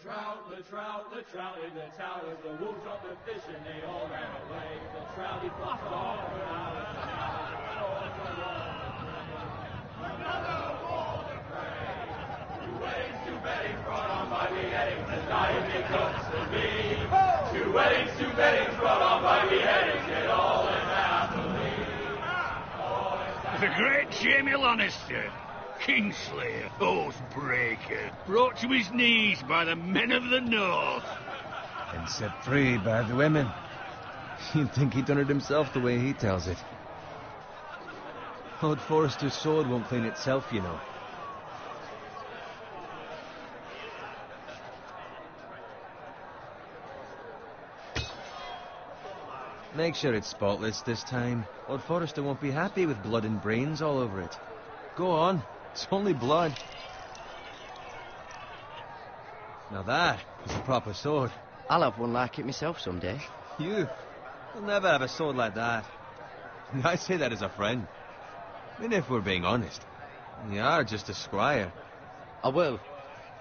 the trout in the towers, the wolves dropped the fish and they all ran away. The trout he fought all for hours. Another war to pray. Two weddings, two beddings brought on by beheadings, and dying they comes to me. Two weddings, two beddings brought on by beheadings, get all in happily. The great Jamie Lannister, Kingslayer, Oathbreaker, brought to his knees by the men of the North. And set free by the women. You'd think he'd done it himself the way he tells it. Lord Forrester's sword won't clean itself, you know. Make sure it's spotless this time. Lord Forrester won't be happy with blood and brains all over it. Go on. It's only blood. Now that is a proper sword. I'll have one like it myself someday. You'll never have a sword like that. And I say that as a friend. I mean, if we're being honest, you are just a squire. I will.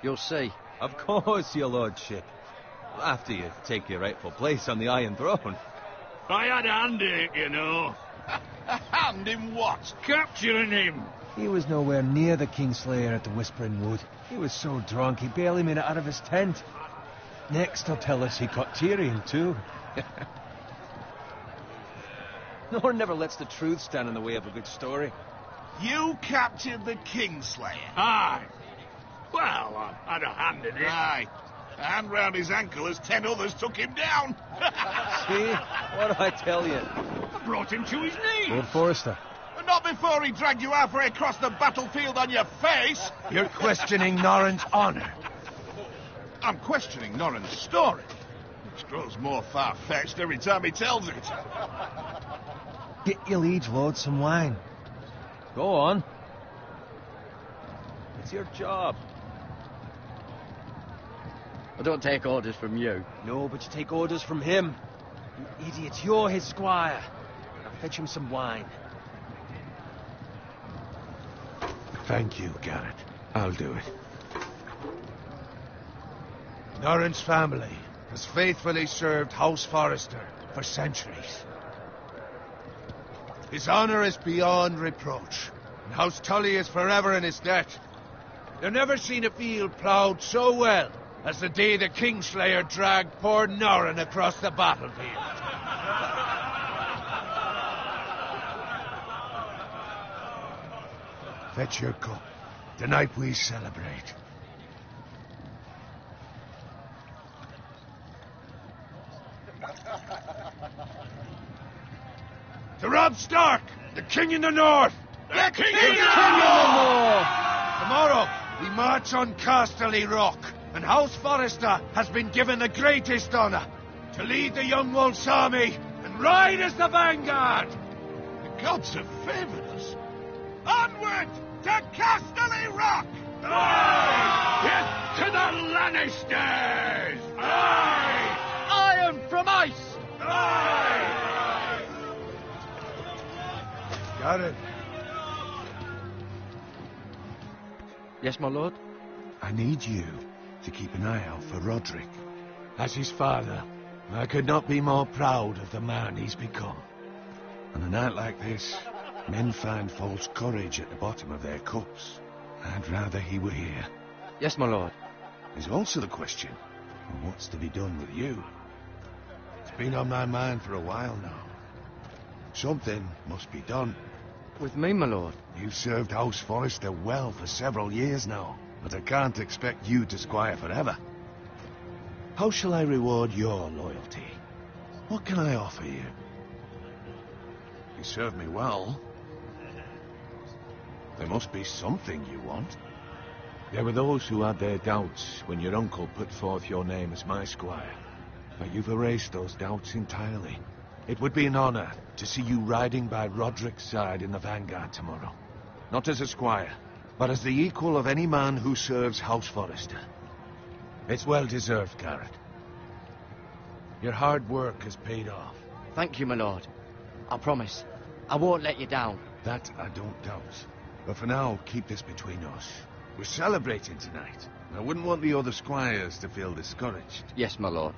You'll see. Of course, your lordship. After you take your rightful place on the Iron Throne. I had a hand in it, you know. A hand in what? Capturing him. He was nowhere near the Kingslayer at the Whispering Wood. He was so drunk he barely made it out of his tent. Next he'll tell us he caught Tyrion too. No one never lets the truth stand in the way of a good story. You captured the Kingslayer? Aye. Well, I had a hand in it. Aye. A hand round his ankle as 10 others took him down. See? What do I tell you? I brought him to his knees. Lord Forrester. But not before he dragged you halfway across the battlefield on your face. You're questioning Norrin's honor. I'm questioning Norrin's story, which grows more far-fetched every time he tells it. Get your liege lord some wine. Go on. It's your job. I don't take orders from you. No, but you take orders from him. You idiot, you're his squire. Now fetch him some wine. Thank you, Garrett. I'll do it. Norrin's family has faithfully served House Forrester for centuries. His honor is beyond reproach, and House Tully is forever in his debt. They've never seen a field ploughed so well as the day the Kingslayer dragged poor Norrin across the battlefield. Fetch your cup. Tonight we celebrate. To Robb Stark, the King in the North! The King King in the North! Tomorrow, we march on Casterly Rock, and House Forrester has been given the greatest honor to lead the Young Wolf's army and ride as the vanguard! The gods have favored us. Onward to Casterly Rock! Aye! Get to the Lannisters! Aye! Iron from ice! Aye! Got it. Yes, my lord? I need you to keep an eye out for Roderick. As his father, I could not be more proud of the man he's become. On a night like this, men find false courage at the bottom of their cups. I'd rather he were here. Yes, my lord. There's also the question of what's to be done with you. It's been on my mind for a while now. Something must be done. With me, my lord? You've served House Forrester well for several years now, but I can't expect you to squire forever. How shall I reward your loyalty? What can I offer you? You served me well. There must be something you want. There were those who had their doubts when your uncle put forth your name as my squire. But you've erased those doubts entirely. It would be an honor to see you riding by Roderick's side in the vanguard tomorrow. Not as a squire, but as the equal of any man who serves House Forrester. It's well deserved, Garrett. Your hard work has paid off. Thank you, my lord. I promise. I won't let you down. That I don't doubt. But for now, keep this between us. We're celebrating tonight. I wouldn't want the other squires to feel discouraged. Yes, my lord.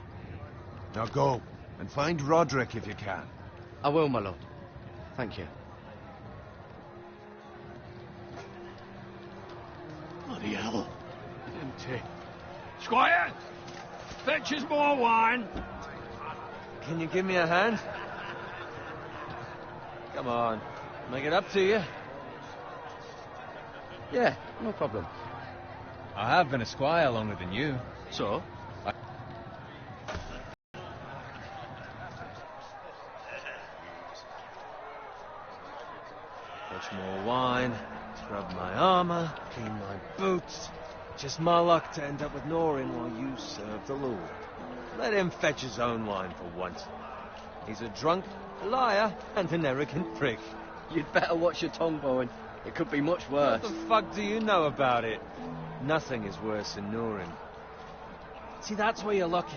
Now go, and find Roderick if you can. I will, my lord. Thank you. Bloody hell. Empty. Squire! Fetch us more wine. Can you give me a hand? Come on. Make it up to you. Yeah, no problem. I have been a squire longer than you. So? Much more wine, scrub my armor, clean my boots. Just my luck to end up with Norin while you serve the Lord. Let him fetch his own wine for once. He's a drunk, a liar, and an arrogant prick. You'd better watch your tongue, Bowen. It could be much worse. What the fuck do you know about it? Nothing is worse than Norin. See, that's where you're lucky.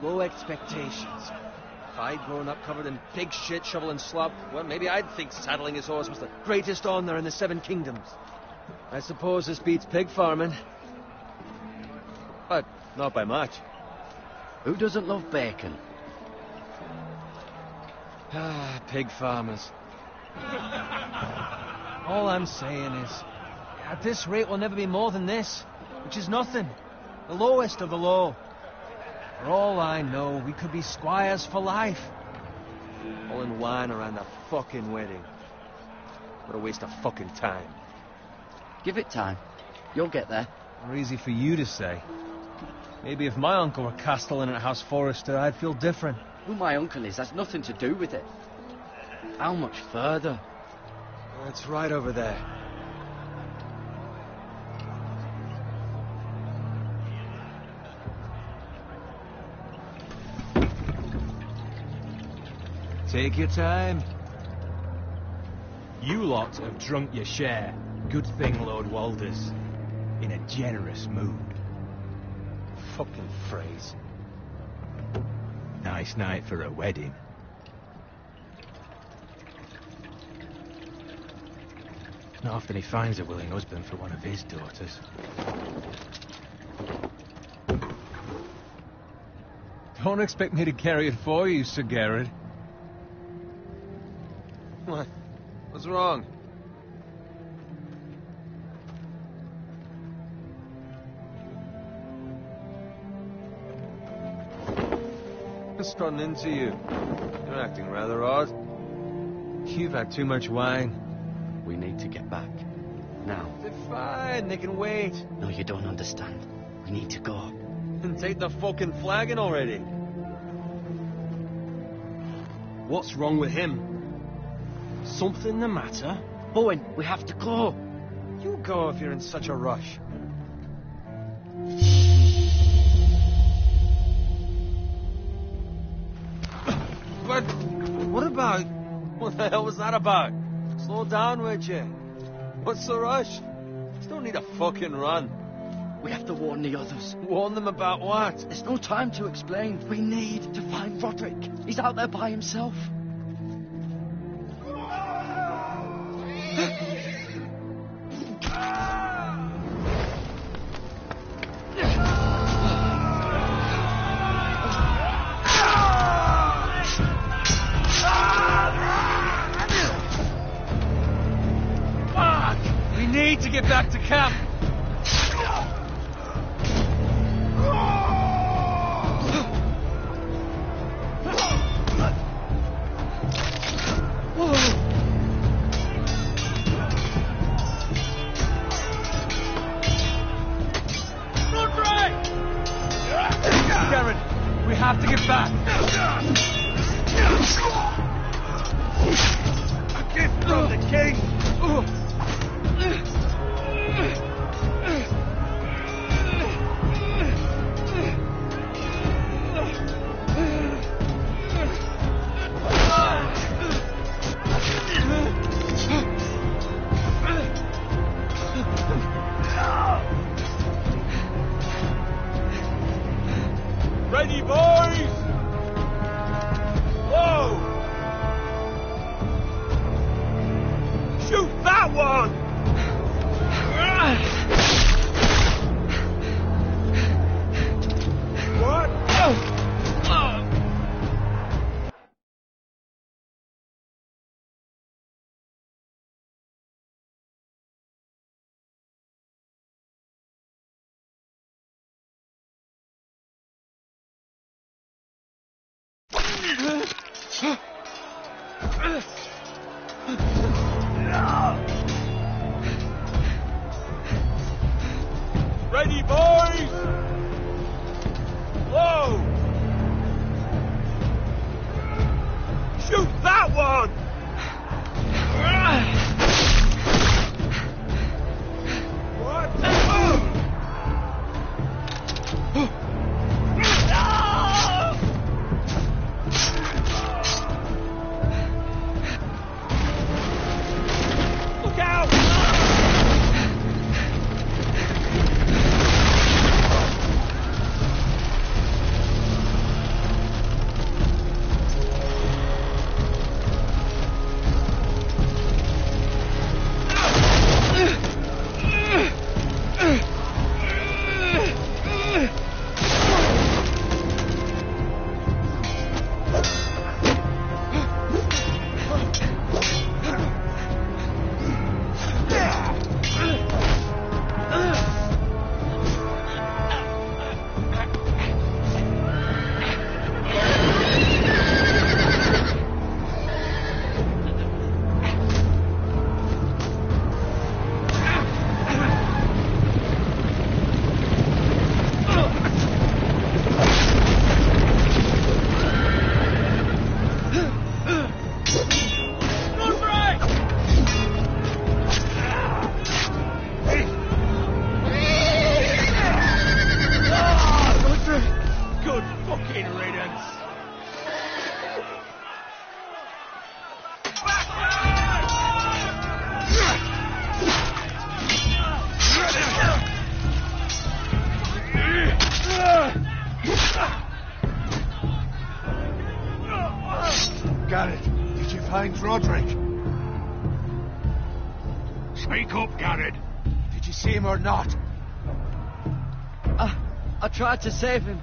Low expectations. If I'd grown up covered in pig shit, shovel and slop, well, maybe I'd think saddling his horse was the greatest honor in the Seven Kingdoms. I suppose this beats pig farming. But not by much. Who doesn't love bacon? Ah, pig farmers. All I'm saying is, at this rate we'll never be more than this, which is nothing. The lowest of the low. For all I know, we could be squires for life. All in wine around a fucking wedding. What a waste of fucking time. Give it time. You'll get there. More easy for you to say. Maybe if my uncle were castellan at House Forrester, I'd feel different. Who my uncle is has nothing to do with it. How much further? It's right over there. Take your time. You lot have drunk your share. Good thing, Lord Walder's in a generous mood. Fucking phrase. Nice night for a wedding. Not often he finds a willing husband for one of his daughters. Don't expect me to carry it for you, Sir Garrett. What? What's wrong? What's gotten into you? You're acting rather odd. You've had too much wine. We need to get back. Now. They're fine, they can wait. No, you don't understand. We need to go. Then take the fucking flagon already. What's wrong with him? Something the matter? Bowen, we have to go. You go if you're in such a rush. But what about? What the hell was that about? Slow down, would you? What's the rush? You don't need a fucking run. We have to warn the others. Warn them about what? There's no time to explain. We need to find Roderick. He's out there by himself. We need to get back to camp. Garrett, we have to get back. A gift from the king. Ready, boys! Whoa! Shoot that one! Ready, boys! Whoa! Shoot that one! What? Look out! Good fucking riddance! Garrett, did you find Roderick? Speak up, Garrett. Did you see him or not? I tried to save him,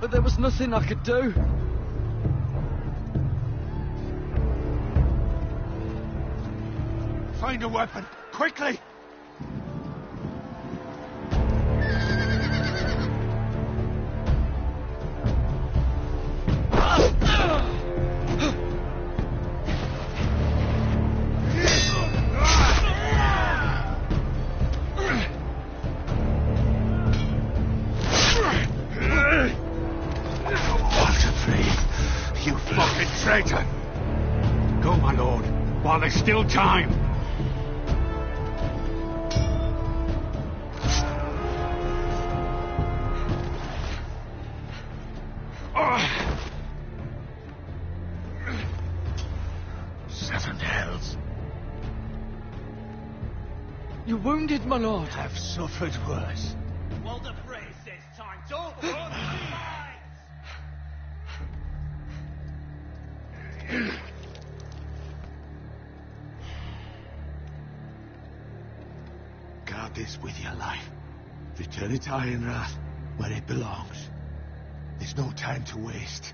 but there was nothing I could do. Find a weapon, quickly! You fucking traitor! Go, my lord, while there's still time. Seven hells. You're wounded, my lord. Have suffered worse. Walder Frey says time to run. Guard this with your life. Return it to Ironrath, where it belongs. There's no time to waste.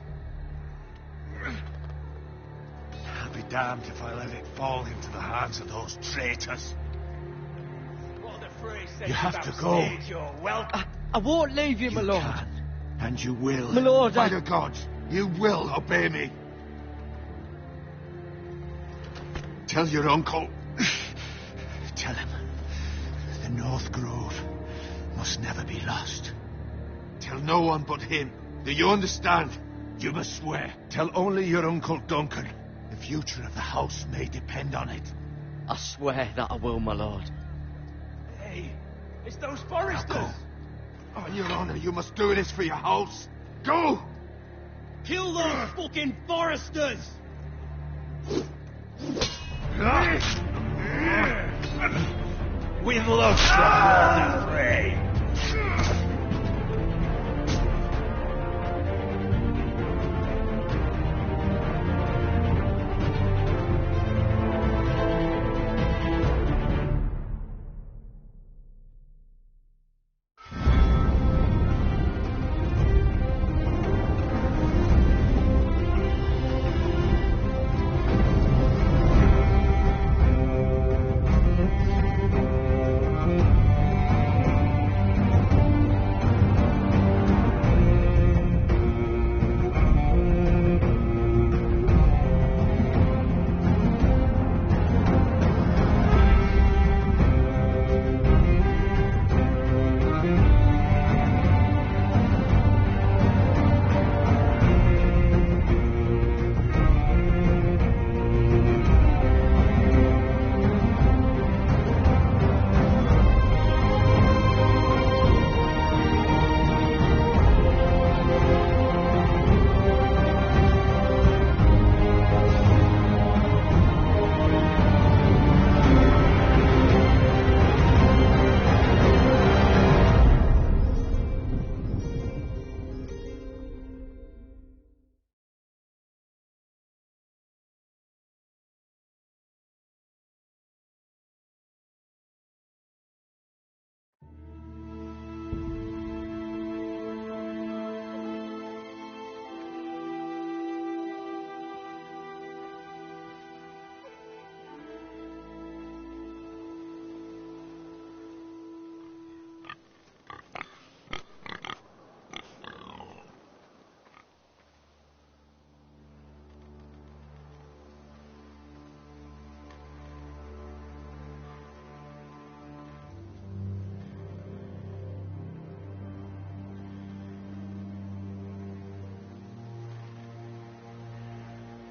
I'll be damned if I let it fall into the hands of those traitors. Walder Frey says You have to go. You're welcome. I won't leave you, my lord. Can, and you will. My lord, By the gods, you will obey me. Tell your uncle. Tell him. The North Grove must never be lost. Tell no one but him. Do you understand? You must swear. Tell only your Uncle Duncan. The future of the house may depend on it. I swear that I will, my lord. Hey, it's those Now foresters. go. On your honor, you must do this for your house. Go! Kill those fucking foresters. With love from Walder Frey.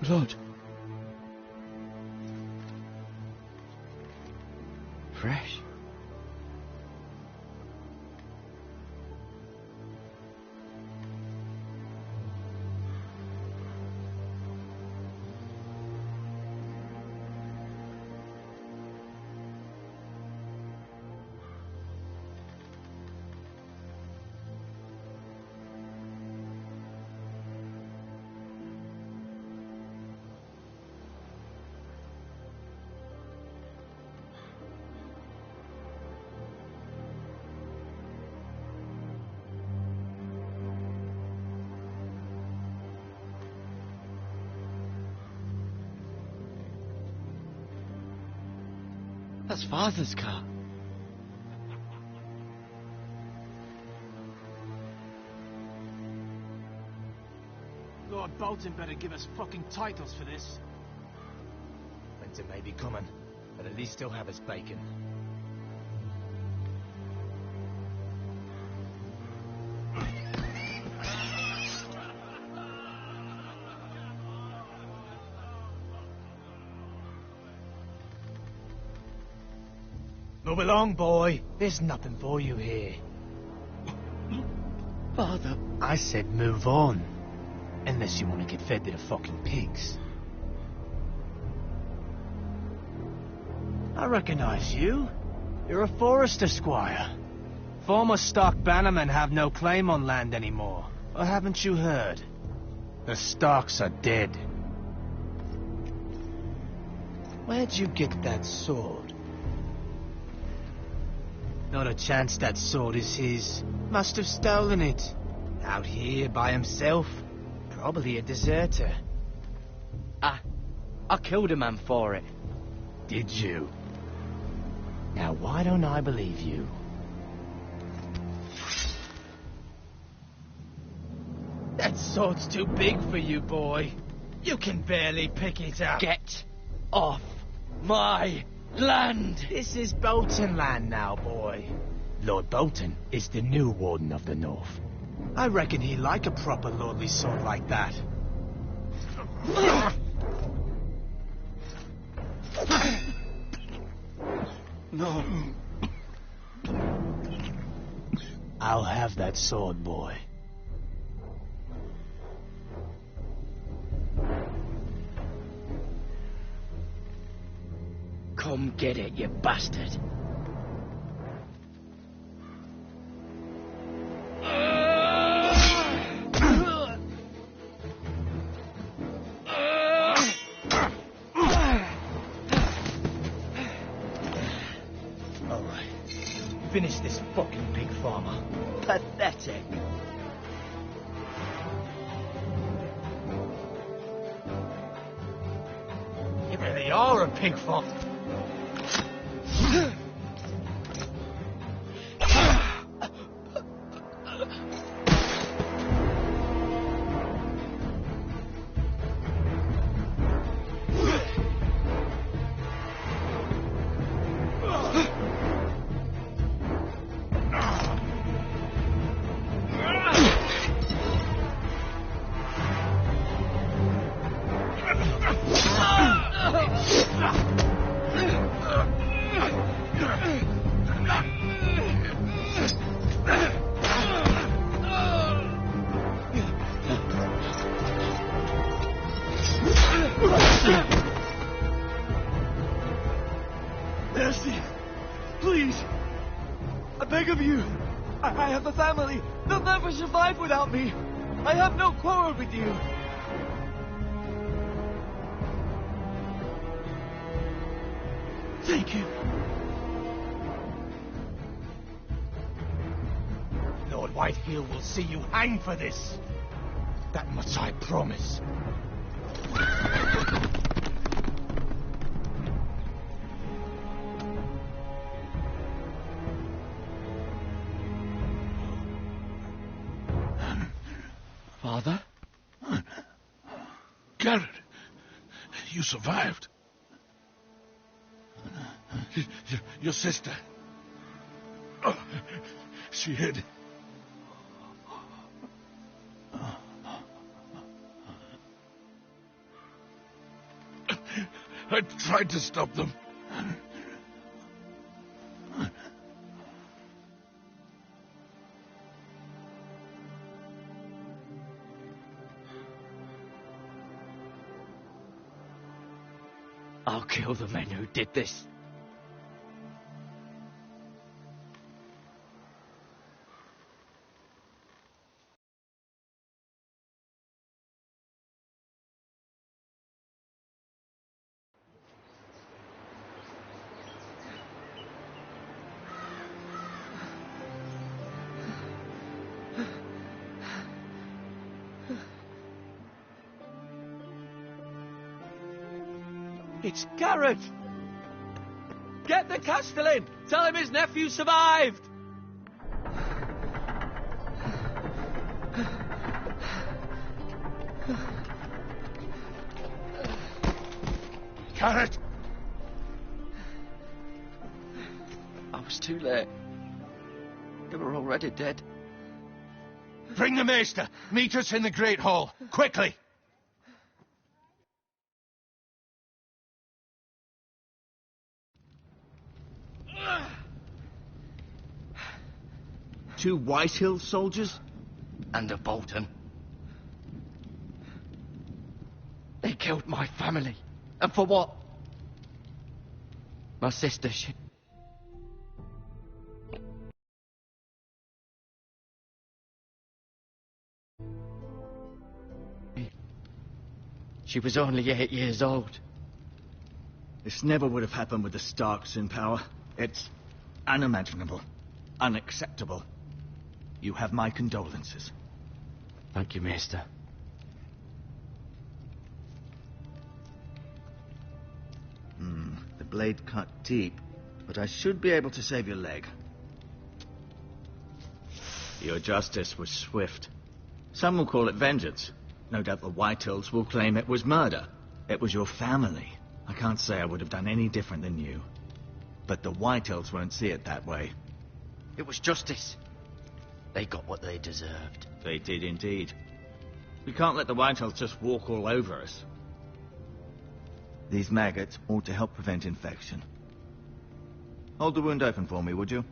Blood. Fresh. That's Father's car. Lord Bolton better give us fucking titles for this. Winter may be coming, but at least he'll have his bacon. Move along, boy. There's nothing for you here. Father. I said move on. Unless you want to get fed to the fucking pigs. I recognize you. You're a Forester squire. Former Stark bannermen have no claim on land anymore. Or haven't you heard? The Starks are dead. Where'd you get that sword? Not a chance that sword is his. Must have stolen it. Out here by himself. Probably a deserter. I killed a man for it. Did you? Now why don't I believe you? That sword's too big for you, boy. You can barely pick it up. Get off my land! This is Bolton land now, boy. Lord Bolton is the new Warden of the North. I reckon he'd like a proper lordly sword like that. No. I'll have that sword, boy. Come get it, you bastard. Alright. Finish this fucking pig farmer. Pathetic. You really are a pig farmer. Mercy! Please! I beg of you! I have a family! They'll never survive without me! I have no quarrel with you! Thank you. Lord Whitehill will see you hang for this. That much I promise. Father? Garrett, you survived. Your sister. Oh, she hid. tried to stop them. I'll kill the men who did this. It's Garrett! Get the Castellan! Tell him his nephew survived! Garrett! I was too late. They were already dead. Bring the Maester. Meet us in the Great Hall. Quickly! Two Whitehill soldiers? And a Bolton. They killed my family. And for what? My sister, She was only 8 years old. This never would have happened with the Starks in power. It's unimaginable. Unacceptable. You have my condolences. Thank you, Maester. The blade cut deep, but I should be able to save your leg. Your justice was swift. Some will call it vengeance. No doubt the Whitehills will claim it was murder. It was your family. I can't say I would have done any different than you. But the Whitehills won't see it that way. It was justice. They got what they deserved. They did indeed. We can't let the Whitehills just walk all over us. These maggots ought to help prevent infection. Hold the wound open for me, would you?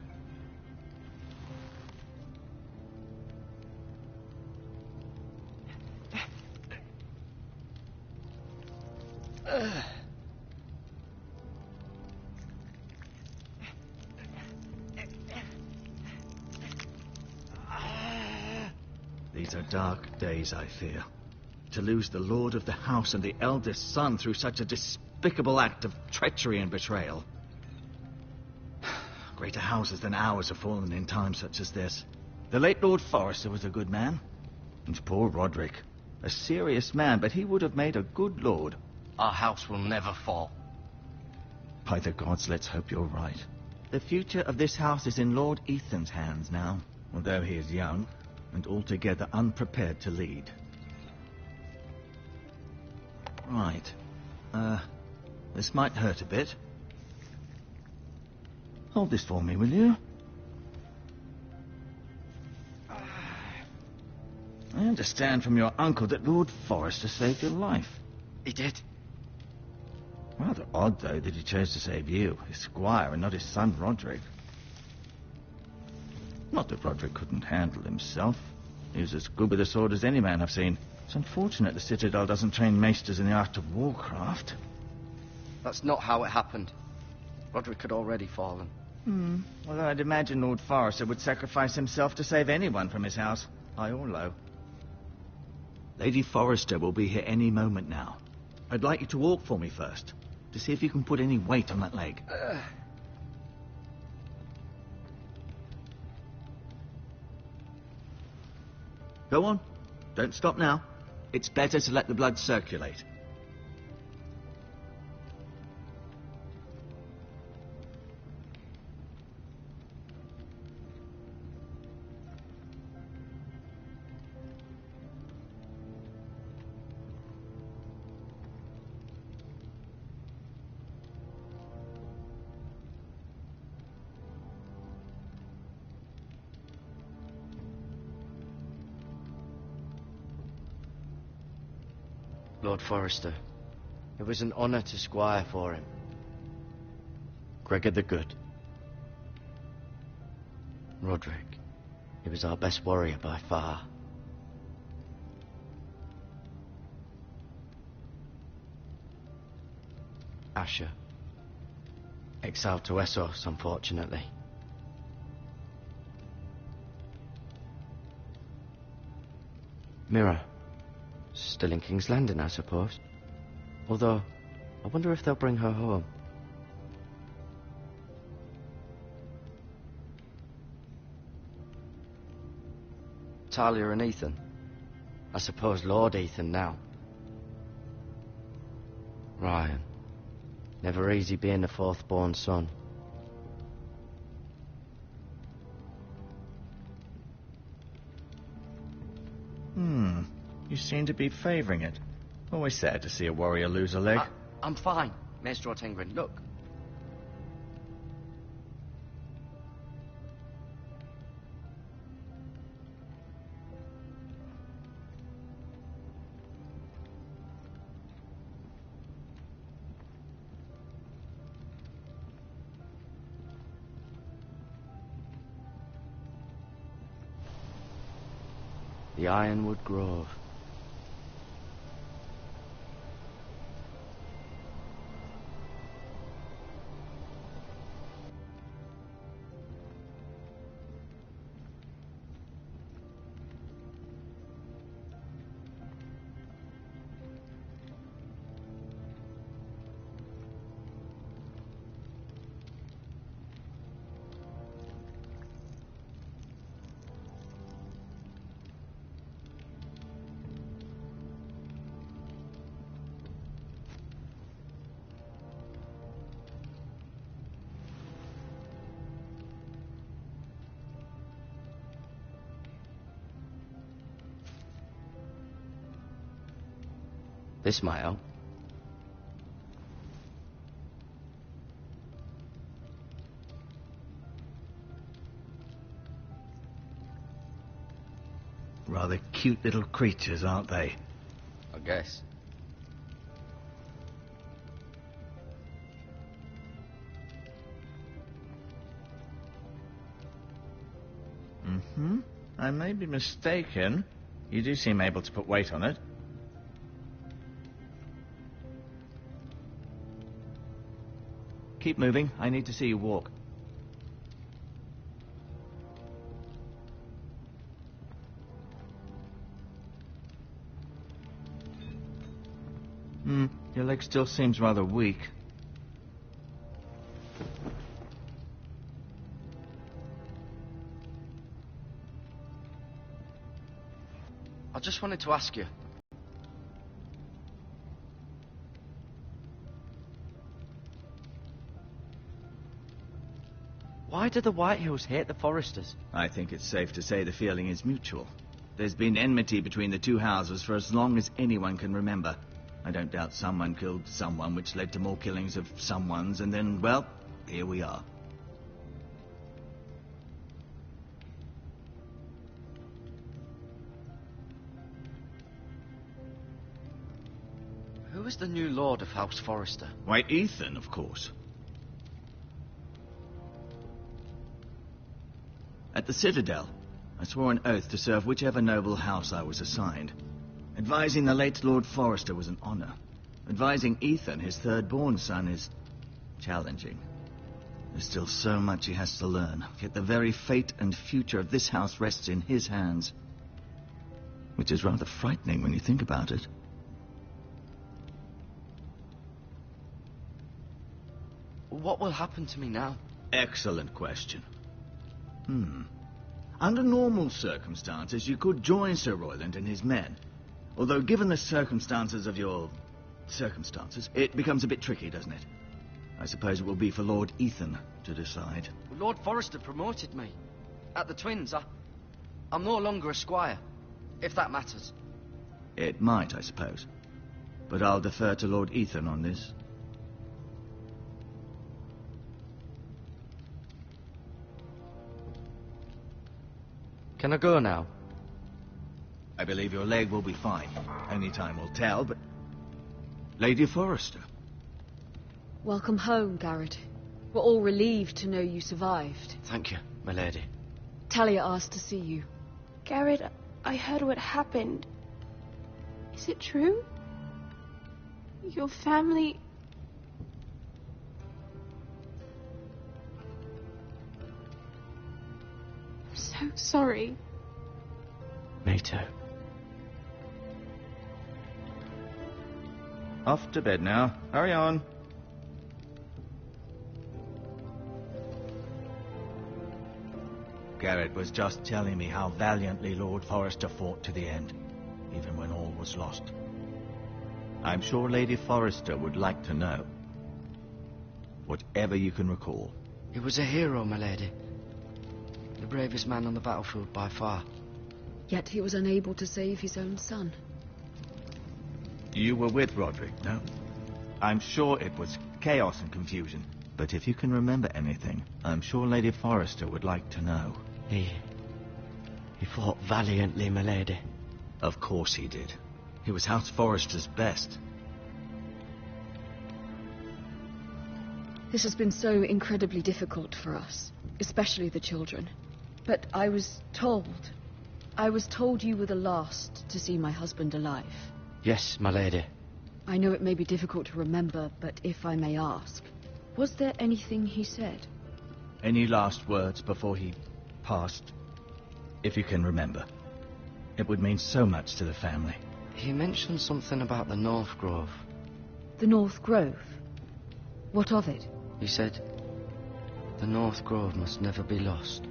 These are dark days, I fear. To lose the lord of the house and the eldest son through such a despicable act of treachery and betrayal. Greater houses than ours have fallen in times such as this. The late Lord Forrester was a good man. And poor Roderick. A serious man, but he would have made a good lord. Our house will never fall. By the gods, let's hope you're right. The future of this house is in Lord Ethan's hands now, although he is young and altogether unprepared to lead. Right. This might hurt a bit. Hold this for me, will you? I understand from your uncle that Lord Forrester saved your life. He did. Rather odd, though, that he chose to save you, his squire, and not his son Roderick. Not that Roderick couldn't handle himself. He was as good with a sword as any man I've seen. It's unfortunate the Citadel doesn't train maesters in the art of warcraft. That's not how it happened. Roderick had already fallen. Well, I'd imagine Lord Forrester would sacrifice himself to save anyone from his house, high or low. Lady Forrester will be here any moment now. I'd like you to walk for me first, to see if you can put any weight on that leg. Go on. Don't stop now. It's better to let the blood circulate. Lord Forrester, It was an honor to squire for him. Gregor the Good. Roderick, he was our best warrior by far. Asher, exiled to Essos, unfortunately. Mira, still in King's Landing, I suppose. Although, I wonder if they'll bring her home. Talia and Ethan. I suppose Lord Ethan now. Ryan. Never easy being the fourth-born son. You seem to be favouring it. Always sad to see a warrior lose a leg. I'm fine, Maester Ortengrin. Look. The Ironwood Grove. This might help. Rather cute little creatures, aren't they? I guess. I may be mistaken. You do seem able to put weight on it. Keep moving. I need to see you walk. Your leg still seems rather weak. I just wanted to ask you. Why do the Whitehills hate the Foresters? I think it's safe to say the feeling is mutual. There's been enmity between the two houses for as long as anyone can remember. I don't doubt someone killed someone, which led to more killings of someones, and then, well, here we are. Who is the new Lord of House Forrester? Why, Ethan, of course. At the Citadel, I swore an oath to serve whichever noble house I was assigned. Advising the late Lord Forrester was an honor. Advising Ethan, his third-born son, is challenging. There's still so much he has to learn, yet the very fate and future of this house rests in his hands. Which is rather frightening when you think about it. What will happen to me now? Excellent question. Under normal circumstances, you could join Sir Royland and his men. Although, given the circumstances of your circumstances, it becomes a bit tricky, doesn't it? I suppose it will be for Lord Ethan to decide. Lord Forrester promoted me. At the Twins, I'm no longer a squire, if that matters. It might, I suppose. But I'll defer to Lord Ethan on this. Can I go now? I believe your leg will be fine. Only time will tell, but... Lady Forrester. Welcome home, Garrett. We're all relieved to know you survived. Thank you, my lady. Talia asked to see you. Garrett, I heard what happened. Is it true? Your family... I'm so sorry. Me too. Off to bed now. Hurry on. Garrett was just telling me how valiantly Lord Forrester fought to the end, even when all was lost. I'm sure Lady Forrester would like to know. Whatever you can recall. He was a hero, my lady. The bravest man on the battlefield by far. Yet he was unable to save his own son. You were with Roderick, no? I'm sure it was chaos and confusion. But if you can remember anything, I'm sure Lady Forrester would like to know. He fought valiantly, my lady. Of course he did. He was House Forrester's best. This has been so incredibly difficult for us, especially the children. But I was told you were the last to see my husband alive. Yes, my lady. I know it may be difficult to remember, but if I may ask, was there anything he said? Any last words before he passed? If you can remember. It would mean so much to the family. He mentioned something about the North Grove. The North Grove? What of it? He said, the North Grove must never be lost.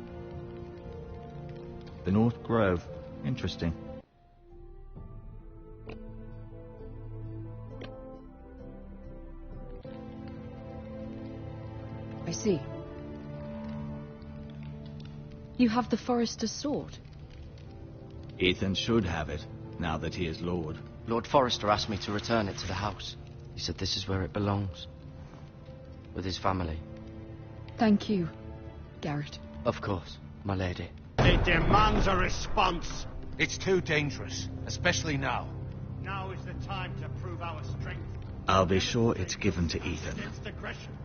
The North Grove. Interesting. I see. You have the Forrester's sword. Ethan should have it, now that he is Lord. Lord Forrester asked me to return it to the house. He said this is where it belongs. With his family. Thank you, Garrett. Of course, my lady. It demands a response. It's too dangerous, especially now. Now is the time to prove our strength. I'll be sure it's given to Ethan. Against aggression.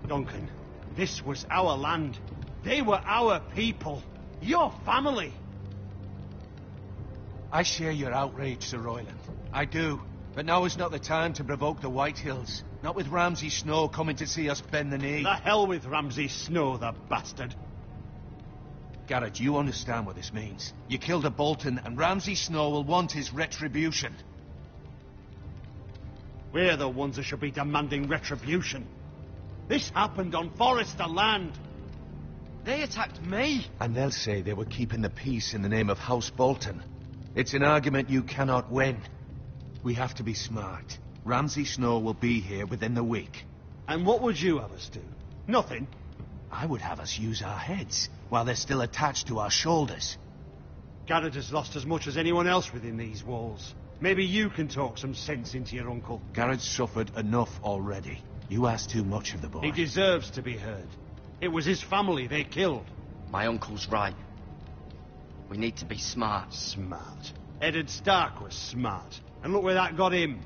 Duncan, this was our land. They were our people. Your family. I share your outrage, Sir Royland. I do. But now is not the time to provoke the White Hills. Not with Ramsay Snow coming to see us bend the knee. The hell with Ramsay Snow, the bastard. Garrett, you understand what this means. You killed a Bolton, and Ramsay Snow will want his retribution. We're the ones that should be demanding retribution. This happened on Forrester land. They attacked me. And they'll say they were keeping the peace in the name of House Bolton. It's an argument you cannot win. We have to be smart. Ramsay Snow will be here within the week. And what would you have us do? Nothing. I would have us use our heads, while they're still attached to our shoulders. Garrett has lost as much as anyone else within these walls. Maybe you can talk some sense into your uncle. Garrett's suffered enough already. You ask too much of the boy. He deserves to be heard. It was his family they killed. My uncle's right. We need to be smart. Smart. Eddard Stark was smart. And look where that got him.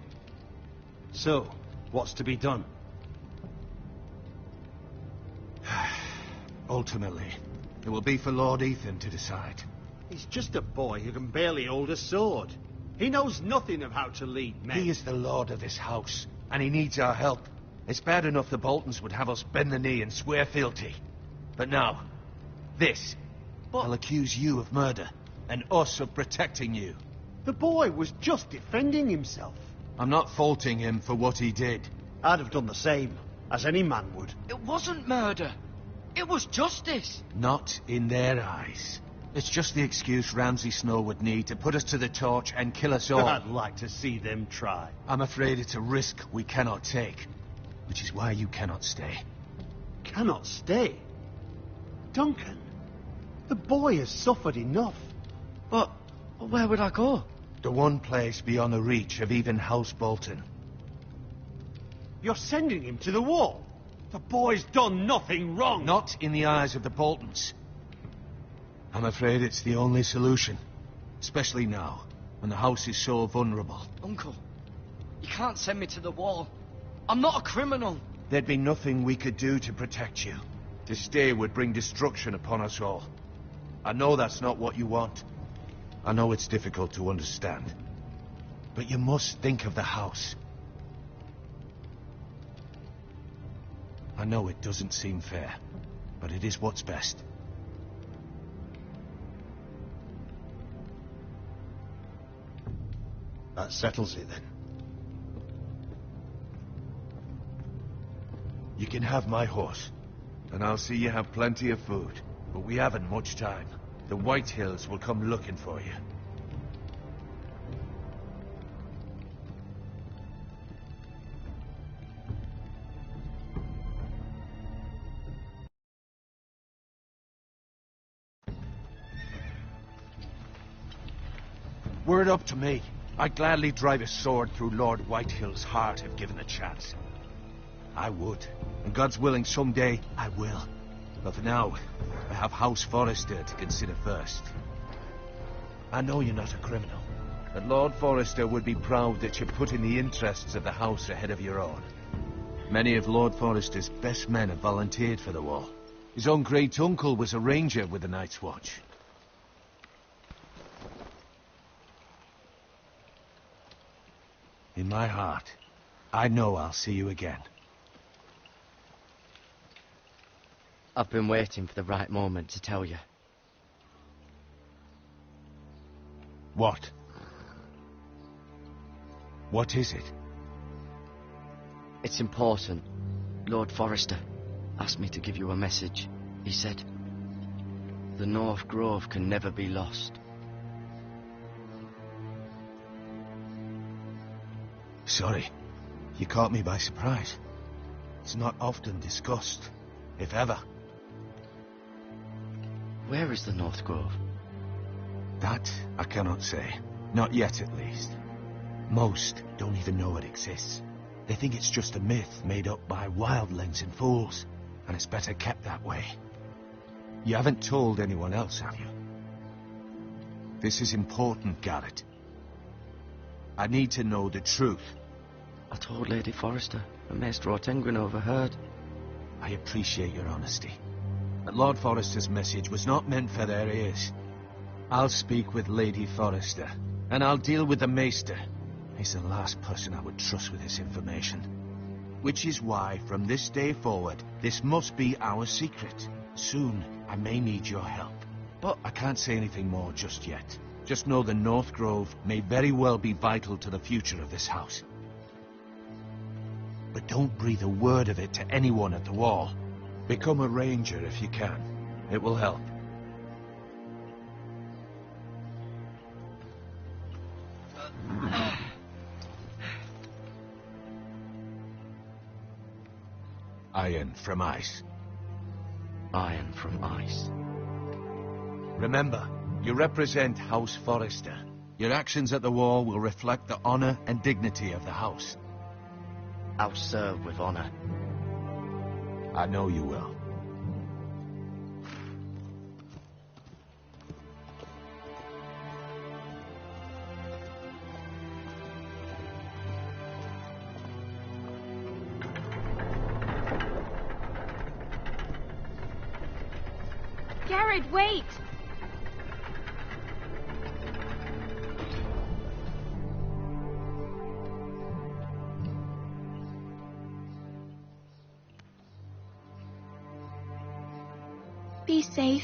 So, what's to be done? Ultimately, it will be for Lord Ethan to decide. He's just a boy who can barely hold a sword. He knows nothing of how to lead men. He is the lord of this house, and he needs our help. It's bad enough the Boltons would have us bend the knee and swear fealty. But now, this. I'll accuse you of murder, and us of protecting you. The boy was just defending himself. I'm not faulting him for what he did. I'd have done the same, as any man would. It wasn't murder. It was justice. Not in their eyes. It's just the excuse Ramsay Snow would need to put us to the torch and kill us all. I'd like to see them try. I'm afraid it's a risk we cannot take, which is why you cannot stay. Cannot stay? Duncan, the boy has suffered enough. But where would I go? The one place beyond the reach of even House Bolton. You're sending him to the wall? The boy's done nothing wrong. Not in the eyes of the Boltons. I'm afraid it's the only solution. Especially now. and the house is so vulnerable. Uncle, you can't send me to the wall. I'm not a criminal. There'd be nothing we could do to protect you. To stay would bring destruction upon us all. I know that's not what you want. I know it's difficult to understand. But you must think of the house. I know it doesn't seem fair, but it is what's best. That settles it, then. You can have my horse, and I'll see you have plenty of food. But we haven't much time. The White Hills will come looking for you. Were it up to me, I'd gladly drive a sword through Lord Whitehill's heart if given a chance. I would, and God's willing someday I will. But for now, I have House Forrester to consider first. I know you're not a criminal, but Lord Forrester would be proud that you're putting the interests of the house ahead of your own. Many of Lord Forrester's best men have volunteered for the war. His own great-uncle was a ranger with the Night's Watch. In my heart, I know I'll see you again. I've been waiting for the right moment to tell you. What? What is it? It's important. Lord Forrester asked me to give you a message. He said, the North Grove can never be lost. Sorry, you caught me by surprise. It's not often discussed, if ever. Where is the North Grove? That I cannot say. Not yet, at least. Most don't even know it exists. They think it's just a myth made up by wildlings and fools, and it's better kept that way. You haven't told anyone else, have you? This is important, Garrett. I need to know the truth. I told Lady Forrester, and Maester Ortengrin overheard. I appreciate your honesty. But Lord Forrester's message was not meant for their ears. I'll speak with Lady Forrester, and I'll deal with the Maester. He's the last person I would trust with this information. Which is why, from this day forward, this must be our secret. Soon, I may need your help. But I can't say anything more just yet. Just know the North Grove may very well be vital to the future of this house. But don't breathe a word of it to anyone at the wall. Become a ranger if you can. It will help. Iron from ice. Iron from ice. Remember, you represent House Forrester. Your actions at the wall will reflect the honor and dignity of the house. I'll serve with honor. I know you will. Garrett, wait! Be safe.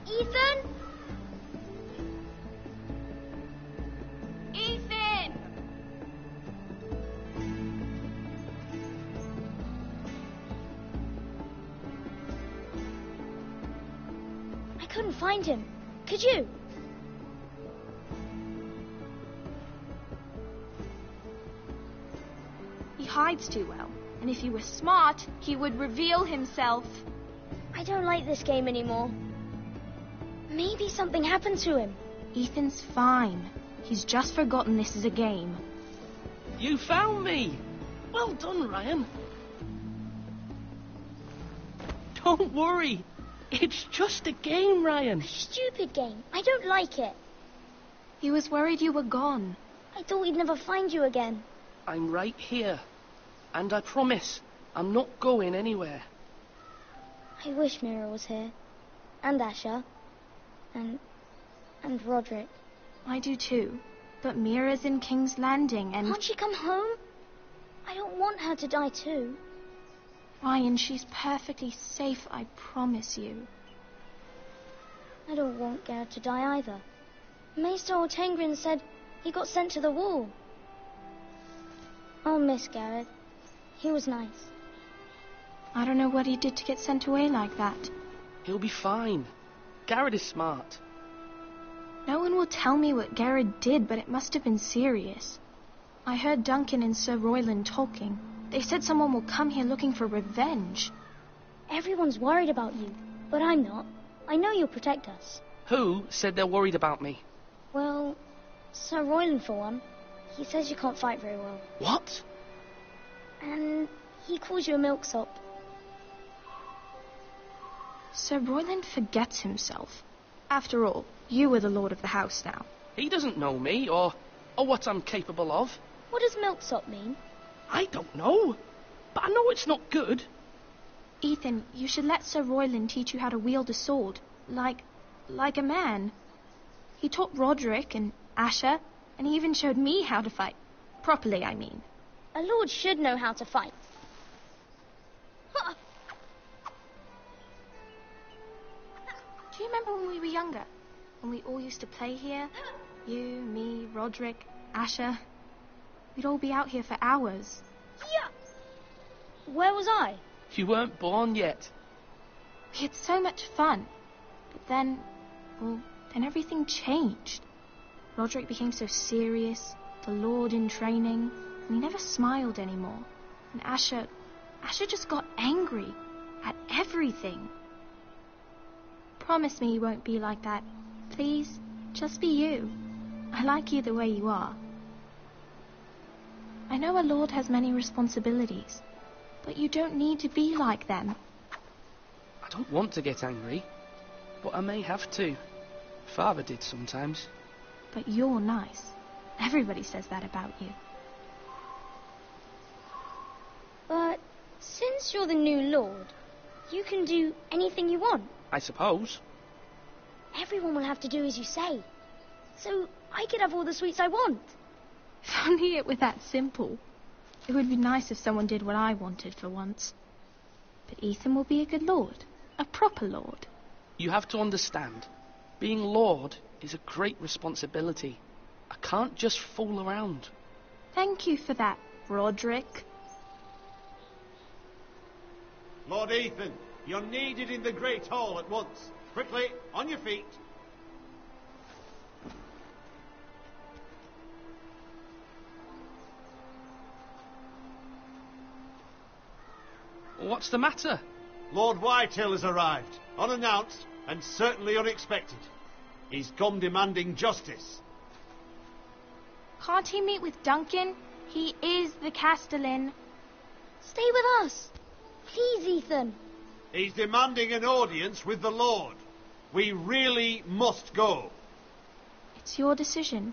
Ethan? Ethan! I couldn't find him. Could you? hides too well. And if he were smart, he would reveal himself. I don't like this game anymore. Maybe something happened to him. Ethan's fine. He's just forgotten this is a game. You found me! Well done, Ryan. Don't worry. It's just a game, Ryan. Stupid game. I don't like it. He was worried you were gone. I thought we'd never find you again. I'm right here. And I promise, I'm not going anywhere. I wish Mira was here. And Asher. And Roderick. I do too. But Mira's in King's Landing and... Can't she come home? I don't want her to die too. Ryan, she's perfectly safe, I promise you. I don't want Garrett to die either. Maester Ortengrin said he got sent to the wall. I'll miss Garrett. He was nice. I don't know what he did to get sent away like that. He'll be fine. Garrett is smart. No one will tell me what Garrett did, but it must have been serious. I heard Duncan and Sir Royland talking. They said someone will come here looking for revenge. Everyone's worried about you, but I'm not. I know you'll protect us. Who said they're worried about me? Well, Sir Royland for one. He says you can't fight very well. What? And he calls you a milksop. Sir Royland forgets himself. After all, you are the lord of the house now. He doesn't know me, or what I'm capable of. What does milksop mean? I don't know, but I know it's not good. Ethan, you should let Sir Royland teach you how to wield a sword, like a man. He taught Roderick and Asher, and he even showed me how to fight. Properly, I mean. A lord should know how to fight. Do you remember when we were younger? When we all used to play here? You, me, Roderick, Asher. We'd all be out here for hours. Yeah. Where was I? You weren't born yet. We had so much fun. But then everything changed. Roderick became so serious, the Lord in training, and he never smiled anymore. And Asher just got angry at everything. Promise me you won't be like that. Please, just be you. I like you the way you are. I know a lord has many responsibilities, but you don't need to be like them. I don't want to get angry, but I may have to. Father did sometimes. But you're nice. Everybody says that about you. But since you're the new lord, you can do anything you want. I suppose. Everyone will have to do as you say. So I could have all the sweets I want. If only it were that simple. It would be nice if someone did what I wanted for once. But Ethan will be a good lord. A proper lord. You have to understand. Being lord is a great responsibility. I can't just fool around. Thank you for that, Roderick. Lord Ethan, you're needed in the Great Hall at once. Quickly, on your feet. What's the matter? Lord Whitehill has arrived, unannounced and certainly unexpected. He's come demanding justice. Can't he meet with Duncan? He is the Castellan. Stay with us. Please, Ethan. He's demanding an audience with the Lord. We really must go. It's your decision.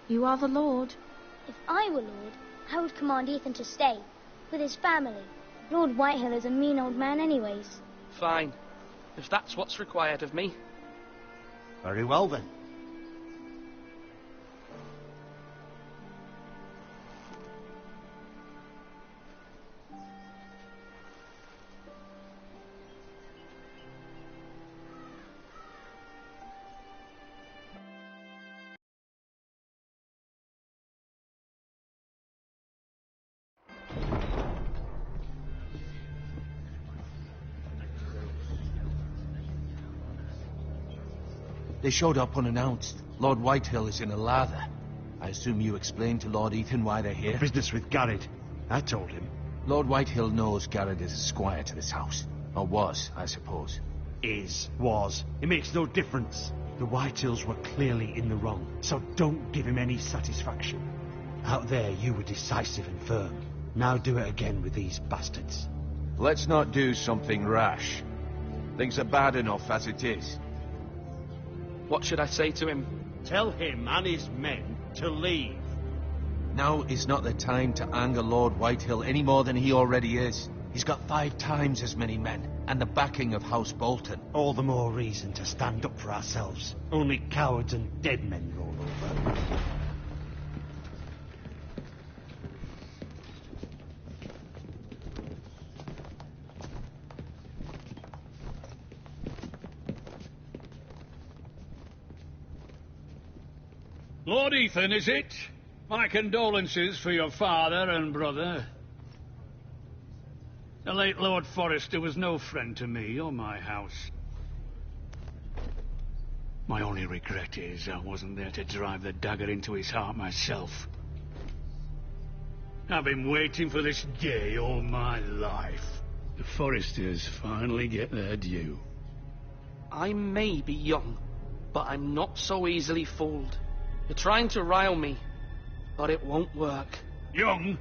You are the Lord. If I were Lord, I would command Ethan to stay, with his family. Lord Whitehill is a mean old man anyways. Fine. If that's what's required of me. Very well then. They showed up unannounced. Lord Whitehill is in a lather. I assume you explained to Lord Ethan why they're here? Business with Garrett. I told him. Lord Whitehill knows Garrett is a squire to this house. Or was, I suppose. Was. It makes no difference. The Whitehills were clearly in the wrong, so don't give him any satisfaction. Out there, you were decisive and firm. Now do it again with these bastards. Let's not do something rash. Things are bad enough as it is. What should I say to him? Tell him and his men to leave. Now is not the time to anger Lord Whitehill any more than he already is. He's got 5 times as many men, and the backing of House Bolton. All the more reason to stand up for ourselves. Only cowards and dead men roll over. Lord Ethan, is it? My condolences for your father and brother. The late Lord Forrester was no friend to me or my house. My only regret is I wasn't there to drive the dagger into his heart myself. I've been waiting for this day all my life. The Forresters finally get their due. I may be young, but I'm not so easily fooled. You're trying to rile me, but it won't work. Young?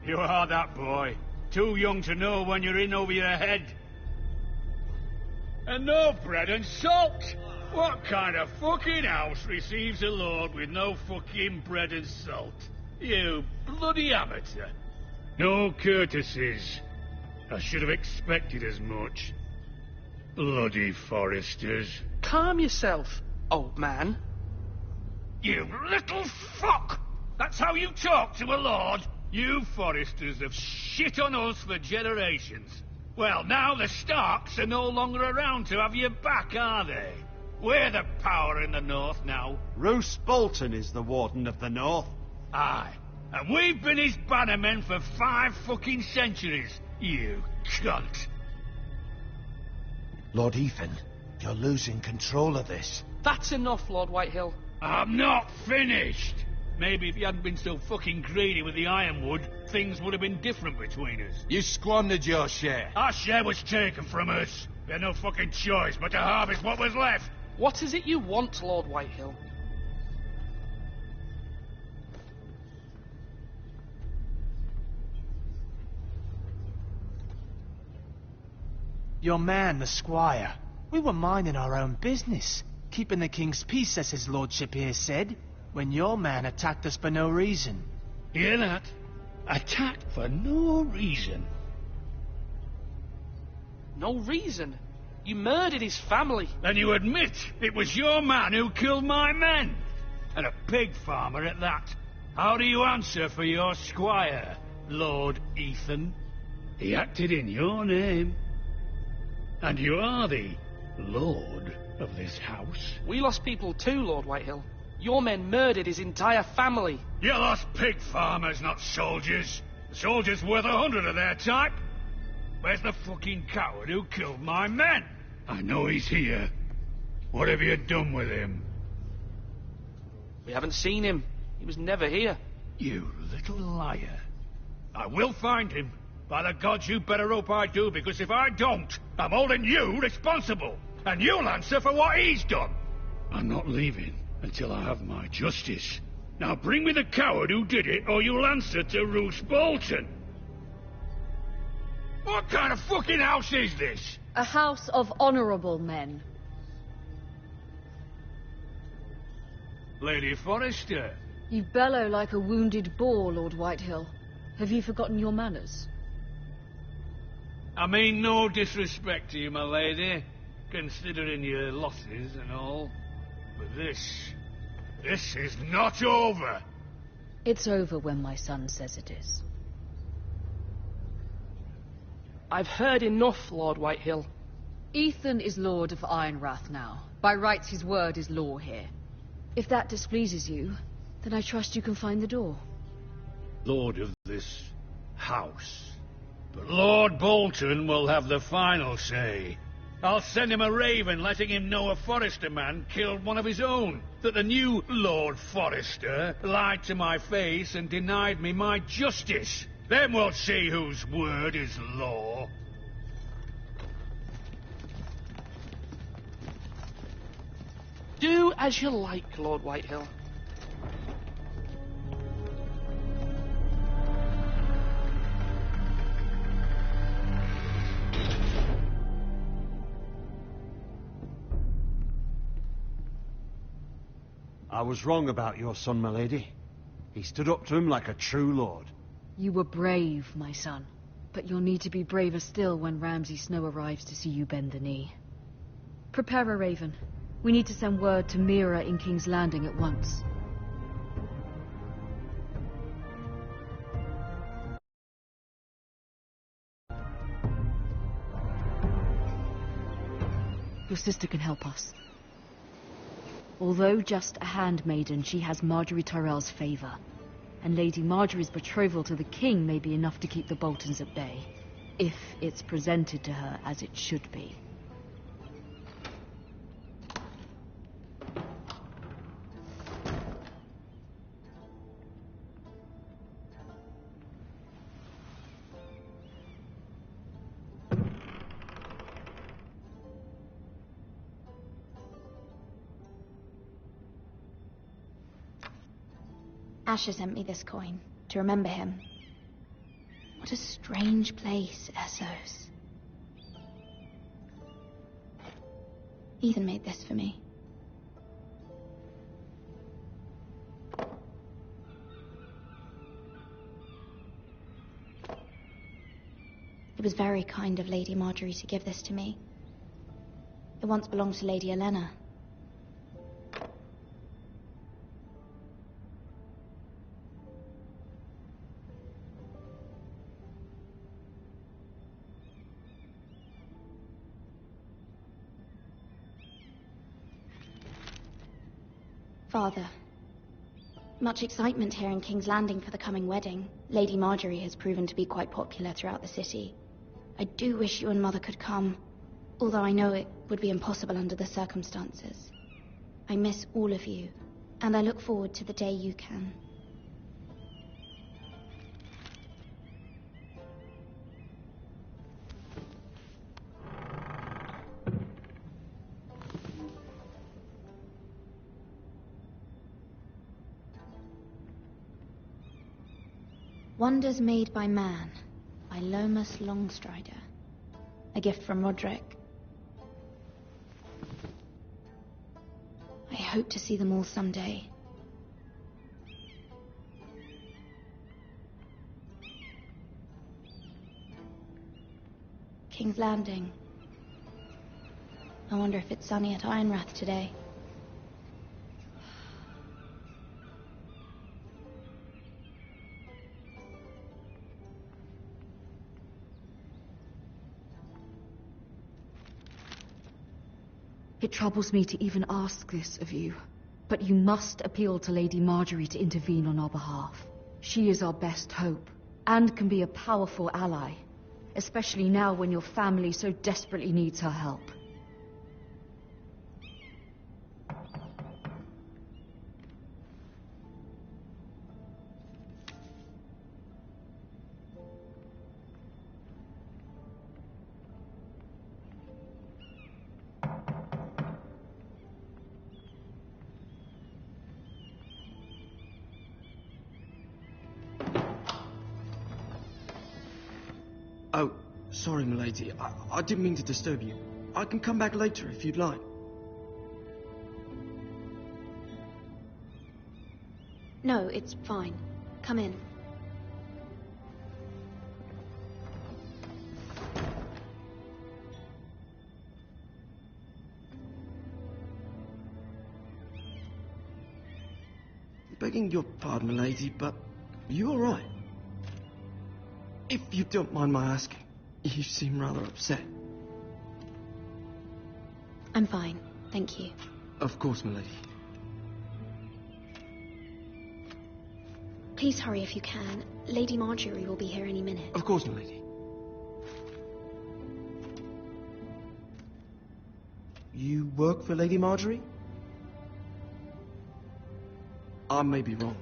You are that boy. Too young to know when you're in over your head. And no bread and salt! What kind of fucking house receives a lord with no fucking bread and salt? You bloody amateur. No courtesies. I should have expected as much. Bloody Forresters. Calm yourself, old man. You little fuck! That's how you talk to a lord? You Forresters have shit on us for generations. Well, now the Starks are no longer around to have your back, are they? We're the power in the north now. Roose Bolton is the Warden of the North. Aye. And we've been his bannermen for 5 fucking centuries, you cunt. Lord Ethan, you're losing control of this. That's enough, Lord Whitehill. I'm not finished. Maybe if you hadn't been so fucking greedy with the ironwood, things would have been different between us. You squandered your share. Our share was taken from us. We had no fucking choice but to harvest what was left. What is it you want, Lord Whitehill? Your man, the squire. We were minding our own business, keeping the king's peace, as his lordship here said, when your man attacked us for no reason. Hear that? Attacked for no reason. No reason? You murdered his family. Then you admit it was your man who killed my men. And a pig farmer at that. How do you answer for your squire, Lord Ethan? He acted in your name. And you are the lord of this house. We lost people too, Lord Whitehill. Your men murdered his entire family. You lost pig farmers, not soldiers. The soldiers worth 100 of their type. Where's the fucking coward who killed my men? I know he's here. What have you done with him? We haven't seen him. He was never here. You little liar. I will find him. By the gods, you better hope I do, because if I don't, I'm holding you responsible. And you'll answer for what he's done. I'm not leaving until I have my justice. Now bring me the coward who did it, or you'll answer to Roose Bolton. What kind of fucking house is this? A house of honourable men. Lady Forrester. You bellow like a wounded boar, Lord Whitehill. Have you forgotten your manners? I mean no disrespect to you, my lady, considering your losses and all. But this is not over. It's over when my son says it is. I've heard enough, Lord Whitehill. Ethan is Lord of Ironrath now. By rights, his word is law here. If that displeases you, then I trust you can find the door. Lord of this house. But Lord Bolton will have the final say. I'll send him a raven letting him know a Forrester man killed one of his own. That the new Lord Forrester lied to my face and denied me my justice. Then we'll see whose word is law. Do as you like, Lord Whitehill. I was wrong about your son, my lady. He stood up to him like a true lord. You were brave, my son. But you'll need to be braver still when Ramsay Snow arrives to see you bend the knee. Prepare a raven. We need to send word to Mira in King's Landing at once. Your sister can help us. Although just a handmaiden, she has Marjorie Tyrell's favour. And Lady Marjorie's betrothal to the king may be enough to keep the Boltons at bay, if it's presented to her as it should be. Asher sent me this coin to remember him. What a strange place, Essos. Ethan made this for me. It was very kind of Lady Marjorie to give this to me. It once belonged to Lady Elena. Father, much excitement here in King's Landing for the coming wedding. Lady Marjorie has proven to be quite popular throughout the city. I do wish you and Mother could come, although I know it would be impossible under the circumstances. I miss all of you, and I look forward to the day you can. Wonders Made by Man, by Lomas Longstrider. A gift from Roderick. I hope to see them all someday. King's Landing. I wonder if it's sunny at Ironrath today. It troubles me to even ask this of you, but you must appeal to Lady Marjorie to intervene on our behalf. She is our best hope, and can be a powerful ally, especially now when your family so desperately needs her help. Oh, sorry, milady. I didn't mean to disturb you. I can come back later if you'd like. No, it's fine. Come in. Begging your pardon, milady, but are you all right? If you don't mind my asking, you seem rather upset. I'm fine, thank you. Of course, milady. Please hurry if you can. Lady Marjorie will be here any minute. Of course, milady. You work for Lady Marjorie? I may be wrong,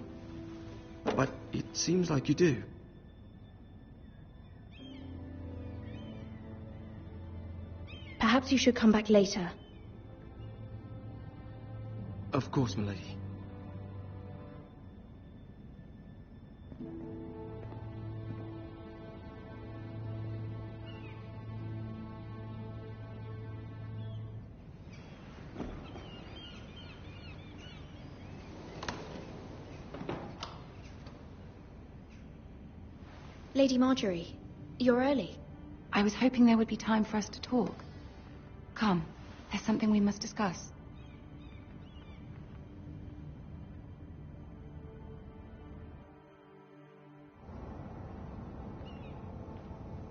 but it seems like you do. Perhaps you should come back later. Of course, milady. Lady Marjorie, you're early. I was hoping there would be time for us to talk. Come, there's something we must discuss.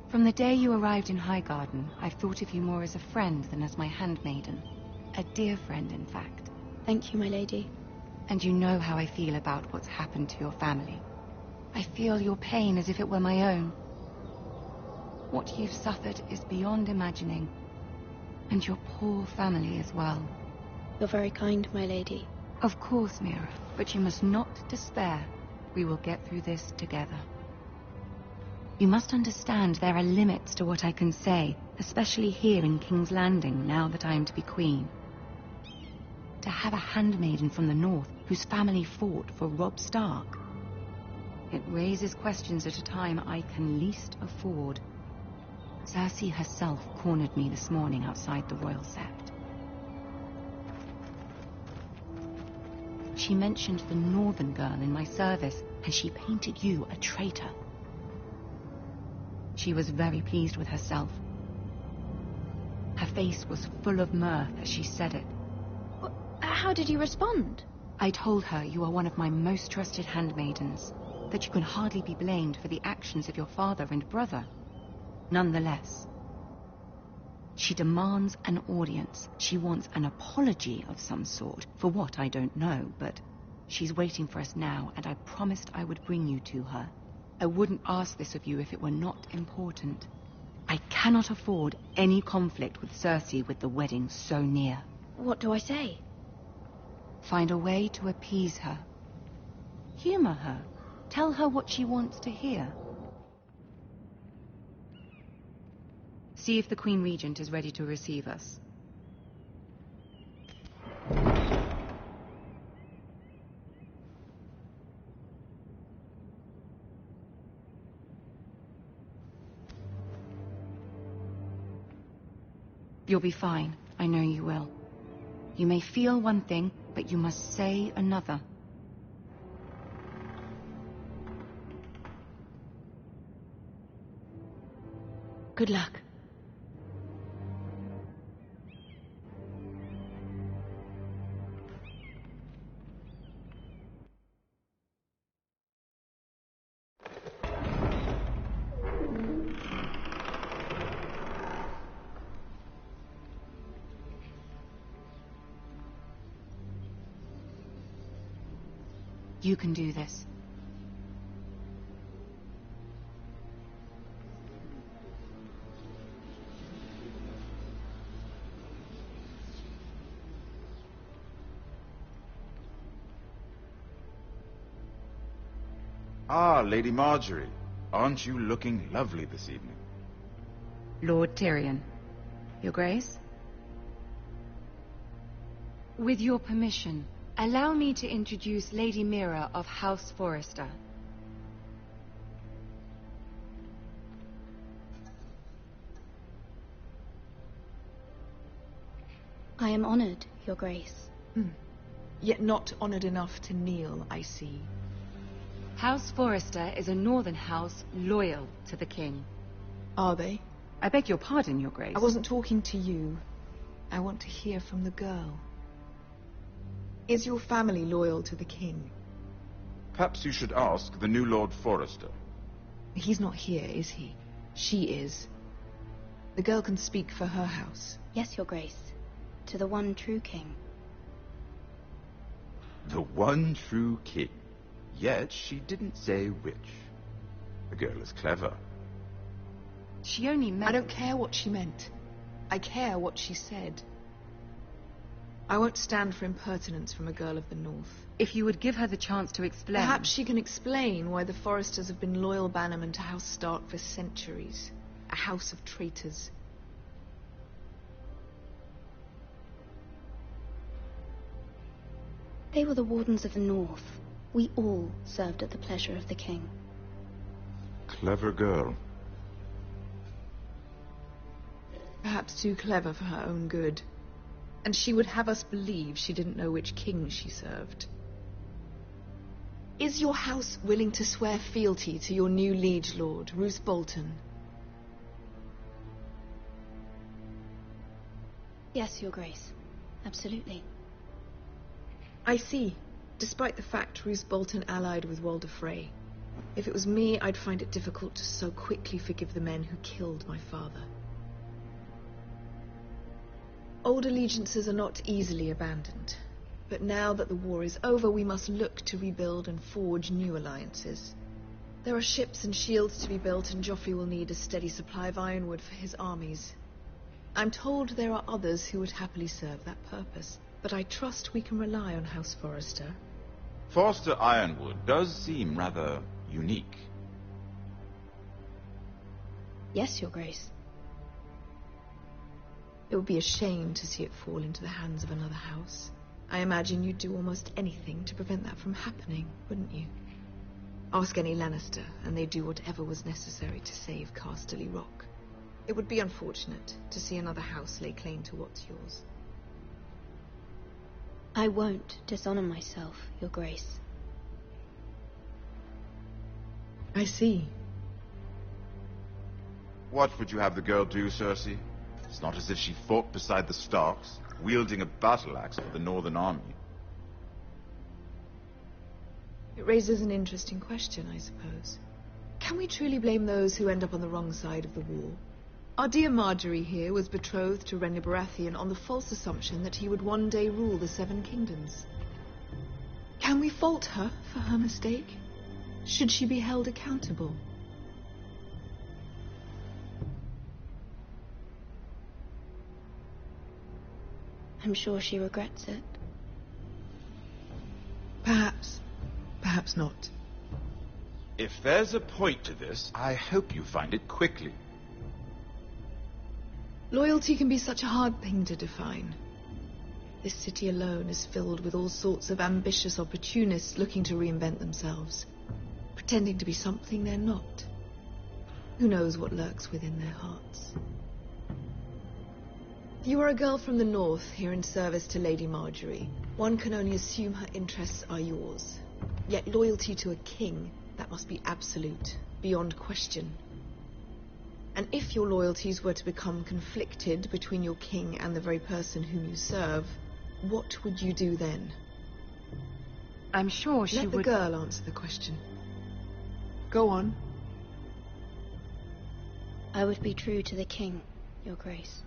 From the day you arrived in Highgarden, I've thought of you more as a friend than as my handmaiden. A dear friend, in fact. Thank you, my lady. And you know how I feel about what's happened to your family. I feel your pain as if it were my own. What you've suffered is beyond imagining. And your poor family as well. You're very kind, my lady. Of course, Mira, but you must not despair. We will get through this together. You must understand there are limits to what I can say, especially here in King's Landing, now that I am to be queen. To have a handmaiden from the north whose family fought for Robb Stark. It raises questions at a time I can least afford. Cersei herself cornered me this morning outside the Royal Sept. She mentioned the northern girl in my service, and she painted you a traitor. She was very pleased with herself. Her face was full of mirth as she said it. How did you respond? I told her you are one of my most trusted handmaidens, that you can hardly be blamed for the actions of your father and brother. Nonetheless, she demands an audience. She wants an apology of some sort, for what I don't know, but she's waiting for us now, and I promised I would bring you to her. I wouldn't ask this of you if it were not important. I cannot afford any conflict with Cersei with the wedding so near. What do I say? Find a way to appease her. Humor her. Tell her what she wants to hear. See if the Queen Regent is ready to receive us. You'll be fine. I know you will. You may feel one thing, but you must say another. Good luck. You can do this. Ah, Lady Marjorie. Aren't you looking lovely this evening? Lord Tyrion. Your Grace? With your permission, allow me to introduce Lady Mira of House Forrester. I am honored, Your Grace. Yet not honored enough to kneel, I see. House Forrester is a northern house loyal to the king. Are they? I beg your pardon, Your Grace. I wasn't talking to you. I want to hear from the girl. Is your family loyal to the king? Perhaps you should ask the new Lord Forrester. He's not here, is he? She is. The girl can speak for her house. Yes, Your Grace. To the one true king. The one true king. Yet she didn't say which. The girl is clever. She only meant... I don't care what she meant. I care what she said. I won't stand for impertinence from a girl of the north. If you would give her the chance to explain... Perhaps she can explain why the Forresters have been loyal bannermen to House Stark for centuries. A house of traitors. They were the Wardens of the North. We all served at the pleasure of the king. Clever girl. Perhaps too clever for her own good. And she would have us believe she didn't know which king she served. Is your house willing to swear fealty to your new liege lord, Roose Bolton? Yes, Your Grace. Absolutely. I see. Despite the fact Roose Bolton allied with Walder Frey. If it was me, I'd find it difficult to so quickly forgive the men who killed my father. Old allegiances are not easily abandoned. But now that the war is over, we must look to rebuild and forge new alliances. There are ships and shields to be built, and Joffrey will need a steady supply of ironwood for his armies. I'm told there are others who would happily serve that purpose, but I trust we can rely on House Forrester. Forster Ironwood does seem rather unique. Yes, Your Grace. It would be a shame to see it fall into the hands of another house. I imagine you'd do almost anything to prevent that from happening, wouldn't you? Ask any Lannister, and they'd do whatever was necessary to save Casterly Rock. It would be unfortunate to see another house lay claim to what's yours. I won't dishonor myself, Your Grace. I see. What would you have the girl do, Cersei? It's not as if she fought beside the Starks, wielding a battle axe for the Northern Army. It raises an interesting question, I suppose. Can we truly blame those who end up on the wrong side of the war? Our dear Marjorie here was betrothed to Renly Baratheon on the false assumption that he would one day rule the Seven Kingdoms. Can we fault her for her mistake? Should she be held accountable? I'm sure she regrets it. Perhaps. Perhaps not. If there's a point to this, I hope you find it quickly. Loyalty can be such a hard thing to define. This city alone is filled with all sorts of ambitious opportunists looking to reinvent themselves, pretending to be something they're not. Who knows what lurks within their hearts? You are a girl from the north, here in service to Lady Marjorie. One can only assume her interests are yours. Yet loyalty to a king, that must be absolute, beyond question. And if your loyalties were to become conflicted between your king and the very person whom you serve, what would you do then? I'm sure she would... Let the girl answer the question. Go on. I would be true to the king, Your Grace.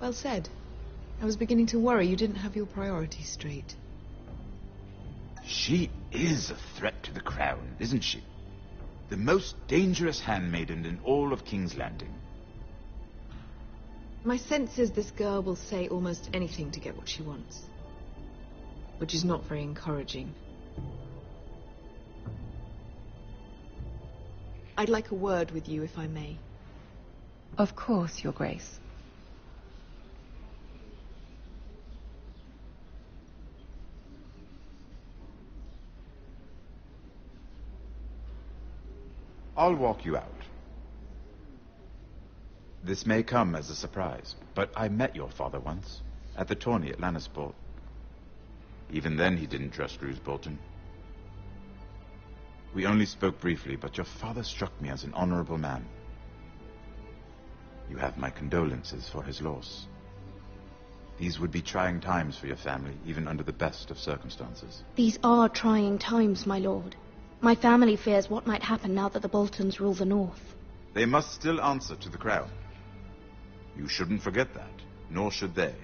Well said. I was beginning to worry you didn't have your priorities straight. She is a threat to the crown, isn't she? The most dangerous handmaiden in all of King's Landing. My sense is this girl will say almost anything to get what she wants. Which is not very encouraging. I'd like a word with you, if I may. Of course, Your Grace. I'll walk you out. This may come as a surprise, but I met your father once, at the tourney at Lannisport. Even then he didn't trust Roose Bolton. We only spoke briefly, but your father struck me as an honorable man. You have my condolences for his loss. These would be trying times for your family, even under the best of circumstances. These are trying times, my lord. My family fears what might happen now that the Boltons rule the North. They must still answer to the crown. You shouldn't forget that, nor should they.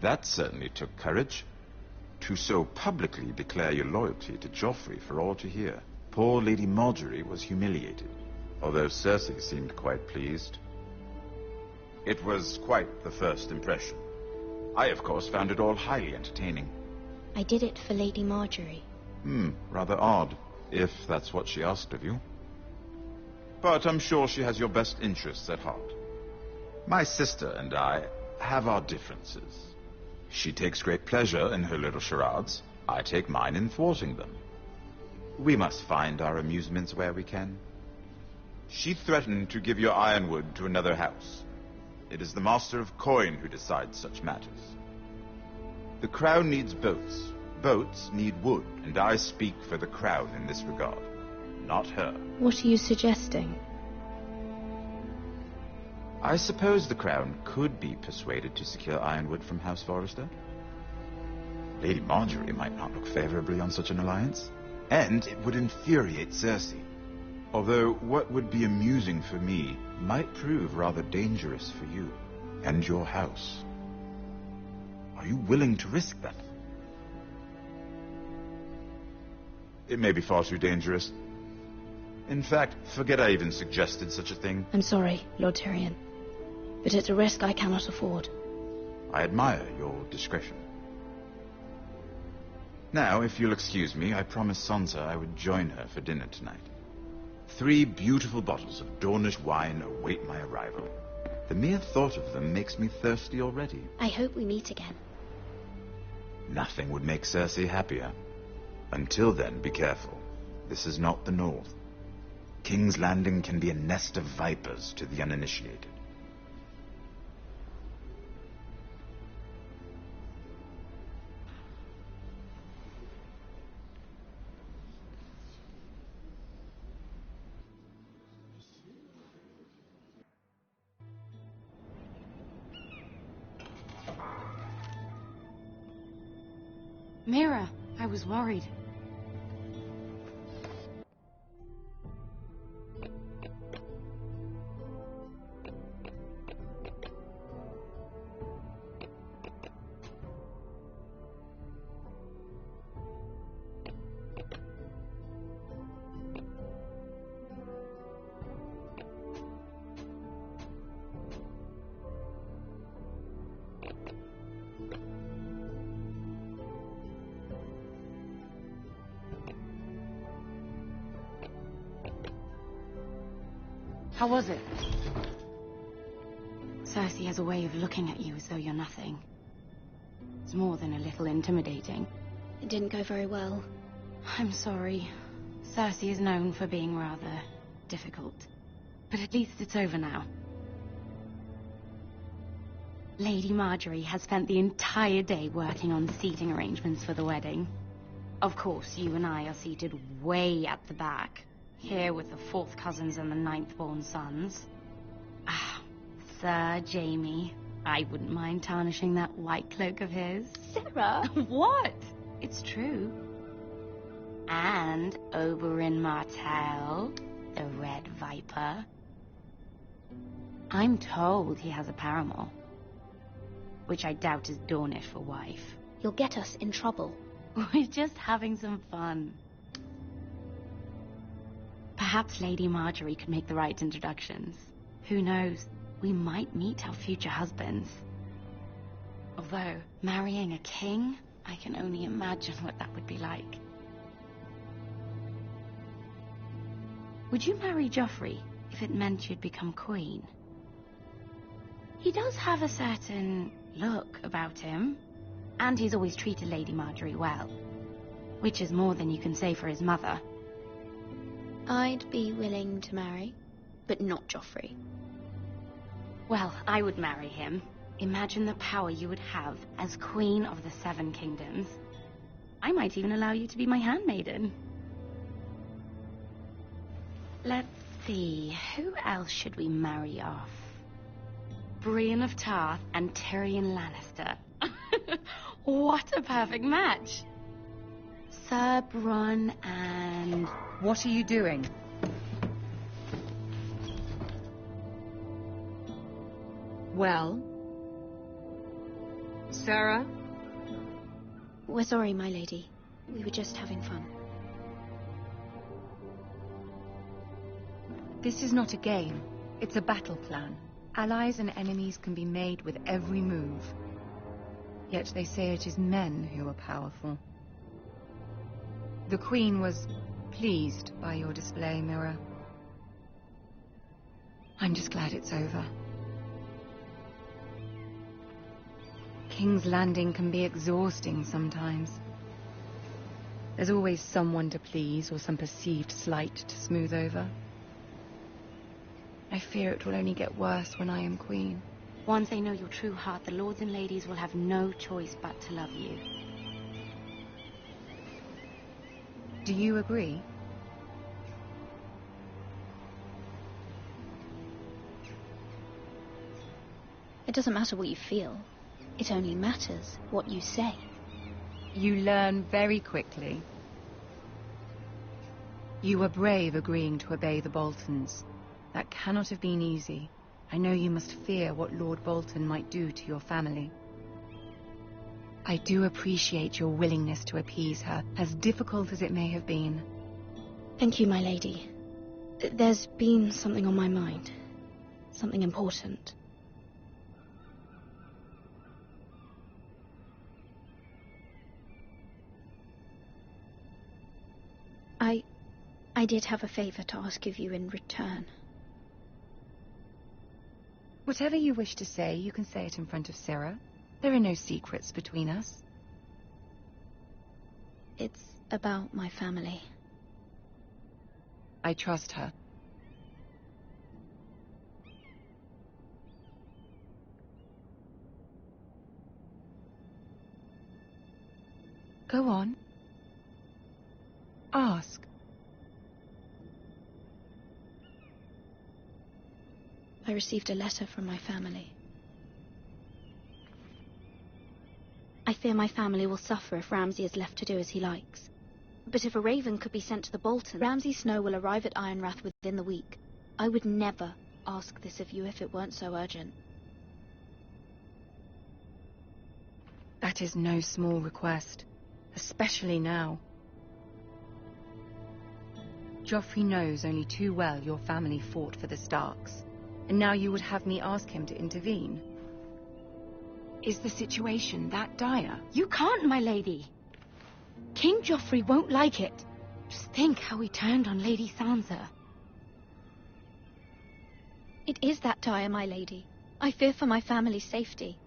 That certainly took courage. To so publicly declare your loyalty to Joffrey for all to hear. Poor Lady Marjorie was humiliated, although Cersei seemed quite pleased. It was quite the first impression. I, of course, found it all highly entertaining. I did it for Lady Marjorie. Rather odd, if that's what she asked of you. But I'm sure she has your best interests at heart. My sister and I have our differences. She takes great pleasure in her little charades. I take mine in thwarting them. We must find our amusements where we can. She threatened to give your ironwood to another house. It is the Master of Coin who decides such matters. The crown needs boats. Boats need wood, and I speak for the crown in this regard, not her. What are you suggesting? I suppose the crown could be persuaded to secure ironwood from House Forrester. Lady Marjorie might not look favorably on such an alliance, and it would infuriate Cersei. Although what would be amusing for me might prove rather dangerous for you and your house. Are you willing to risk that? It may be far too dangerous. In fact, forget I even suggested such a thing. I'm sorry, Lord Tyrion, but it's a risk I cannot afford. I admire your discretion. Now, if you'll excuse me, I promised Sansa I would join her for dinner tonight. 3 beautiful bottles of Dornish wine await my arrival. The mere thought of them makes me thirsty already. I hope we meet again. Nothing would make Cersei happier. Until then, be careful. This is not the North. King's Landing can be a nest of vipers to the uninitiated. Mira, I was worried. How was it? Cersei has a way of looking at you as though you're nothing. It's more than a little intimidating. It didn't go very well. I'm sorry. Cersei is known for being rather difficult. But at least it's over now. Lady Marjorie has spent the entire day working on the seating arrangements for the wedding. Of course, you and I are seated way at the back. Here with the 4th cousins and the 9th-born sons. Ah, Sir Jaime. I wouldn't mind tarnishing that white cloak of his. Sarah! What? It's true. And Oberyn Martell, the Red Viper. I'm told he has a paramour. Which I doubt is Dornish for wife. You'll get us in trouble. We're just having some fun. Perhaps Lady Marjorie could make the right introductions. Who knows? We might meet our future husbands. Although, marrying a king, I can only imagine what that would be like. Would you marry Joffrey if it meant you'd become queen? He does have a certain look about him, and he's always treated Lady Marjorie well, which is more than you can say for his mother. I'd be willing to marry, but not Joffrey. Well, I would marry him. Imagine the power you would have as Queen of the 7 Kingdoms. I might even allow you to be my handmaiden. Let's see, who else should we marry off? Brienne of Tarth and Tyrion Lannister. What a perfect match! Sir Bronn and... What are you doing? Well? Sarah? We're sorry, my lady. We were just having fun. This is not a game. It's a battle plan. Allies and enemies can be made with every move. Yet they say it is men who are powerful. The Queen was pleased by your display, Mira. I'm just glad it's over. King's Landing can be exhausting sometimes. There's always someone to please or some perceived slight to smooth over. I fear it will only get worse when I am queen. Once they know your true heart, the lords and ladies will have no choice but to love you. Do you agree? It doesn't matter what you feel. It only matters what you say. You learn very quickly. You were brave agreeing to obey the Boltons. That cannot have been easy. I know you must fear what Lord Bolton might do to your family. I do appreciate your willingness to appease her, as difficult as it may have been. Thank you, my lady. There's been something on my mind. Something important. I did have a favor to ask of you in return. Whatever you wish to say, you can say it in front of Sarah. There are no secrets between us. It's about my family. I trust her. Go on. Ask. I received a letter from my family. I fear my family will suffer if Ramsay is left to do as he likes. But if a raven could be sent to the Bolton, Ramsay Snow will arrive at Ironrath within the week. I would never ask this of you if it weren't so urgent. That is no small request, especially now. Joffrey knows only too well your family fought for the Starks, and now you would have me ask him to intervene. Is the situation that dire? You can't, my lady. King Joffrey won't like it. Just think how he turned on Lady Sansa. It is that dire, my lady. I fear for my family's safety.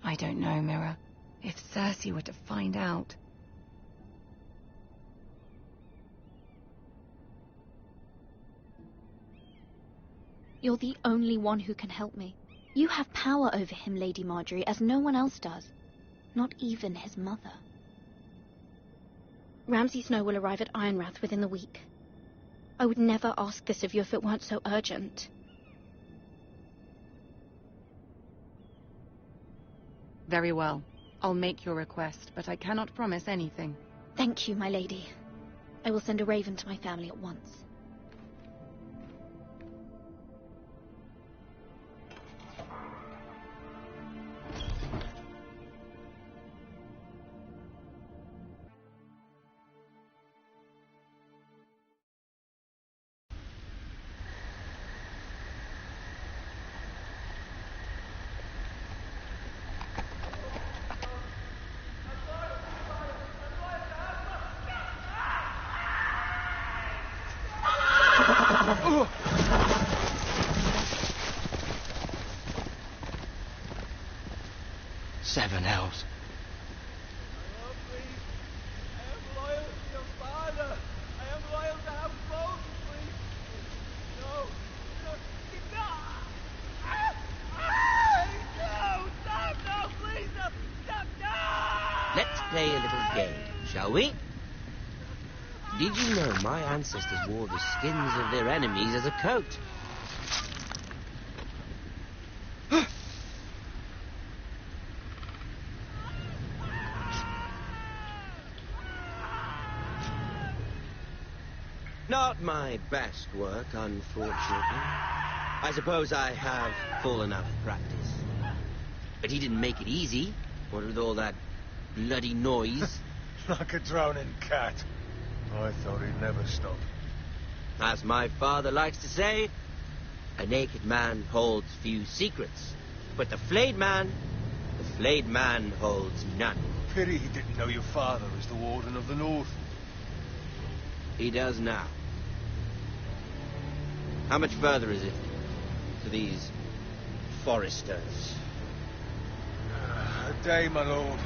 I don't know, Mira. If Cersei were to find out... You're the only one who can help me. You have power over him, Lady Marjorie, as no one else does. Not even his mother. Ramsay Snow will arrive at Ironrath within the week. I would never ask this of you if it weren't so urgent. Very well. I'll make your request, but I cannot promise anything. Thank you, my lady. I will send a raven to my family at once. Seven hells. Let's play a little game, shall we? Did you know my ancestors wore the skins of their enemies as a coat? Not my best work, unfortunately. I suppose I have full enough practice. But he didn't make it easy, what with all that bloody noise. Like a drowning cat. I thought he'd never stop. As my father likes to say, a naked man holds few secrets. But the flayed man holds none. Pity he didn't know your father was the Warden of the North. He does now. How much further is it to these foresters? A day, my lord.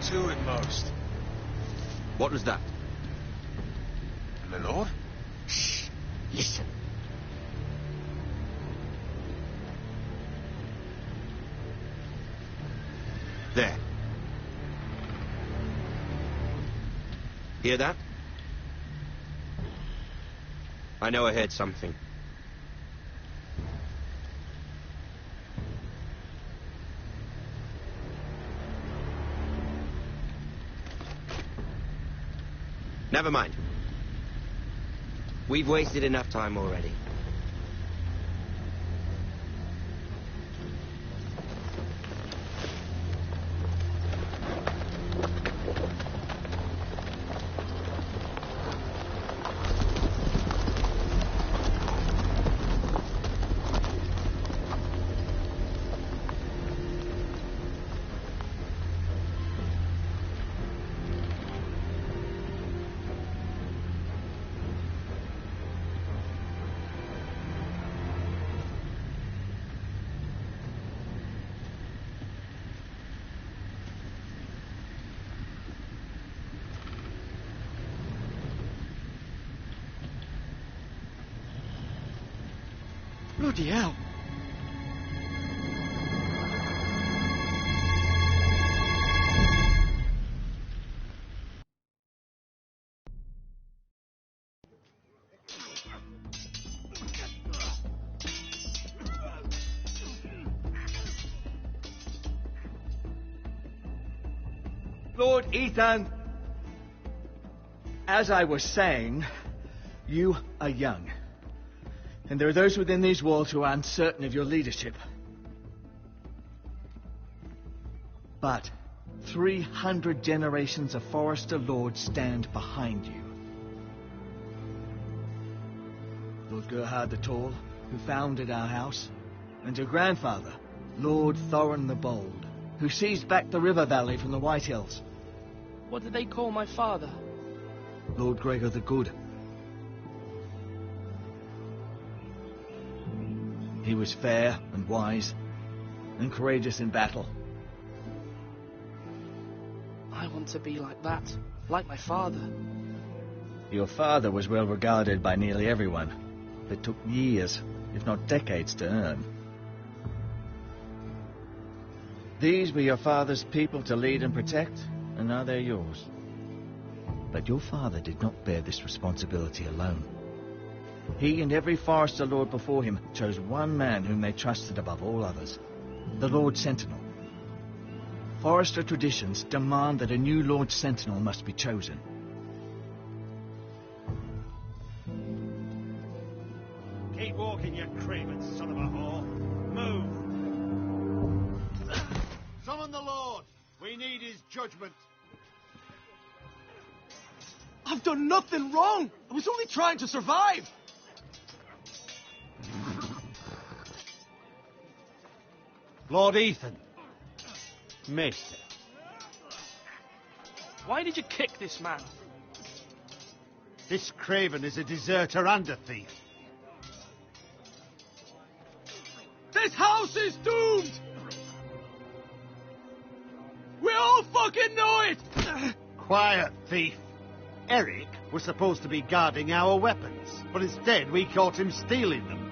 2 at most. What was that? My lord? Shh! Listen. There. Hear that? I know I heard something. Never mind. We've wasted enough time already. Bloody hell. Lord Ethan, as I was saying, you are young. And there are those within these walls who are uncertain of your leadership. But 300 generations of Forester Lords stand behind you. Lord Gerhard the Tall, who founded our house, and your grandfather, Lord Thorin the Bold, who seized back the river valley from the White Hills. What did they call my father? Lord Gregor the Good. He was fair and wise, and courageous in battle. I want to be like that, like my father. Your father was well regarded by nearly everyone, but took years, if not decades, to earn. These were your father's people to lead and protect, and now they're yours. But your father did not bear this responsibility alone. He and every Forester Lord before him chose one man whom they trusted above all others, the Lord Sentinel. Forester traditions demand that a new Lord Sentinel must be chosen. Keep walking, you craven son of a whore. Move! Summon the Lord. We need his judgment. I've done nothing wrong. I was only trying to survive. Lord Ethan. Mister. Why did you kick this man? This craven is a deserter and a thief. This house is doomed! We all fucking know it! Quiet, thief. Eric was supposed to be guarding our weapons, but instead we caught him stealing them.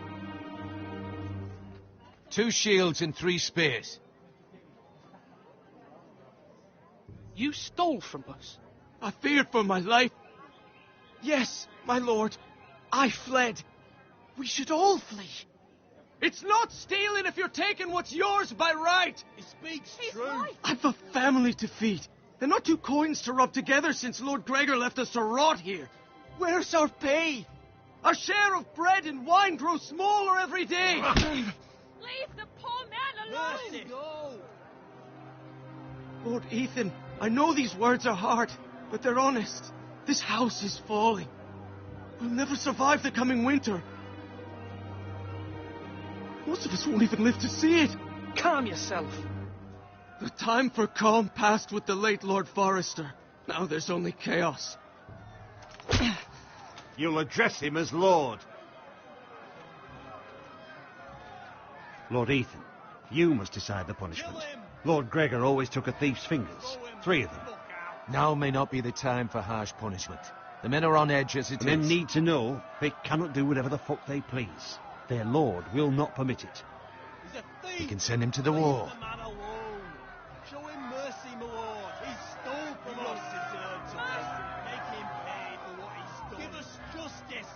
2 shields and 3 spears. You stole from us. I feared for my life. Yes, my lord. I fled. We should all flee. It's not stealing if you're taking what's yours by right. He speaks true. I've a family to feed. And not 2 coins to rub together since Lord Gregor left us to rot here. Where's our pay? Our share of bread and wine grows smaller every day. Leave the poor man alone! No. Lord Ethan, I know these words are hard, but they're honest. This house is falling. We'll never survive the coming winter. Most of us won't even live to see it. Calm yourself. The time for calm passed with the late Lord Forester. Now there's only chaos. You'll address him as Lord. Lord Ethan, you must decide the punishment. Lord Gregor always took a thief's fingers. 3 of them. Now may not be the time for harsh punishment. The men are on edge as it The men is. need to know they cannot do whatever the fuck they please. Their lord will not permit it. We can send him to the war. Show him mercy, my lord. He stole from us. Deserved to make him pay for what he's done. Give us justice.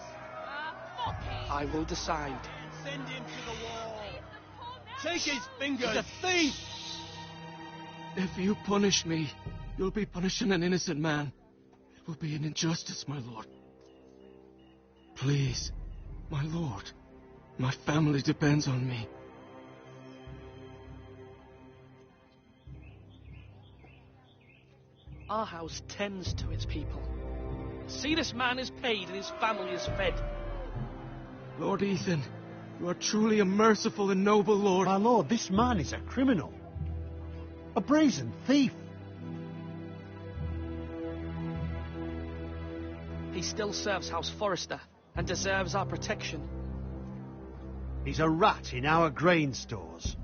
I will decide. Send him to the wall. Take his fingers. He's a thief. If you punish me, you'll be punishing an innocent man. It will be an injustice, my lord. Please, my lord. My family depends on me. Our house tends to its people. See, this man is paid and his family is fed. Lord Ethan, you are truly a merciful and noble lord. My lord, this man is a criminal. A brazen thief. He still serves House Forrester and deserves our protection. He's a rat in our grain stores.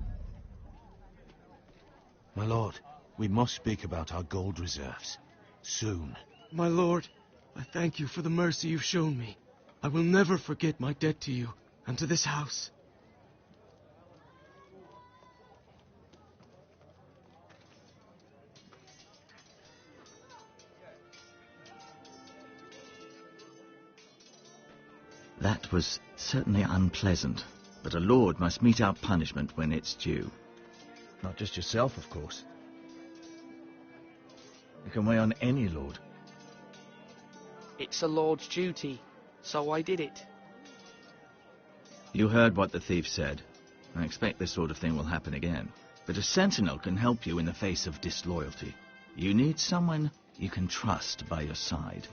My lord, we must speak about our gold reserves. Soon. My lord, I thank you for the mercy you've shown me. I will never forget my debt to you and to this house. That was certainly unpleasant, but a lord must mete out punishment when it's due. Not just yourself, of course. You can weigh on any lord. It's a lord's duty, so I did it. You heard what the thief said. I expect this sort of thing will happen again. But a sentinel can help you in the face of disloyalty. You need someone you can trust by your side.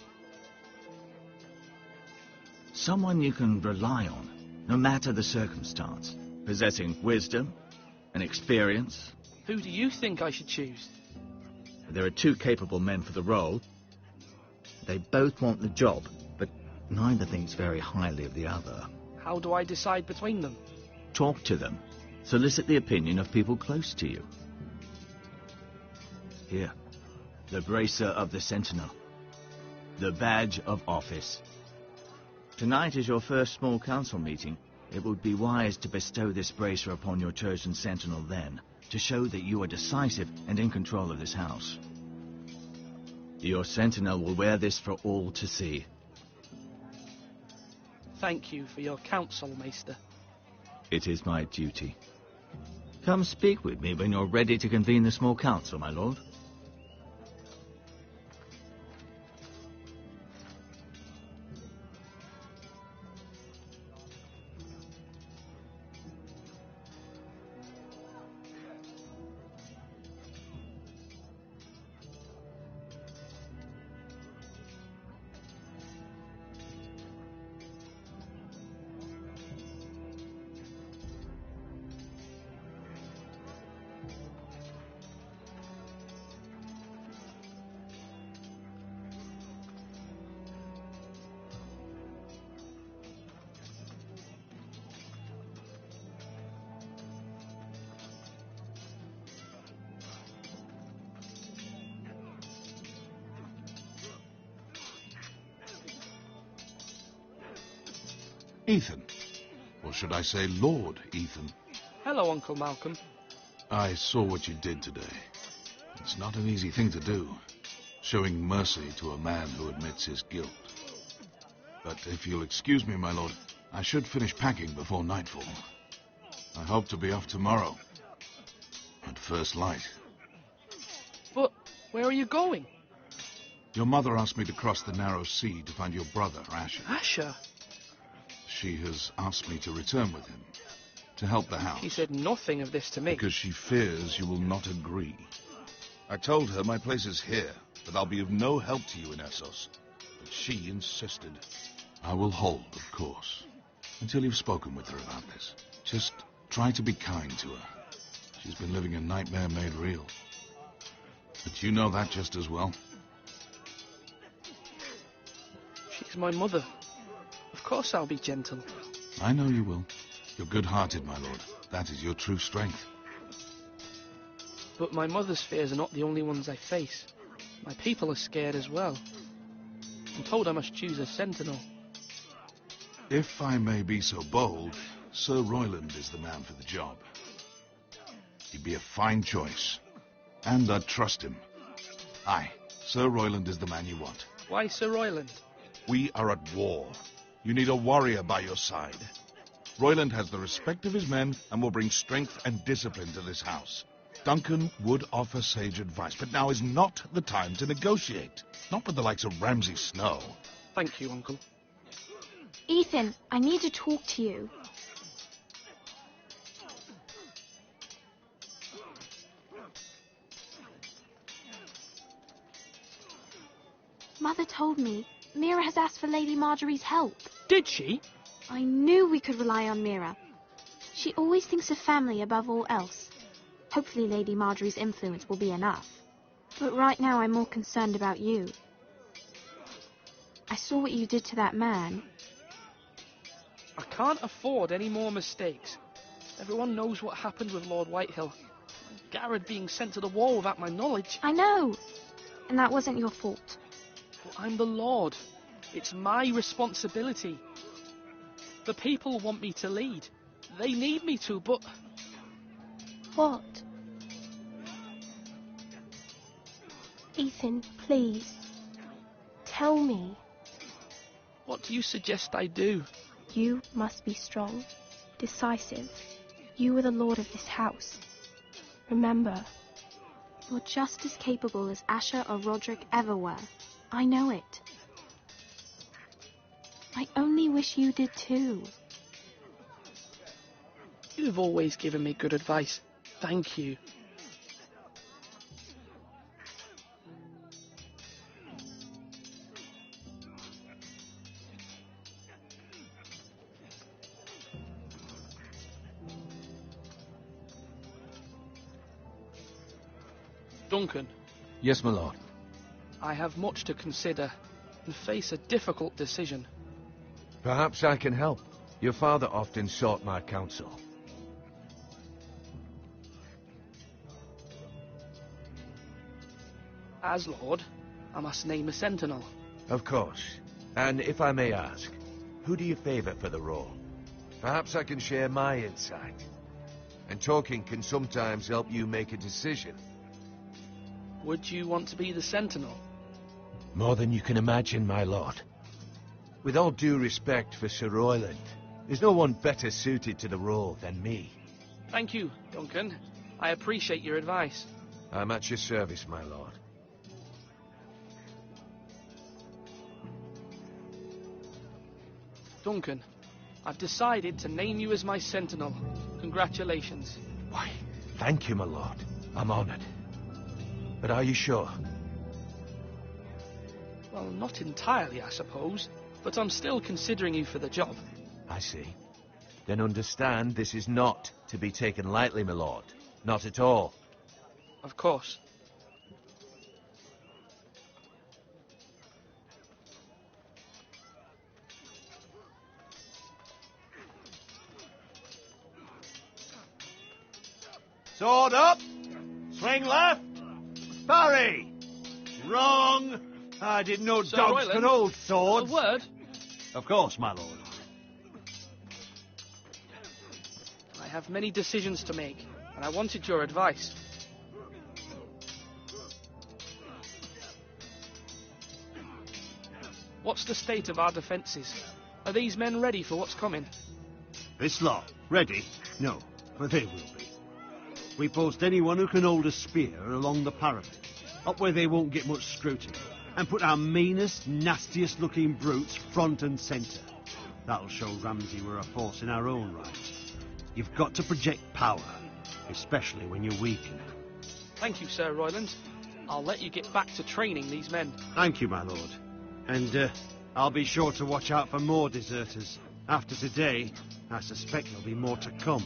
Someone you can rely on, no matter the circumstance. Possessing wisdom and experience. Who do you think I should choose? There are 2 capable men for the role. They both want the job, but neither thinks very highly of the other. How do I decide between them? Talk to them. Solicit the opinion of people close to you. Here, the bracer of the sentinel. The badge of office. Tonight is your first small council meeting. It would be wise to bestow this bracer upon your chosen sentinel then, to show that you are decisive and in control of this house. Your sentinel will wear this for all to see. Thank you for your counsel, Maester. It is my duty. Come speak with me when you're ready to convene the small council, my lord. Ethan. Or should I say Lord Ethan? Hello, Uncle Malcolm. I saw what you did today. It's not an easy thing to do, showing mercy to a man who admits his guilt. But if you'll excuse me, my lord, I should finish packing before nightfall. I hope to be off tomorrow, at first light. But where are you going? Your mother asked me to cross the narrow sea to find your brother, Asher. Asher? She has asked me to return with him, to help the house. She said nothing of this to me. Because she fears you will not agree. I told her my place is here, that I'll be of no help to you in Essos. But she insisted. I will hold, of course, until you've spoken with her about this. Just try to be kind to her. She's been living a nightmare made real. But you know that just as well. She's my mother. Of course I'll be gentle. I know you will. You're good-hearted, my lord. That is your true strength. But my mother's fears are not the only ones I face. My people are scared as well. I'm told I must choose a sentinel. If I may be so bold, Sir Royland is the man for the job. He'd be a fine choice. And I'd trust him. Aye, Sir Royland is the man you want. Why Sir Royland? We are at war. You need a warrior by your side. Royland has the respect of his men and will bring strength and discipline to this house. Duncan would offer sage advice, but now is not the time to negotiate. Not with the likes of Ramsay Snow. Thank you, Uncle. Ethan, I need to talk to you. Mother told me Mira has asked for Lady Marjorie's help. Did she? I knew we could rely on Mira. She always thinks of family above all else. Hopefully Lady Marjorie's influence will be enough. But right now I'm more concerned about you. I saw what you did to that man. I can't afford any more mistakes. Everyone knows what happened with Lord Whitehill. Garrett being sent to the wall without my knowledge. I know. And that wasn't your fault. But I'm the Lord. It's my responsibility. The people want me to lead. They need me to, but... What? Ethan, please. Tell me. What do you suggest I do? You must be strong, decisive. You are the lord of this house. Remember, you're just as capable as Asher or Roderick ever were. I know it. I only wish you did too. You've always given me good advice. Thank you. Duncan. Yes, my lord. I have much to consider and face a difficult decision. Perhaps I can help. Your father often sought my counsel. As Lord, I must name a sentinel. Of course. And if I may ask, who do you favour for the role? Perhaps I can share my insight. And talking can sometimes help you make a decision. Would you want to be the sentinel? More than you can imagine, my lord. With all due respect for Sir Royland, there's no one better suited to the role than me. Thank you, Duncan. I appreciate your advice. I'm at your service, my lord. Duncan, I've decided to name you as my sentinel. Congratulations. Why, thank you, my lord. I'm honoured. But are you sure? Well, not entirely, I suppose. But I'm still considering you for the job. I see. Then understand this is not to be taken lightly, my lord. Not at all. Of course. Sword up! Swing left! Parry! Wrong! I didn't know Sir dogs Royland, could hold swords. A word? Of course, my lord. I have many decisions to make, and I wanted your advice. What's the state of our defences? Are these men ready for what's coming? This lot, ready? No, but they will be. We post anyone who can hold a spear along the parapet, up where they won't get much scrutiny, and put our meanest, nastiest looking brutes front and centre. That'll show Ramsay we're a force in our own right. You've got to project power, especially when you're weakened. Thank you, Sir Royland. I'll let you get back to training these men. Thank you, my lord. And I'll be sure to watch out for more deserters. After today, I suspect there'll be more to come.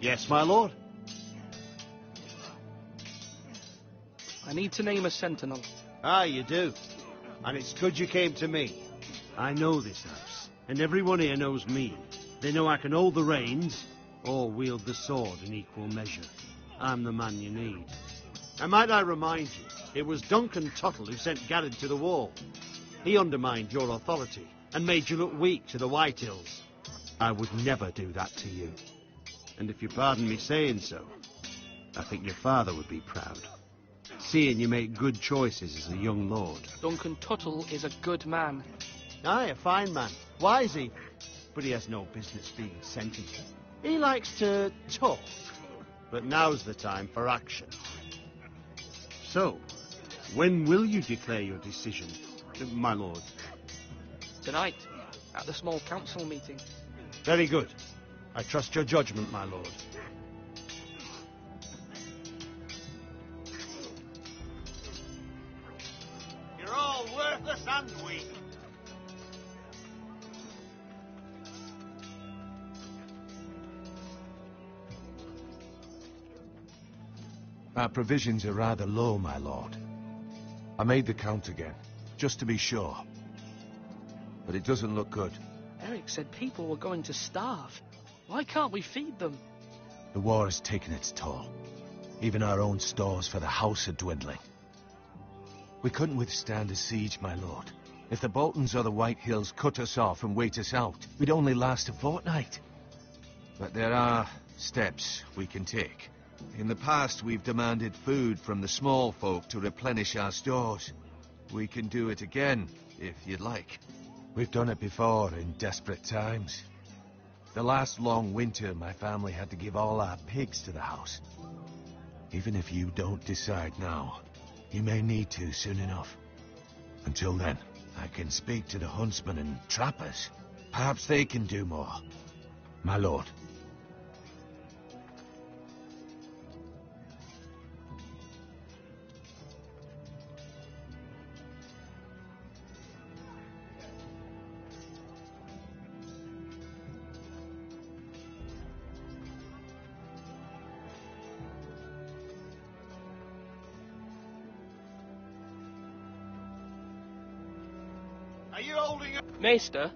Yes, my lord? I need to name a sentinel. Ah, you do. And it's good you came to me. I know this house, And everyone here knows me. They know I can hold the reins or wield the sword in equal measure. I'm the man you need. And might I remind you, it was Duncan Tuttle who sent Garrett to the wall. He undermined your authority and made you look weak to the White Hills. I would never do that to you. And if you pardon me saying so, I think your father would be proud, seeing you make good choices as a young lord. Duncan Tuttle is a good man. Aye, a fine man. Wise even. But he has no business being sentenced. He likes to talk. But now's the time for action. So, when will you declare your decision, my lord? Tonight, at the small council meeting. Very good. I trust your judgment, my lord. You're all worthless and weak. Our provisions are rather low, my lord. I made the count again, just to be sure. But it doesn't look good. Eric said people were going to starve. Why can't we feed them? The war has taken its toll. Even our own stores for the house are dwindling. We couldn't withstand a siege, my lord. If the Boltons or the White Hills cut us off and wait us out, we'd only last a fortnight. But there are steps we can take. In the past, we've demanded food from the small folk to replenish our stores. We can do it again, if you'd like. We've done it before in desperate times. The last long winter, my family had to give all our pigs to the house. Even if you don't decide now, you may need to soon enough. Until then, I can speak to the huntsmen and trappers. Perhaps they can do more. My lord. Are you holding up? Maester?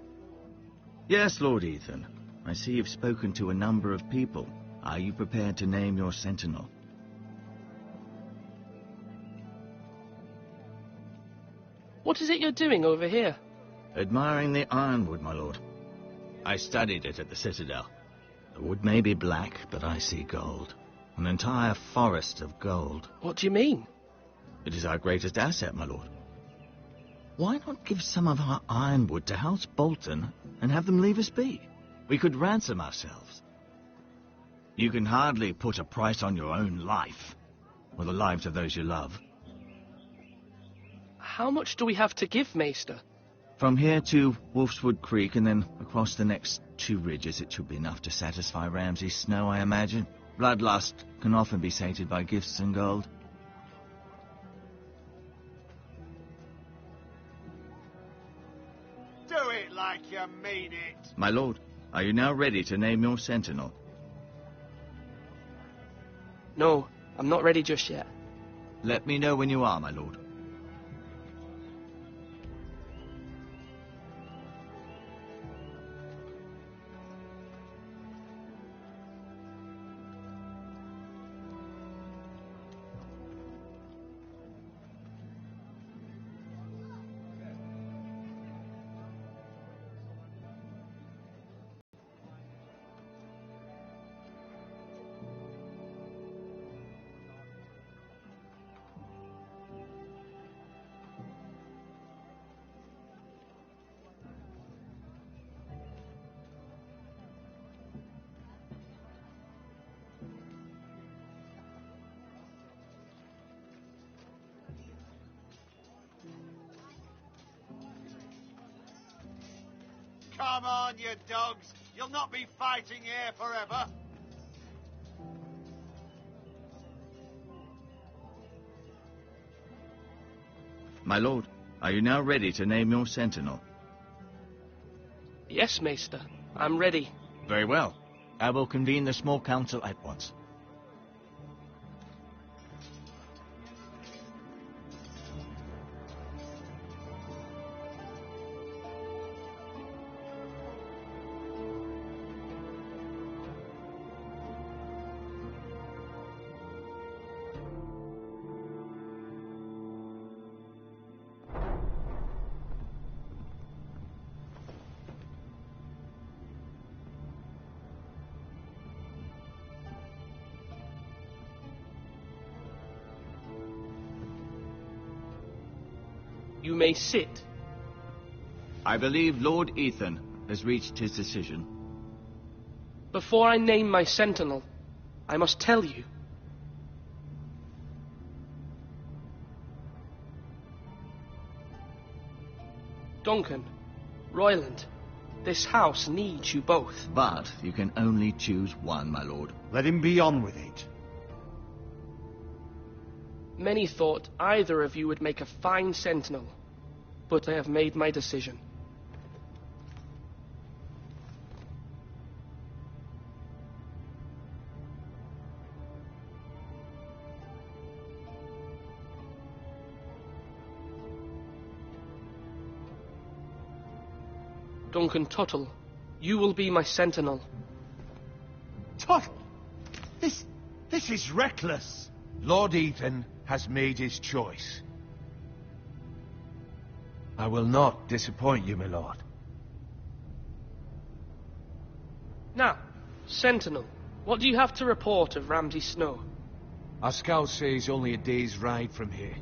Yes, Lord Ethan. I see you've spoken to a number of people. Are you prepared to name your sentinel? What is it you're doing over here? Admiring the ironwood, my lord. I studied it at the Citadel. The wood may be black, but I see gold. An entire forest of gold. What do you mean? It is our greatest asset, my lord. Why not give some of our ironwood to House Bolton and have them leave us be? We could ransom ourselves. You can hardly put a price on your own life, or the lives of those you love. How much do we have to give, Maester? From here to Wolfswood Creek and then across the next 2 ridges, it should be enough to satisfy Ramsay Snow, I imagine. Bloodlust can often be sated by gifts and gold. Do it like you mean it. My lord, are you now ready to name your sentinel? No, I'm not ready just yet. Let me know when you are, my lord. Come on, you dogs. You'll not be fighting here forever. My lord, are you now ready to name your sentinel? Yes, Maester. I'm ready. Very well. I will convene the small council at once. You may sit. I believe Lord Ethan has reached his decision. Before I name my sentinel, I must tell you. Duncan, Royland, this house needs you both. But you can only choose one, my lord. Let him be on with it. Many thought either of you would make a fine sentinel, but I have made my decision. Duncan Tuttle, you will be my sentinel. Tuttle? This is reckless. Lord Ethan has made his choice. I will not disappoint you, my lord. Now, sentinel, what do you have to report of Ramsay Snow? Our scouts say he's only a day's ride from here.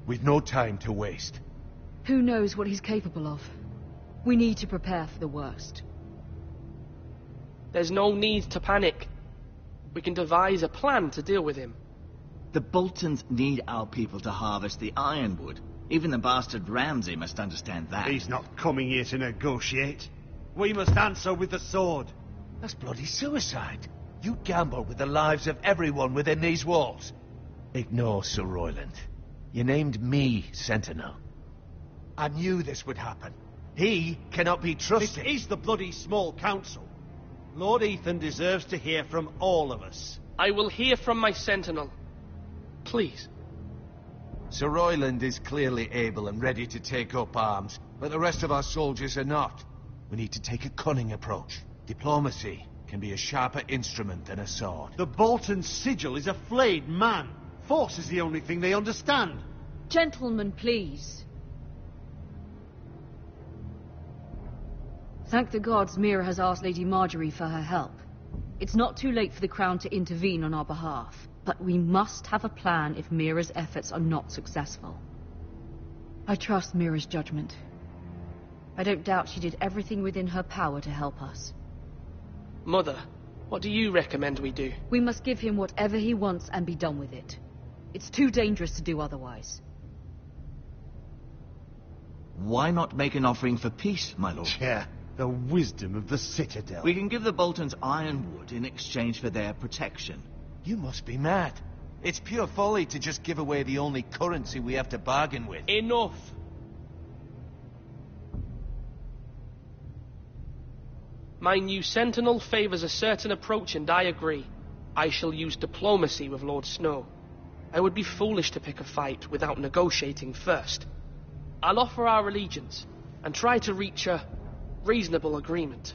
We've no time to waste. Who knows what he's capable of? We need to prepare for the worst. There's no need to panic. We can devise a plan to deal with him. The Boltons need our people to harvest the ironwood. Even the bastard Ramsay must understand that. He's not coming here to negotiate. We must answer with the sword. That's bloody suicide. You gamble with the lives of everyone within these walls. Ignore Sir Royland. You named me Sentinel. I knew this would happen. He cannot be trusted. This is the bloody small council. Lord Ethan deserves to hear from all of us. I will hear from my sentinel. Please. Sir Royland is clearly able and ready to take up arms, but the rest of our soldiers are not. We need to take a cunning approach. Diplomacy can be a sharper instrument than a sword. The Bolton sigil is a flayed man. Force is the only thing they understand. Gentlemen, please. Thank the gods Mira has asked Lady Marjorie for her help. It's not too late for the Crown to intervene on our behalf, but we must have a plan if Mira's efforts are not successful. I trust Mira's judgment. I don't doubt she did everything within her power to help us. Mother, what do you recommend we do? We must give him whatever he wants and be done with it. It's too dangerous to do otherwise. Why not make an offering for peace, my lord? Yeah, the wisdom of the Citadel. We can give the Boltons ironwood in exchange for their protection. You must be mad. It's pure folly to just give away the only currency we have to bargain with. Enough! My new sentinel favors a certain approach, and I agree. I shall use diplomacy with Lord Snow. I would be foolish to pick a fight without negotiating first. I'll offer our allegiance, and try to reach a reasonable agreement.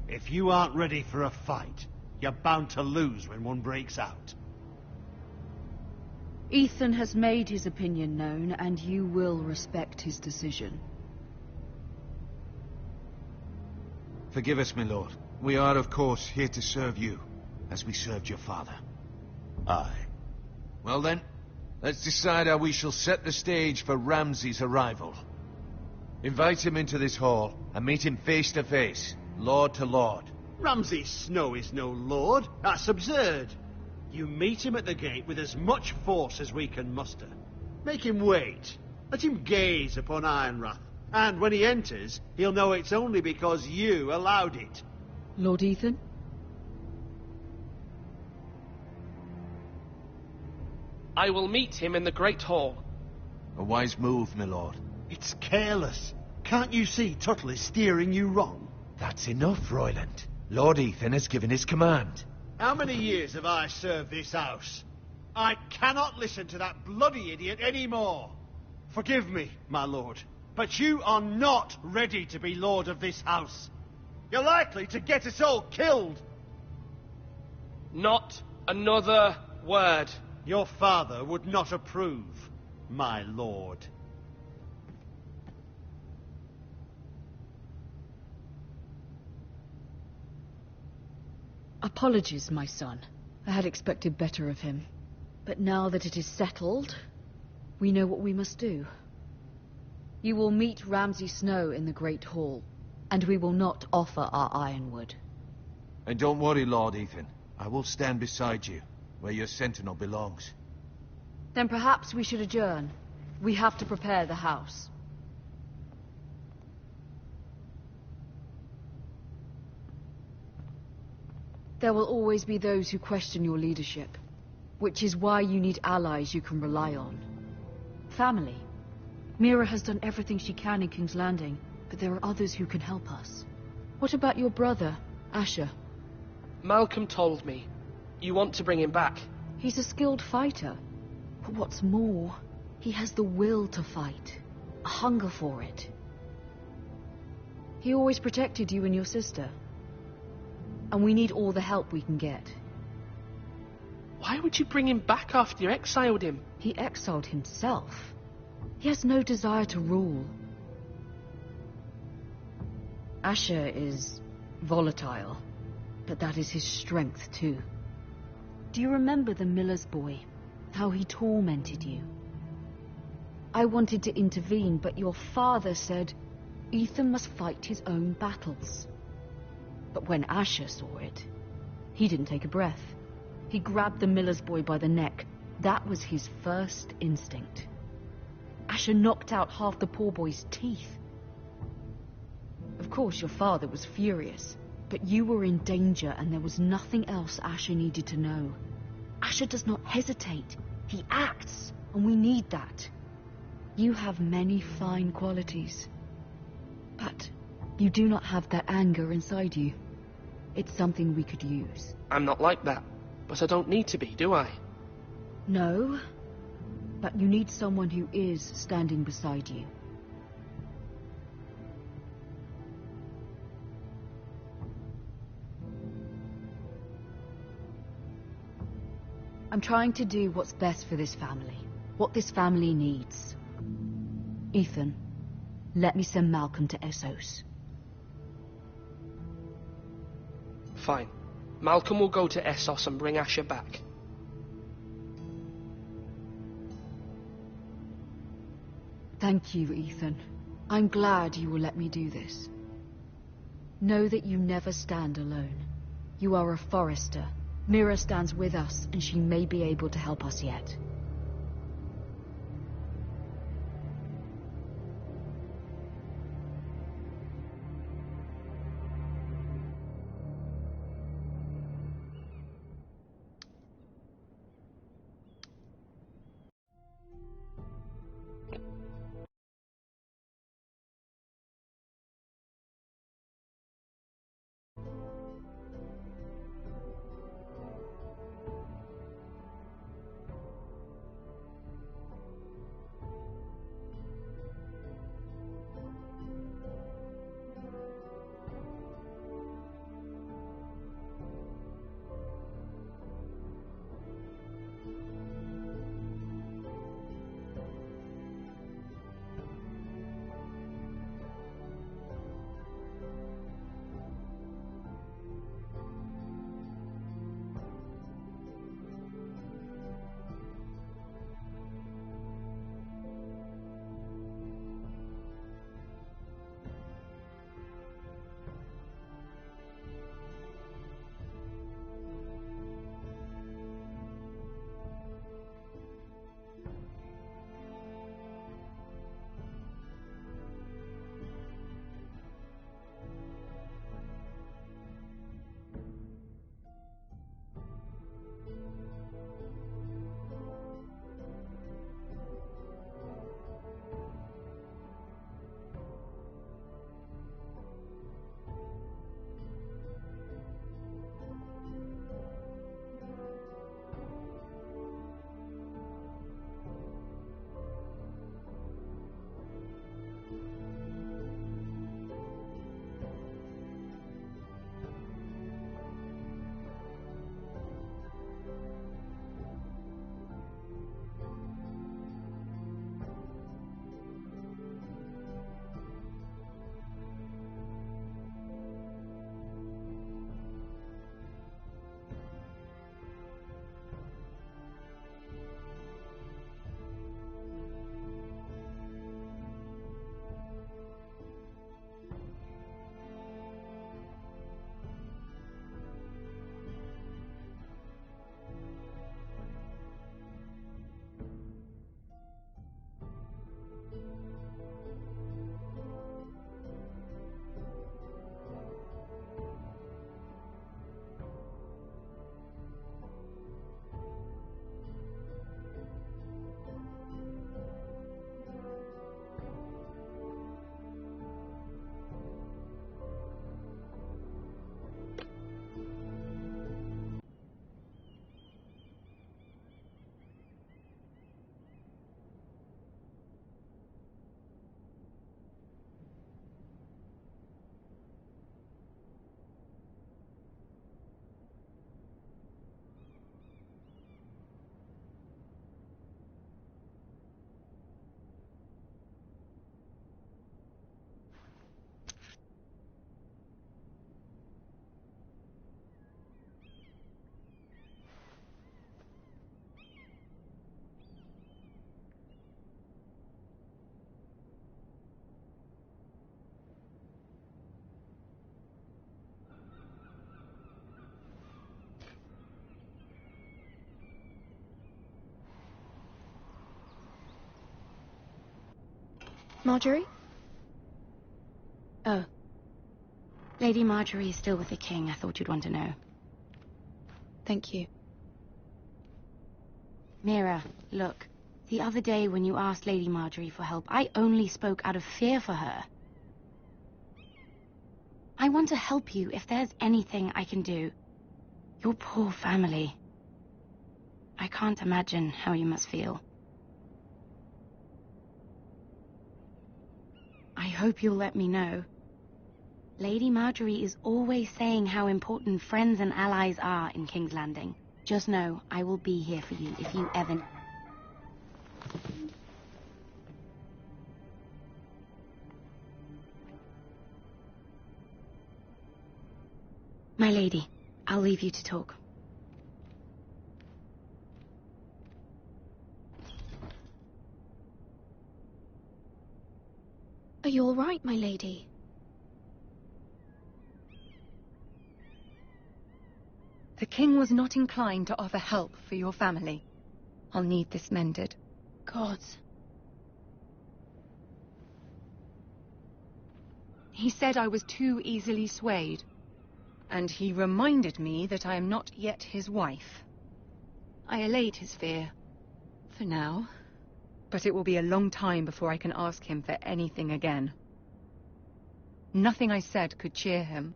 If you aren't ready for a fight, you're bound to lose when one breaks out. Ethan has made his opinion known, and you will respect his decision. Forgive us, my lord. We are, of course, here to serve you, as we served your father. Aye. Well then, let's decide how we shall set the stage for Ramsay's arrival. Invite him into this hall, and meet him face to face, lord to lord. Ramsay Snow is no lord. That's absurd. You meet him at the gate with as much force as we can muster. Make him wait. Let him gaze upon Ironrath. And when he enters, he'll know it's only because you allowed it. Lord Ethan? I will meet him in the Great Hall. A wise move, my lord. It's careless. Can't you see Tuttle is steering you wrong? That's enough, Royland. Lord Ethan has given his command. How many years have I served this house? I cannot listen to that bloody idiot anymore. Forgive me, my lord, but you are not ready to be lord of this house. You're likely to get us all killed. Not another word. Your father would not approve, my lord. Apologies, my son. I had expected better of him. But now that it is settled, We know what we must do. You will meet Ramsay Snow in the Great Hall, and we will not offer our ironwood. And don't worry, Lord Ethan. I will stand beside you, where your sentinel belongs. Then perhaps we should adjourn. We have to prepare the house. There will always be those who question your leadership, which is why you need allies you can rely on. Family. Mira has done everything she can in King's Landing, but there are others who can help us. What about your brother, Asher? Malcolm told me. You want to bring him back? He's a skilled fighter. But what's more, he has the will to fight. A hunger for it. He always protected you and your sister. And we need all the help we can get. Why would you bring him back after you exiled him? He exiled himself. He has no desire to rule. Asher is volatile, but that is his strength too. Do you remember the miller's boy? How he tormented you? I wanted to intervene, but your father said Ethan must fight his own battles. But when Asher saw it, he didn't take a breath. He grabbed the miller's boy by the neck. That was his first instinct. Asher knocked out half the poor boy's teeth. Of course, your father was furious, but you were in danger and there was nothing else Asher needed to know. Asher does not hesitate. He acts, and we need that. You have many fine qualities, but you do not have that anger inside you. It's something we could use. I'm not like that, but I don't need to be, do I? No, but you need someone who is standing beside you. I'm trying to do what's best for this family, what this family needs. Ethan, let me send Malcolm to Essos. Fine. Malcolm will go to Essos and bring Asher back. Thank you, Ethan. I'm glad you will let me do this. Know that you never stand alone. You are a Forrester. Mira stands with us, and she may be able to help us yet. Marjorie? Oh. Lady Marjorie is still with the king. I thought you'd want to know. Thank you. Mira, look. The other day when you asked Lady Marjorie for help, I only spoke out of fear for her. I want to help you if there's anything I can do. Your poor family. I can't imagine how you must feel. I hope you'll let me know. Lady Marjorie is always saying how important friends and allies are in King's Landing. Just know I will be here for you if you ever... My lady, I'll leave you to talk. Are you all right, my lady? The king was not inclined to offer help for your family. I'll need this mended. Gods. He said I was too easily swayed. And he reminded me that I am not yet his wife. I allayed his fear. For now. But it will be a long time before I can ask him for anything again. Nothing I said could cheer him.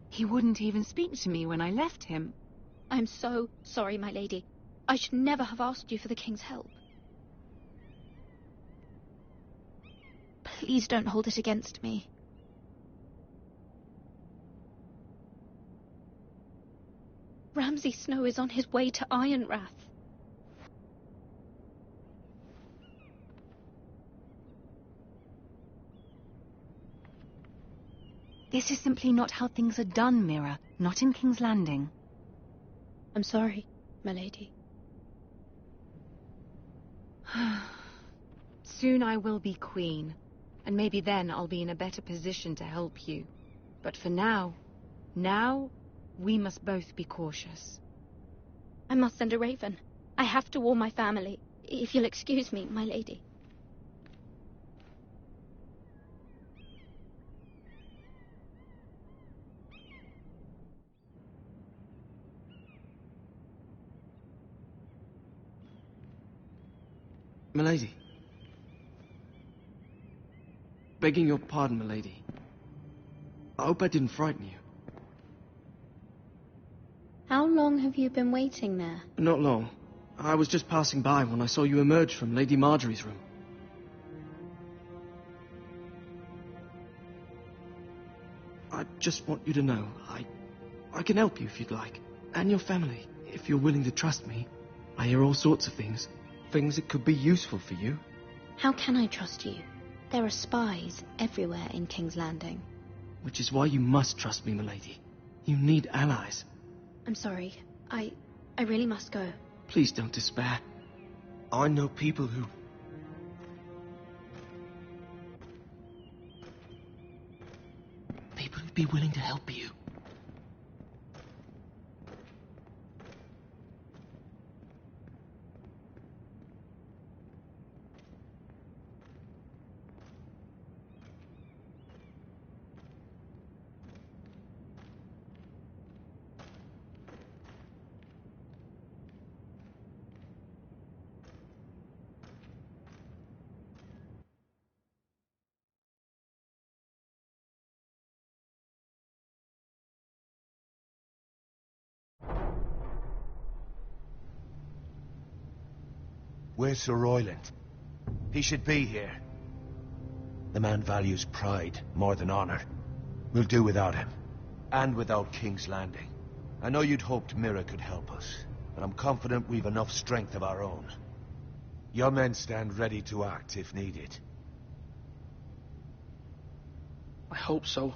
He wouldn't even speak to me when I left him. I'm so sorry, my lady. I should never have asked you for the king's help. Please don't hold it against me. Ramsay Snow is on his way to Ironrath. This is simply not how things are done, Mira. Not in King's Landing. I'm sorry, my lady. Soon I will be queen, and maybe then I'll be in a better position to help you. But for now, we must both be cautious. I must send a raven. I have to warn my family. If you'll excuse me, my lady. Milady. Begging your pardon, milady. I hope I didn't frighten you. How long have you been waiting there? Not long. I was just passing by when I saw you emerge from Lady Marjorie's room. I just want you to know, I can help you if you'd like. And your family, if you're willing to trust me. I hear all sorts of things. Things that could be useful for you. How can I trust you? There are spies everywhere in King's Landing. Which is why you must trust me, milady. You need allies. I'm sorry. I really must go. Please don't despair. I know people who'd be willing to help you. Where's Sir Royland? He should be here. The man values pride more than honor. We'll do without him. And without King's Landing. I know you'd hoped Mira could help us, but I'm confident we've enough strength of our own. Your men stand ready to act if needed. I hope so.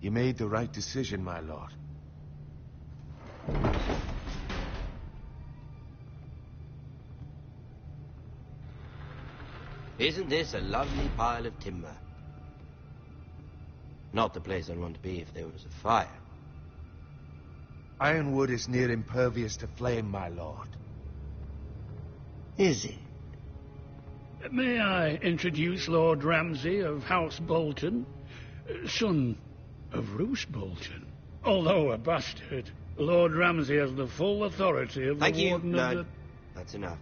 You made the right decision, my lord. Isn't this a lovely pile of timber? Not the place I'd want to be if there was a fire. Ironwood is near impervious to flame, my lord. Is it? May I introduce Lord Ramsay of House Bolton, son of Roose Bolton. Although a bastard, Lord Ramsay has the full authority of Thank the you, Warden Lord. of the... That's enough.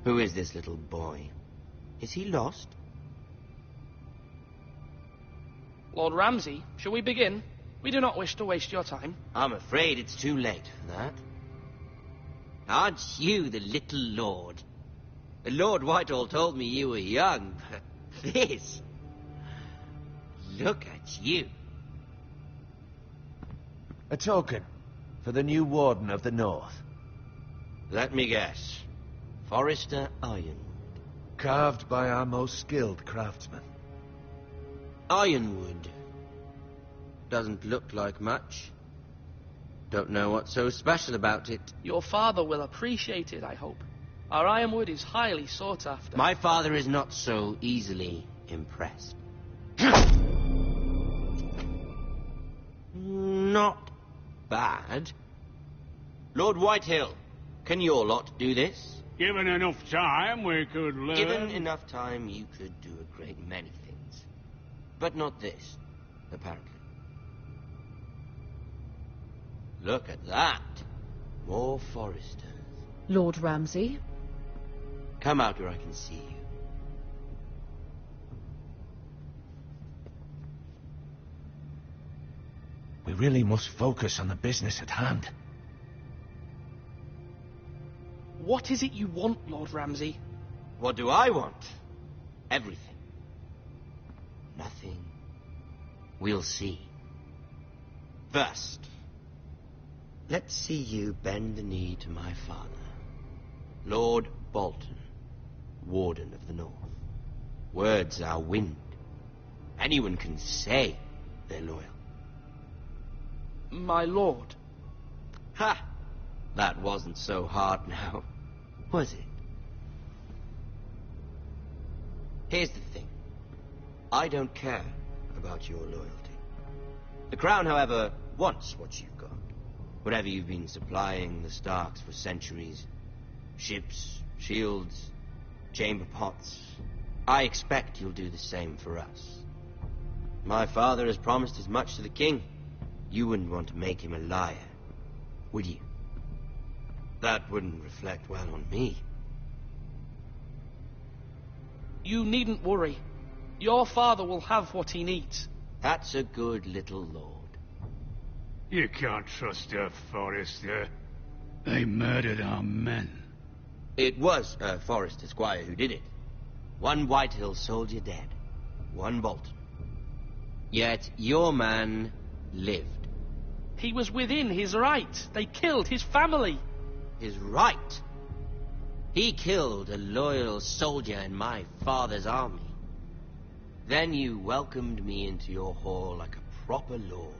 Who is this little boy? Is he lost? Lord Ramsay, shall we begin? We do not wish to waste your time. I'm afraid it's too late for that. Aren't you the little lord? Lord Whitehall told me you were young, but this... Look at you. A token for the new Warden of the North. Let me guess. Forrester Ironwood. Carved by our most skilled craftsmen. Ironwood. Doesn't look like much. Don't know what's so special about it. Your father will appreciate it, I hope. Our ironwood is highly sought after. My father is not so easily impressed. Not bad. Lord Whitehill, can your lot do this? Given enough time, we could learn... Given enough time, you could do a great many things. But not this, apparently. Look at that. More Foresters. Lord Ramsay? Come out where I can see you. We really must focus on the business at hand. What is it you want, Lord Ramsay? What do I want? Everything. Nothing. We'll see. First, let's see you bend the knee to my father, Lord Bolton, Warden of the North. Words are wind. Anyone can say they're loyal. My lord. Ha! That wasn't so hard now, was it? Here's the thing. I don't care about your loyalty. The Crown, however, wants what you've got. Whatever you've been supplying the Starks for centuries. Ships, shields, chamber pots. I expect you'll do the same for us. My father has promised as much to the king. You wouldn't want to make him a liar, would you? That wouldn't reflect well on me. You needn't worry. Your father will have what he needs. That's a good little lord. You can't trust her, Forrester. They murdered our men. It was a Forrester squire who did it. One Whitehill soldier dead. One Bolton. Yet your man lived. He was within his right. They killed his family. His right? He killed a loyal soldier in my father's army. Then you welcomed me into your hall like a proper lord,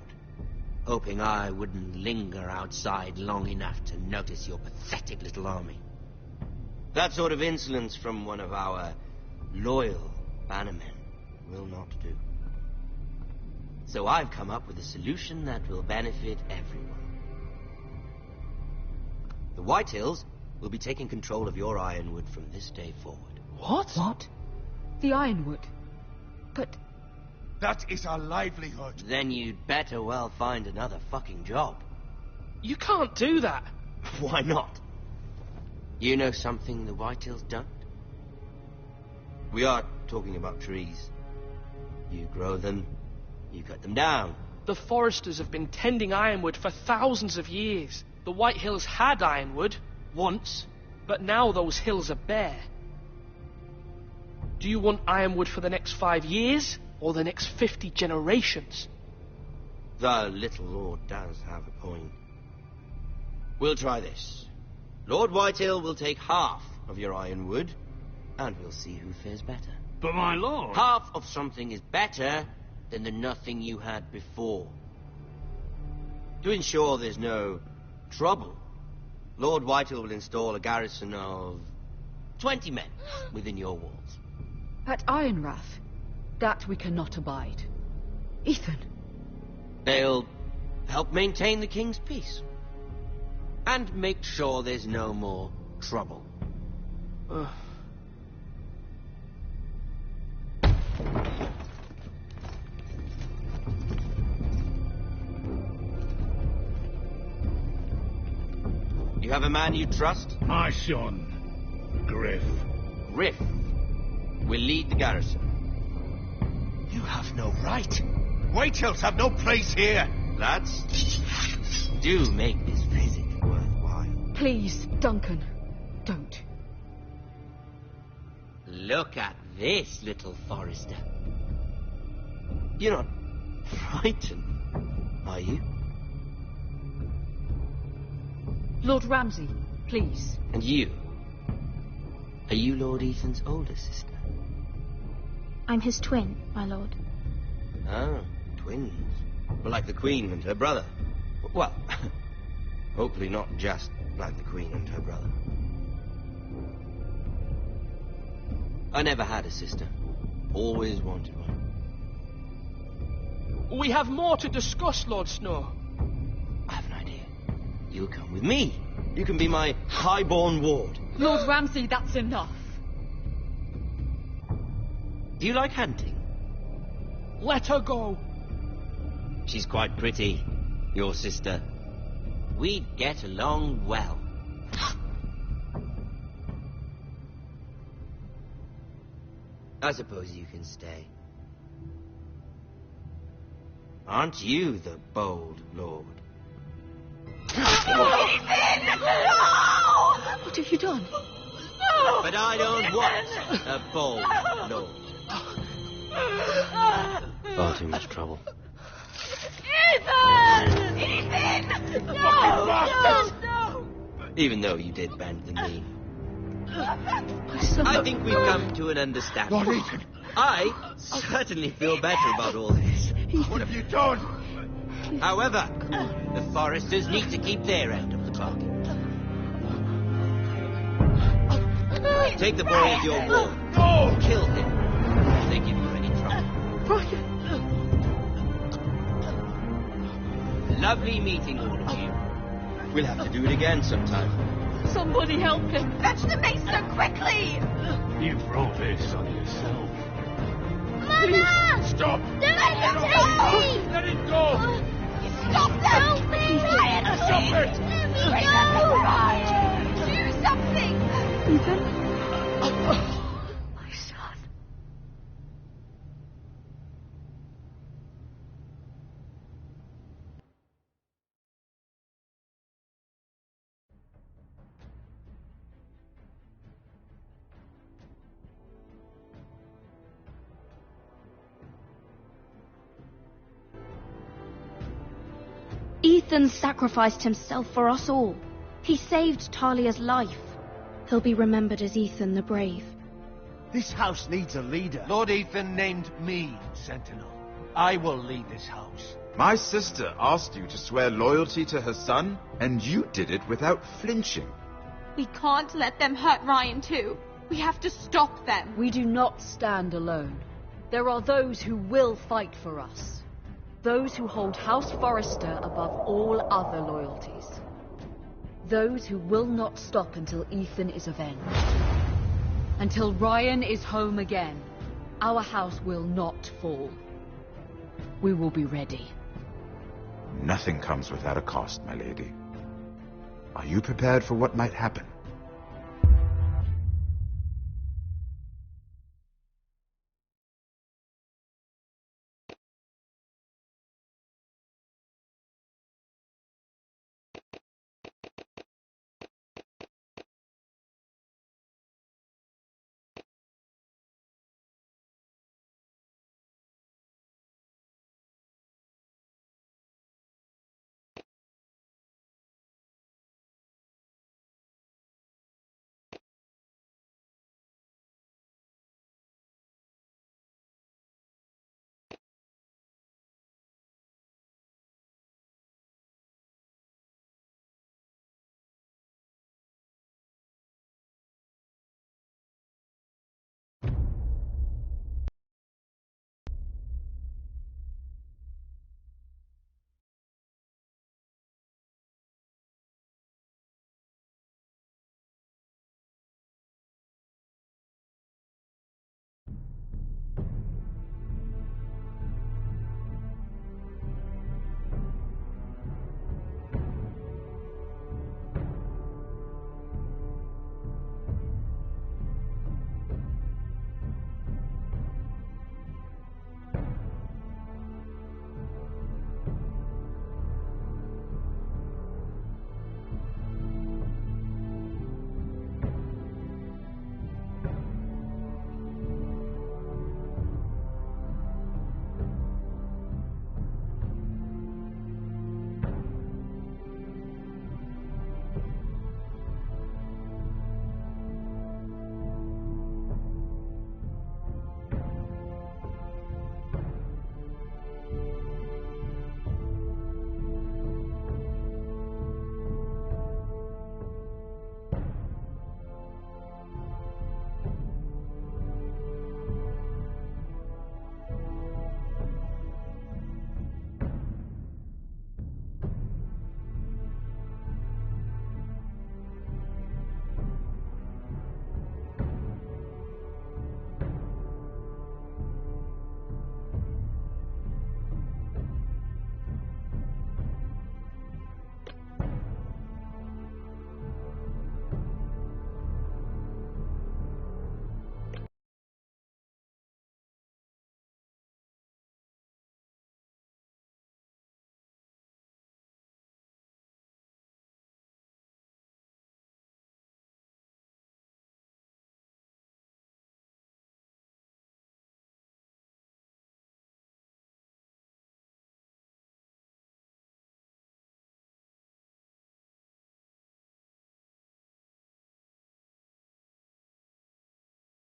hoping I wouldn't linger outside long enough to notice your pathetic little army. That sort of insolence from one of our loyal bannermen will not do. So I've come up with a solution that will benefit everyone. The Whitehills will be taking control of your ironwood from this day forward. What? What? The ironwood? But... That is our livelihood. Then you'd better well find another fucking job. You can't do that. Why not? You know something the Whitehills don't? We are talking about trees. You grow them, you cut them down. The Foresters have been tending ironwood for thousands of years. The Whitehills had ironwood, once, but now those hills are bare. Do you want ironwood for the next 5 years, or the next 50 generations? The little lord does have a point. We'll try this. Lord Whitehill will take half of your ironwood, and we'll see who fares better. But my lord... Half of something is better than the nothing you had before. To ensure there's no trouble, Lord Whitehill will install a garrison of 20 men within your walls. At Ironrath, that we cannot abide. Ethan. They'll help maintain the king's peace. And make sure there's no more trouble. You have a man you trust? My son, Griff. Griff will lead the garrison. You have no right. Whitehills have no place here. Lads, do make this visit worthwhile. Please, Duncan, don't. Look at this, little Forrester. You're not frightened, are you? Lord Ramsay, please. And you? Are you Lord Ethan's older sister? I'm his twin, my lord. Ah, twins. Well, like the Queen and her brother. Well, hopefully not just like the Queen and her brother. I never had a sister. Always wanted one. We have more to discuss, Lord Snow. I have an idea. You'll come with me. You can be my highborn ward. Lord Ramsay, that's enough. Do you like hunting? Let her go. She's quite pretty, your sister. We'd get along well. I suppose you can stay. Aren't you the bold lord? What have you done? No! But I don't want a bold lord. Far too much trouble. Ethan! Ethan! No! No! Even though you did bend the knee. I think we've come to an understanding. Lord Ethan! I certainly feel better about all this. What have you done? However, the Forresters need to keep their end of the bargain. Take the boy as your ward. No! Kill him if they give you any trouble. Lovely meeting all of you. We'll have to do it again sometime. Somebody help him. Fetch the maester quickly! You brought this on yourself. Mama! Stop! Don't let him take me! Let it go! Stop them! Help me! Ryan, Stop it! Let me go! Ryan! Do something! Ethan? My son. Ethan sacrificed himself for us all. He saved Talia's life. He'll be remembered as Ethan the Brave. This house needs a leader. Lord Ethan named me Sentinel. I will lead this house. My sister asked you to swear loyalty to her son, and you did it without flinching. We can't let them hurt Ryan too. We have to stop them. We do not stand alone. There are those who will fight for us. Those who hold House Forrester above all other loyalties. Those who will not stop until Ethan is avenged. Until Ryan is home again, our house will not fall. We will be ready. Nothing comes without a cost, my lady. Are you prepared for what might happen?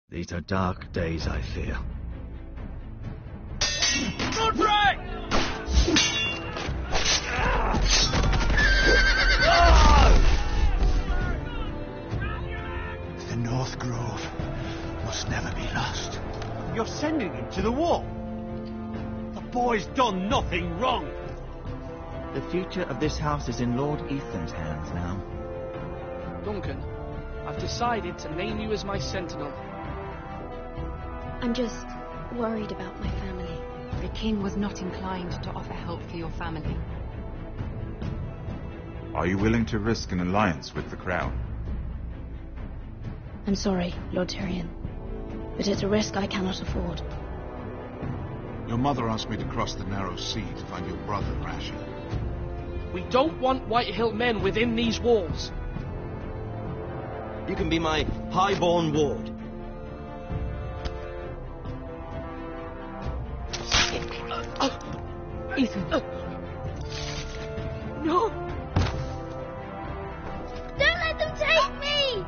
These are dark days, I fear. Roderick! The North Grove must never be lost. You're sending him to the war. The boy's done nothing wrong. The future of this house is in Lord Ethan's hands now. Duncan, I've decided to name you as my sentinel. I'm just worried about my family. The king was not inclined to offer help for your family. Are you willing to risk an alliance with the crown? I'm sorry, Lord Tyrion, but it's a risk I cannot afford. Your mother asked me to cross the narrow sea to find your brother, Rasher. We don't want Whitehill men within these walls. You can be my highborn ward. Ethan. No! Don't let them take me!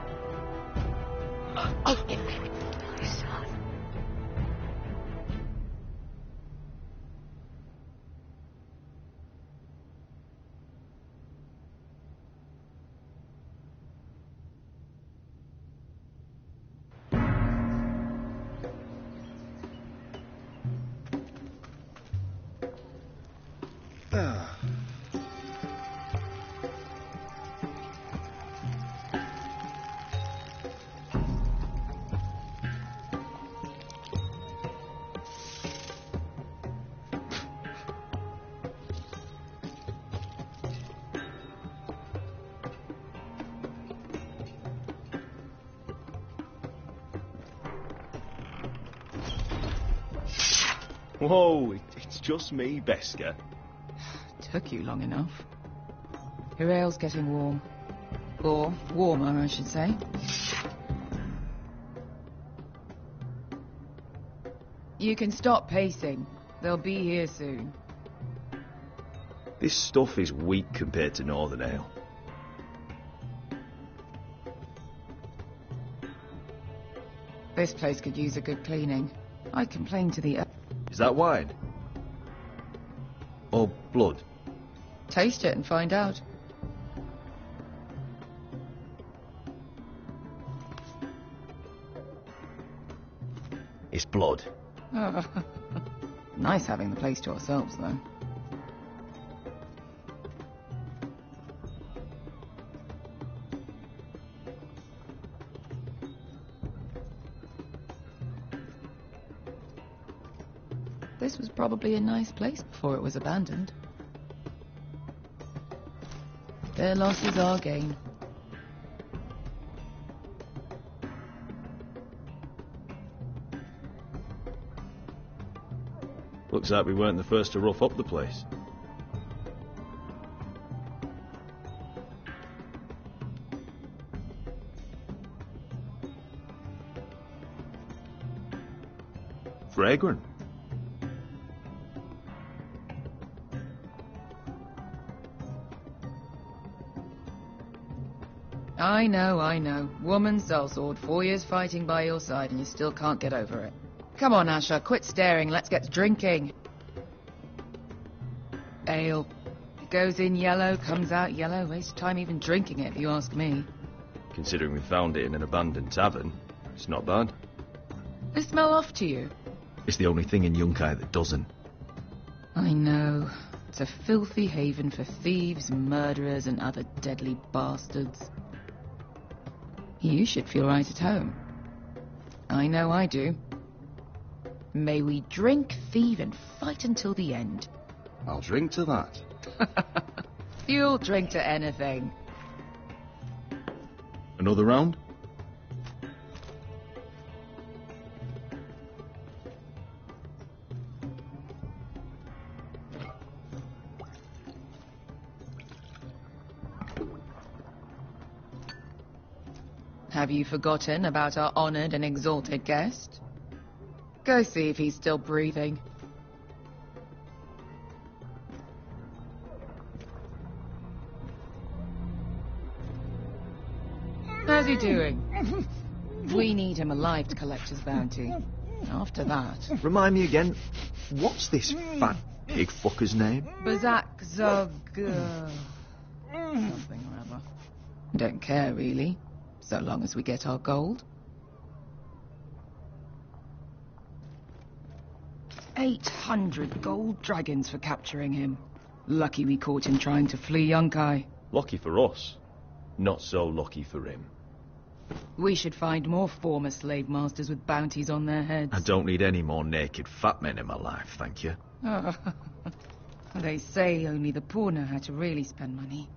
Whoa, it's just me, Beska. Took you long enough. Your ale's getting warm. Or warmer, I should say. You can stop pacing. They'll be here soon. This stuff is weak compared to Northern Ale. This place could use a good cleaning. I complained to the... Is that wine? Or blood? Taste it and find out. It's blood. Nice having the place to ourselves, though. This was probably a nice place before it was abandoned. Their loss is our gain. Looks like we weren't the first to rough up the place. Fragrant. I know. Woman sellsword, 4 years fighting by your side and you still can't get over it. Come on, Asher, quit staring, let's get drinking. Ale. It goes in yellow, comes out yellow. Waste time even drinking it, if you ask me. Considering we found it in an abandoned tavern, it's not bad. Does it smell off to you? It's the only thing in Yunkai that doesn't. I know. It's a filthy haven for thieves, murderers, and other deadly bastards. You should feel right at home. I know I do. May we drink, thieve, and fight until the end. I'll drink to that. You'll drink to anything. Another round? Have you forgotten about our honoured and exalted guest? Go see if he's still breathing. How's he doing? We need him alive to collect his bounty. After that... Remind me again, what's this fat pig fucker's name? Bazak Zog... something or other. Don't care, really. So long as we get our gold. 800 gold dragons for capturing him. Lucky we caught him trying to flee Yunkai. Lucky for us. Not so lucky for him. We should find more former slave masters with bounties on their heads. I don't need any more naked fat men in my life, thank you. They say only the poor know how to really spend money.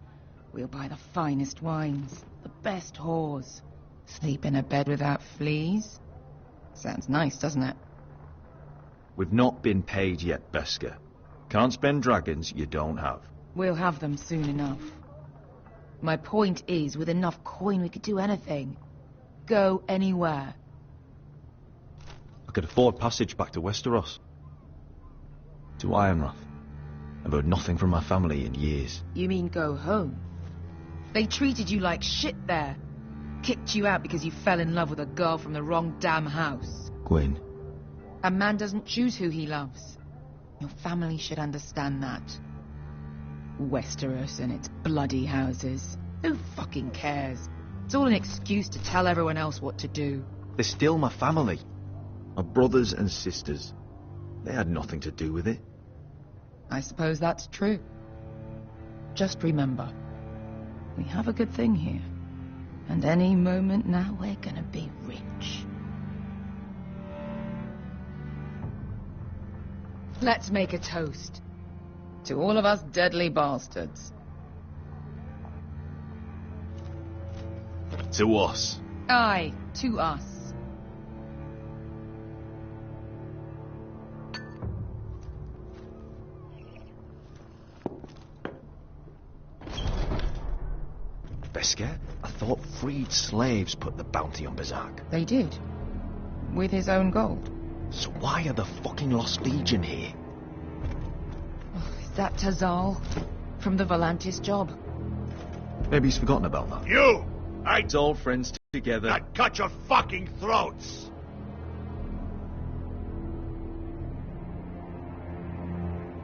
We'll buy the finest wines, the best whores, sleep in a bed without fleas. Sounds nice, doesn't it? We've not been paid yet, Beska. Can't spend dragons you don't have. We'll have them soon enough. My point is, with enough coin we could do anything. Go anywhere. I could afford passage back to Westeros. To Ironrath. I've heard nothing from my family in years. You mean go home? They treated you like shit there. Kicked you out because you fell in love with a girl from the wrong damn house. Gwyn. A man doesn't choose who he loves. Your family should understand that. Westeros and its bloody houses. Who fucking cares? It's all an excuse to tell everyone else what to do. They're still my family. My brothers and sisters. They had nothing to do with it. I suppose that's true. Just remember, we have a good thing here. And any moment now we're gonna be rich. Let's make a toast. To all of us deadly bastards. To us. Aye, to us. Beska, I thought freed slaves put the bounty on Bazak. They did. With his own gold. So why are the fucking Lost Legion here? Is that Tazal? From the Volantis job? Maybe he's forgotten about that. You! It's all friends together. I'd cut your fucking throats!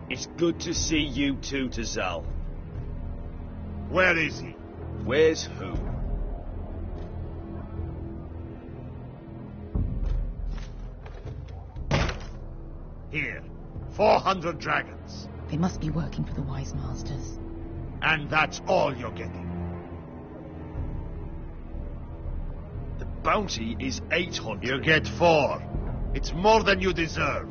It's good to see you too, Tazal. Where is he? Where's who? Here. 400 dragons. They must be working for the Wise Masters. And that's all you're getting. The bounty is 800. You get 4. It's more than you deserve.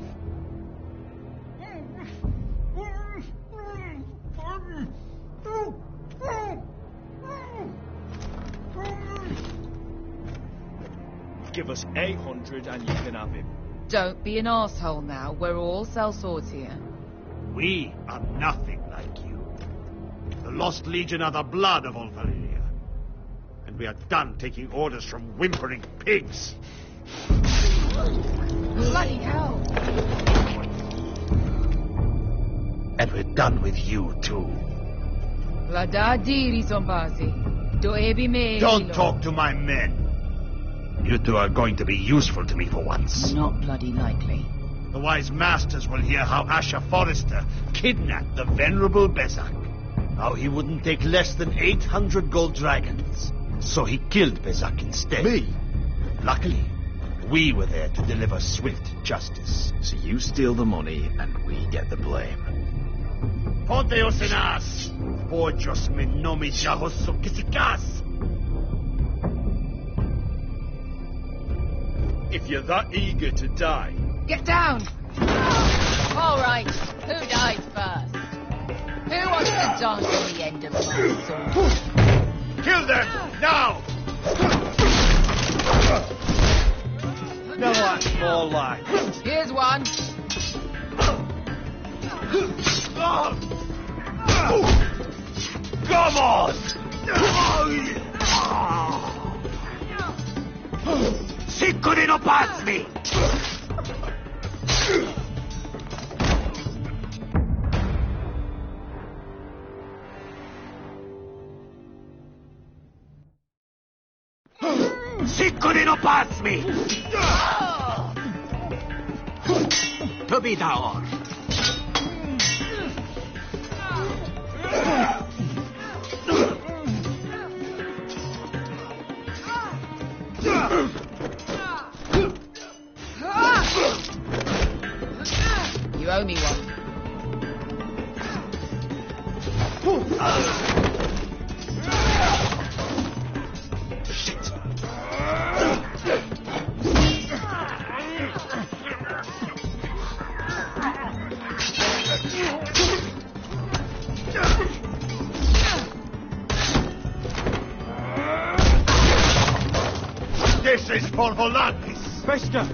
Give us 800 and you can have him. Don't be an asshole now. We're all sellswords here. We are nothing like you. The Lost Legion are the blood of all Valyria. And we are done taking orders from whimpering pigs. Bloody hell! And we're done with you, too. Don't talk to my men. You two are going to be useful to me for once. Not bloody likely. The Wise Masters will hear how Asher Forrester kidnapped the venerable Bezak. How he wouldn't take less than 800 gold dragons. So he killed Bezak instead. Me? Luckily, we were there to deliver swift justice. So you steal the money and we get the blame. Ponteos en as! Pojos me nomi jahos kisikas! If you're that eager to die... Get down! All right, who dies first? Who wants to dance on the end of my sword? Kill them, now! No, that's more like... Here's one. Come on! Siccoli no pasmi! Siccone no pasmi! To be daor. You owe me one. This is for Volantis. Bester!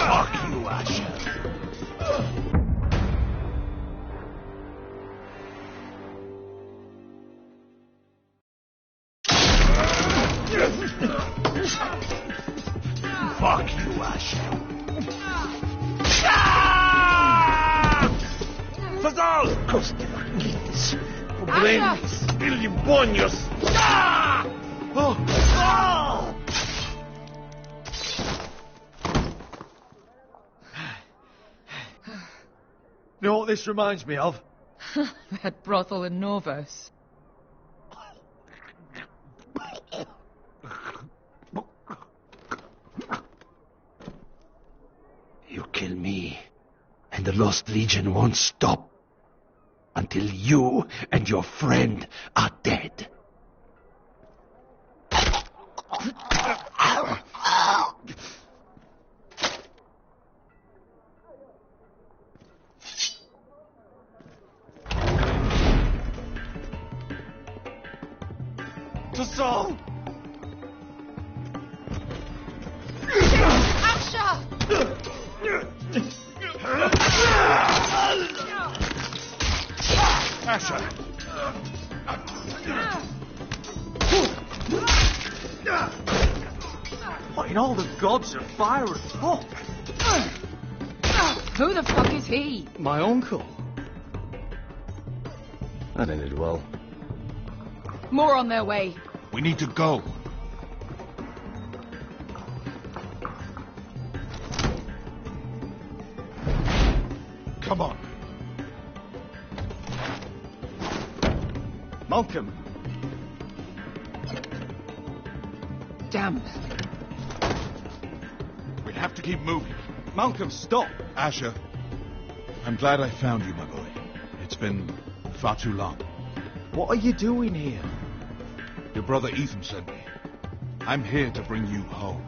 Fuck you, Asher. Fuck you, Asher. Fazal! Coste Marquites. Problemas. Ilimponios. Oh! You know what this reminds me of? That brothel in Novos. You kill me, and the Lost Legion won't stop until you and your friend are dead. To Saul! Asher! Asher. What in all the gods of fire and fuck? Who the fuck is he? My uncle. That ended well. More on their way. We need to go. Come on. Malcolm. Damn. We have to keep moving. Malcolm, stop. Asher, I'm glad I found you, my boy. It's been far too long. What are you doing here? Your brother Ethan sent me. I'm here to bring you home.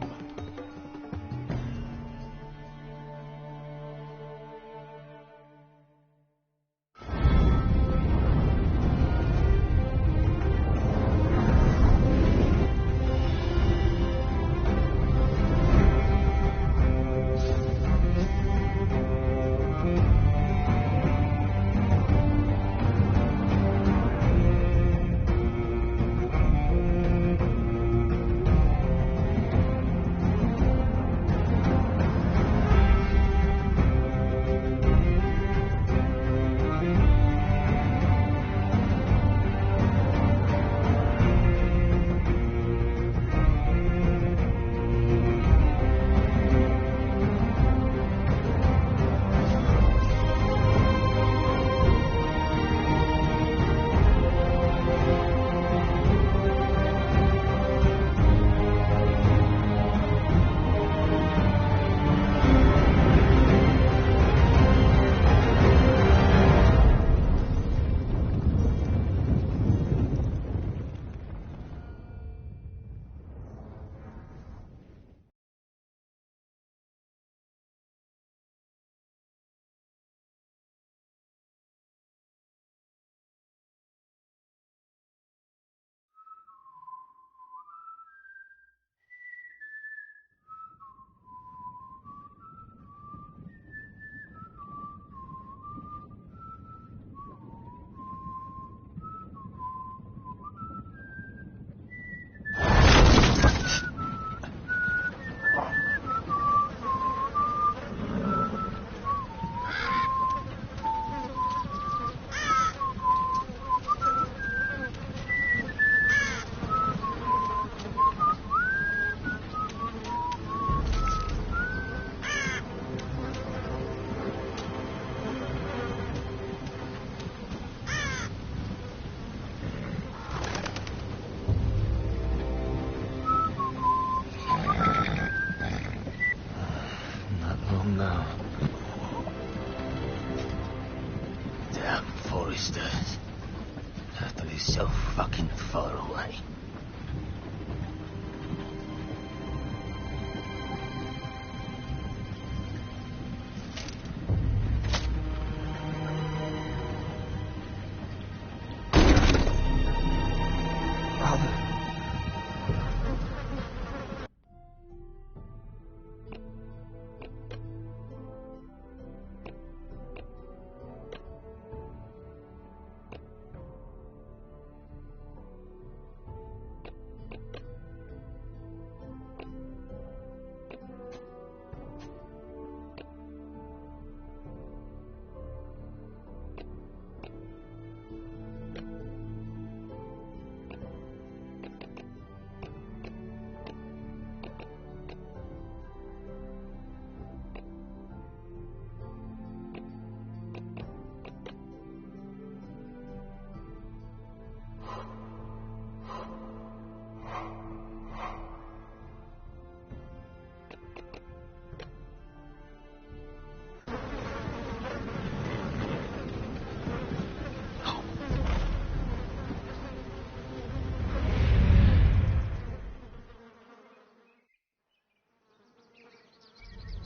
is so fucking far away.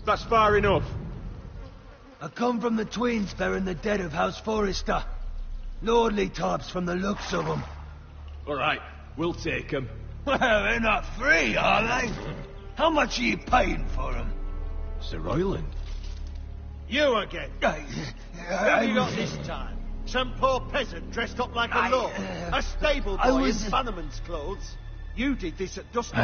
That's far enough. I come from the twins bearing the dead of House Forrester. Lordly types from the looks of them. All right, we'll take them. Well, they're not free, are they? How much are you paying for them? Sir Royland. You again. Who have you got this time? Some poor peasant dressed up like a lord? A stable boy in Bannerman's clothes? You did this at dusk.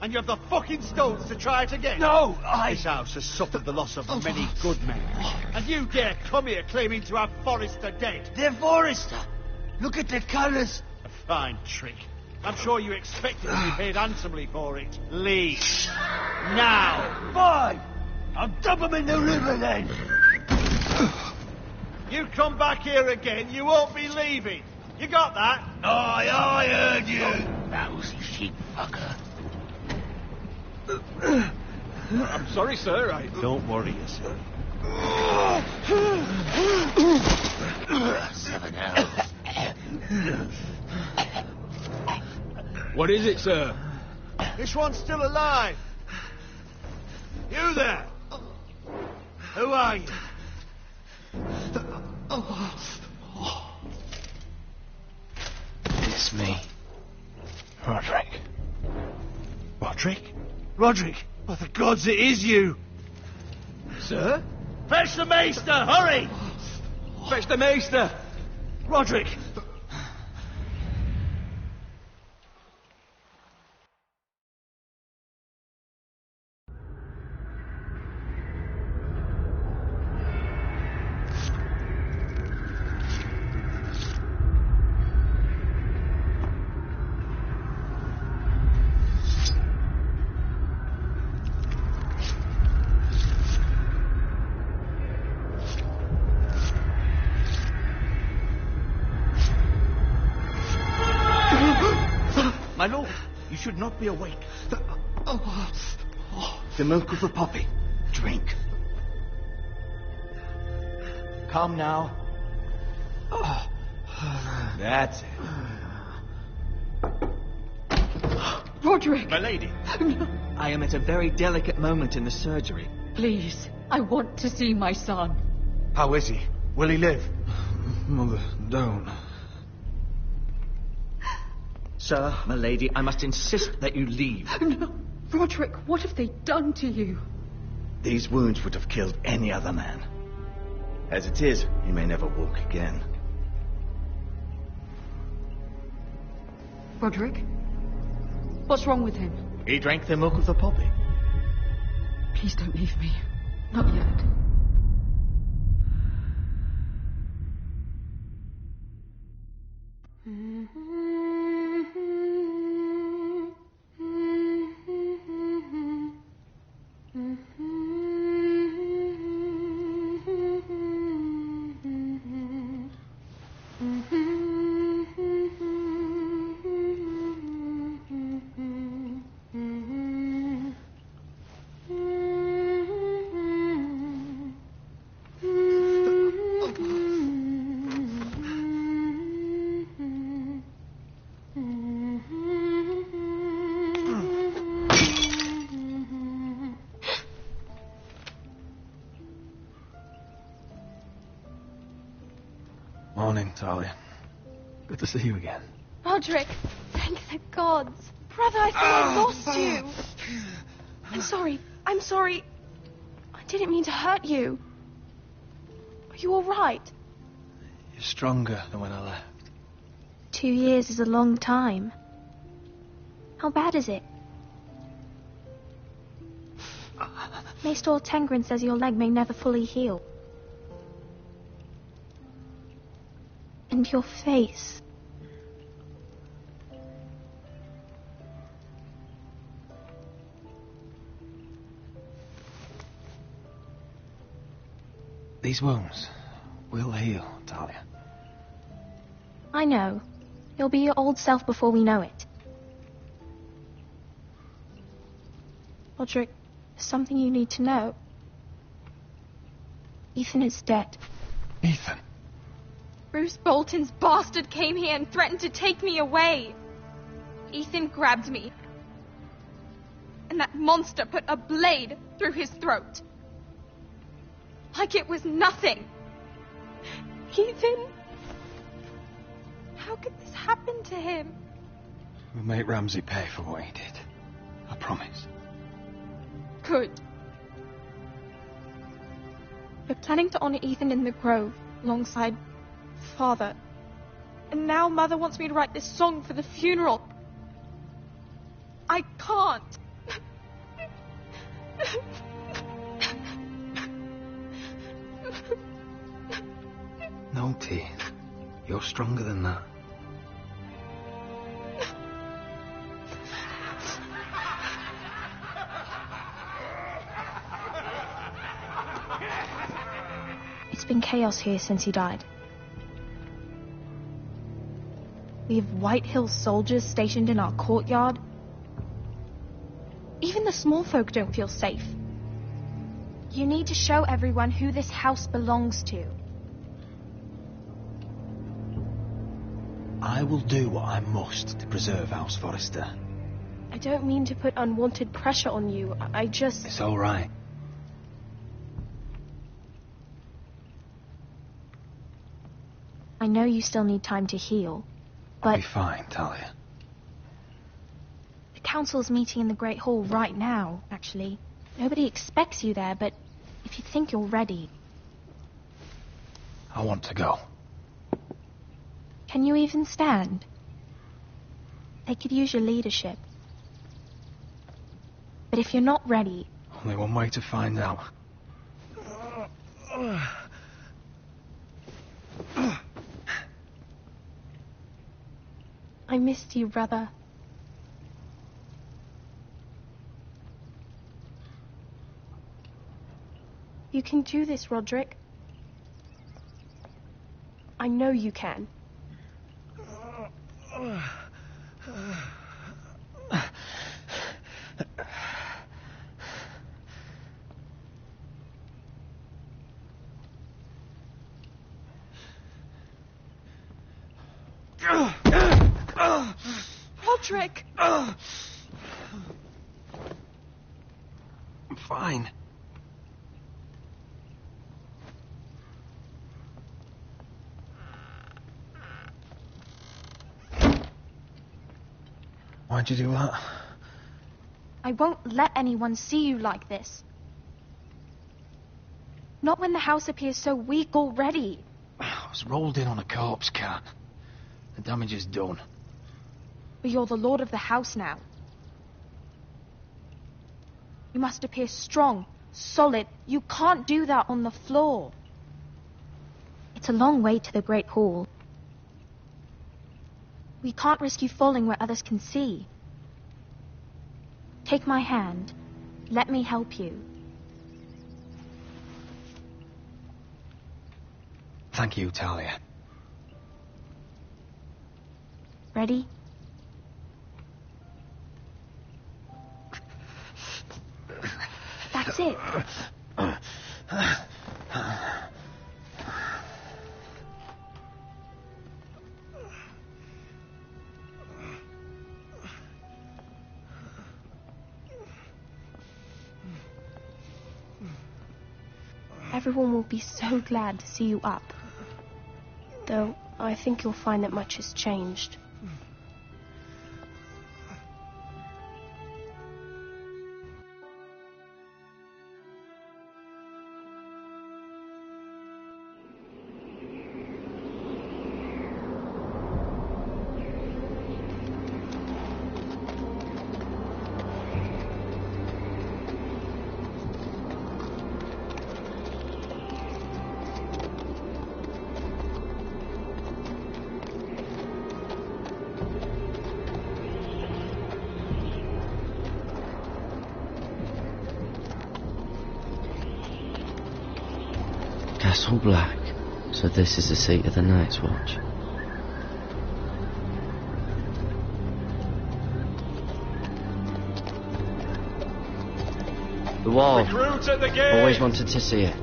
And you have the fucking stones to try it again? No, This house has suffered the loss of many good men. And you dare come here claiming to have Forrester dead? They're Forrester. Look at the colours. A fine trick. I'm sure you expected to be paid handsomely for it. Leave. Now. Fine. I'll dump them in the river then. You come back here again, you won't be leaving. You got that? Aye, I heard you. Lousy sheep fucker. I'm sorry, sir. Don't worry yourself. 7 elves. What is it, sir? This one's still alive. You there. Who are you? It's me. Roderick. Roderick? Roderick? By the gods, it is you. Sir? Fetch the maester, hurry! Fetch the maester! Roderick! My lord, you should not be awake. The milk of the poppy. Drink. Calm now. That's it. Roderick! My lady. I am at a very delicate moment in the surgery. Please, I want to see my son. How is he? Will he live? Mother, don't. Sir, my lady, I must insist that you leave. No. Roderick, what have they done to you? These wounds would have killed any other man. As it is, he may never walk again. Roderick? What's wrong with him? He drank the milk of the poppy. Please don't leave me. Not yet. Talia. Good to see you again. Roderick, thank the gods. Brother, I thought I lost you. I'm sorry. I'm sorry. I didn't mean to hurt you. Are you all right? You're stronger than when I left. 2 years is a long time. How bad is it? Maester Tengrin says your leg may never fully heal. And your face. These wounds will heal, Talia. I know. You'll be your old self before we know it. Roderick, there's something you need to know. Ethan is dead. Ethan? Bruce Bolton's bastard came here and threatened to take me away. Ethan grabbed me. And that monster put a blade through his throat. Like it was nothing. Ethan? How could this happen to him? We'll make Ramsay pay for what he did. I promise. Good. We're planning to honor Ethan in the grove alongside Father. And now Mother wants me to write this song for the funeral. I can't. No, T. You're stronger than that. It's been chaos here since he died. We have White Hill soldiers stationed in our courtyard. Even the small folk don't feel safe. You need to show everyone who this house belongs to. I will do what I must to preserve House Forrester. I don't mean to put unwanted pressure on you. I just... It's all right. I know you still need time to heal, but... I'll be fine, Talia. The council's meeting in the Great Hall right now, actually. Nobody expects you there, but if you think you're ready... I want to go. Can you even stand? They could use your leadership. But if you're not ready... Only one way to find out. I missed you, brother. You can do this, Roderick. I know you can. Roderick! I'm fine. Why'd you do that? I won't let anyone see you like this. Not when the house appears so weak already. I was rolled in on a corpse cart. The damage is done. But you're the lord of the house now. You must appear strong, solid. You can't do that on the floor. It's a long way to the Great Hall. We can't risk you falling where others can see. Take my hand. Let me help you. Thank you, Talia. Ready? That's it. Everyone will be so glad to see you up. Though I think you'll find that much has changed. Castle Black. So this is the seat of the Night's Watch. The wall. Recruits at the gate! Always wanted to see it,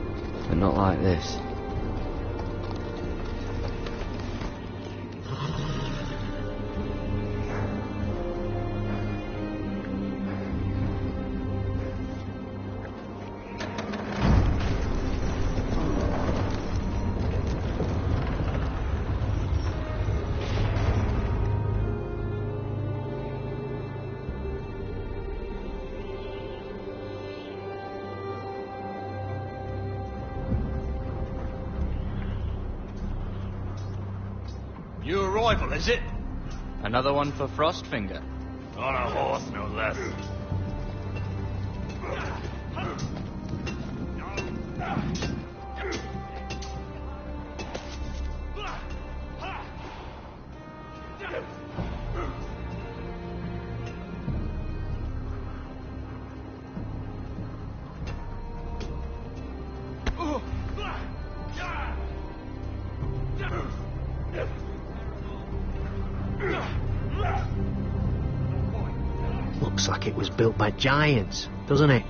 but not like this. New arrival, is it? Another one for Frostfinger. On a horse, no less. Looks like it was built by giants, doesn't it?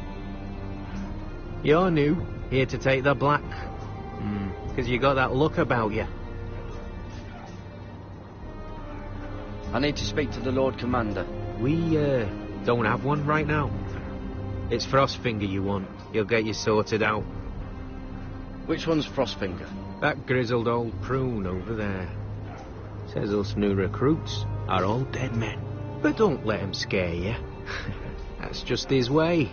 You're new, here to take the black. Because you got that look about you. I need to speak to the Lord Commander. We, don't have one right now. It's Frostfinger you want. He'll get you sorted out. Which one's Frostfinger? That grizzled old prune over there. Says us new recruits are all dead men. But don't let him scare you. That's just his way.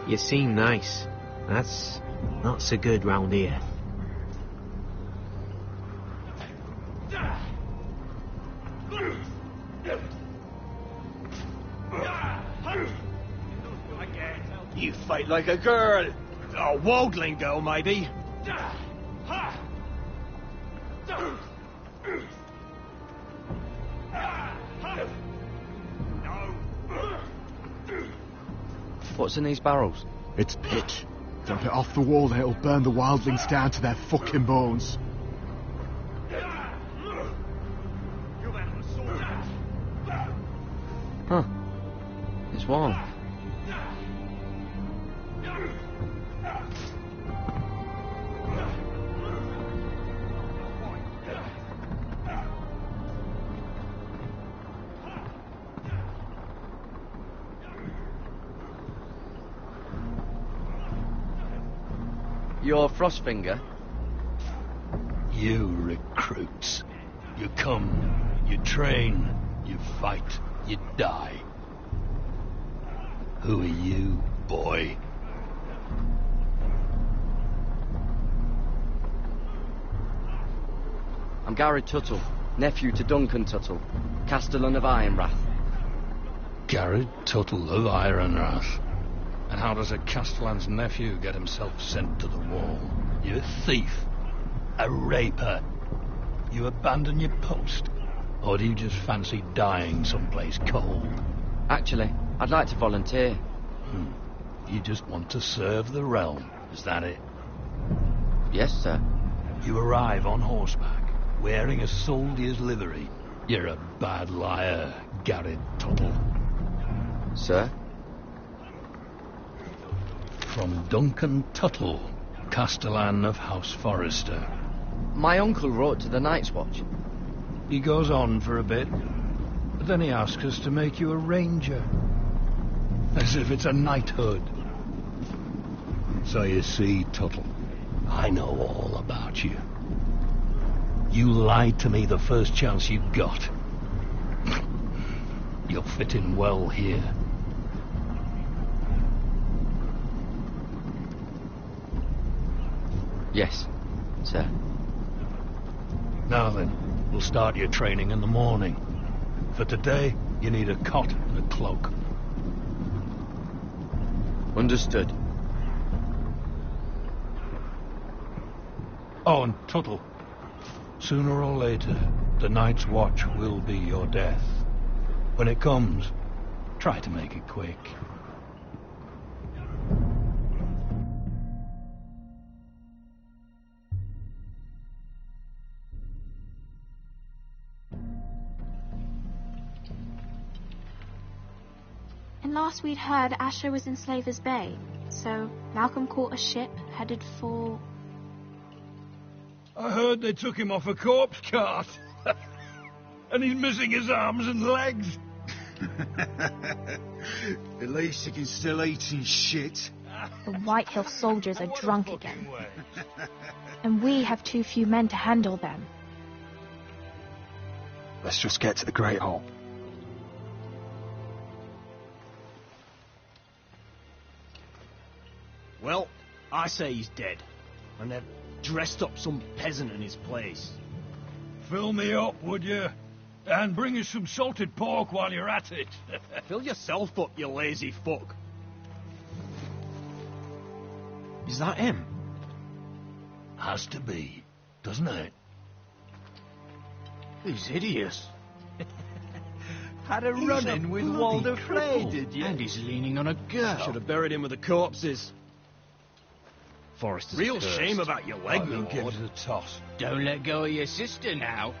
You seem nice. That's not so good round here. You fight like a girl. A waldling girl, maybe. What's in these barrels? It's pitch. Dump it off the wall, then it'll burn the wildlings down to their fucking bones. Huh. It's warm. You're Frostfinger? You recruits. You come, you train, you fight, you die. Who are you, boy? I'm Gary Tuttle, nephew to Duncan Tuttle, Castellan of Ironrath. Gary Tuttle of Ironrath. And how does a Castellan's nephew get himself sent to the wall? You're a thief. A raper. You abandon your post? Or do you just fancy dying someplace cold? Actually, I'd like to volunteer. You just want to serve the realm, is that it? Yes, sir. You arrive on horseback, wearing a soldier's livery. You're a bad liar, Gary Tuttle. Sir? From Duncan Tuttle, Castellan of House Forrester. My uncle wrote to the Night's Watch. He goes on for a bit, but then he asks us to make you a ranger. As if it's a knighthood. So you see, Tuttle, I know all about you. You lied to me the first chance you got. You'll fit in well here. Yes, sir. Now then, we'll start your training in the morning. For today, you need a cot and a cloak. Understood. Oh, and Tuttle. Sooner or later, the Night's Watch will be your death. When it comes, try to make it quick. And last we'd heard, Asher was in Slaver's Bay. So Malcolm caught a ship headed for... I heard they took him off a corpse cart. And he's missing his arms and legs. At least he can still eat his shit. The White Hill soldiers are drunk again. And we have too few men to handle them. Let's just get to the Great Hall. Well, I say he's dead. And they've dressed up some peasant in his place. Fill me up, would you? And bring us some salted pork while you're at it. Fill yourself up, you lazy fuck. Is that him? Has to be, doesn't it? He's hideous. Had a run-in with Walder Frey, did you? And he's leaning on a girl. Should have buried him with the corpses. Forrester's Real cursed. shame about your leg, my Give lord. it a toss. Don't let go of your sister now.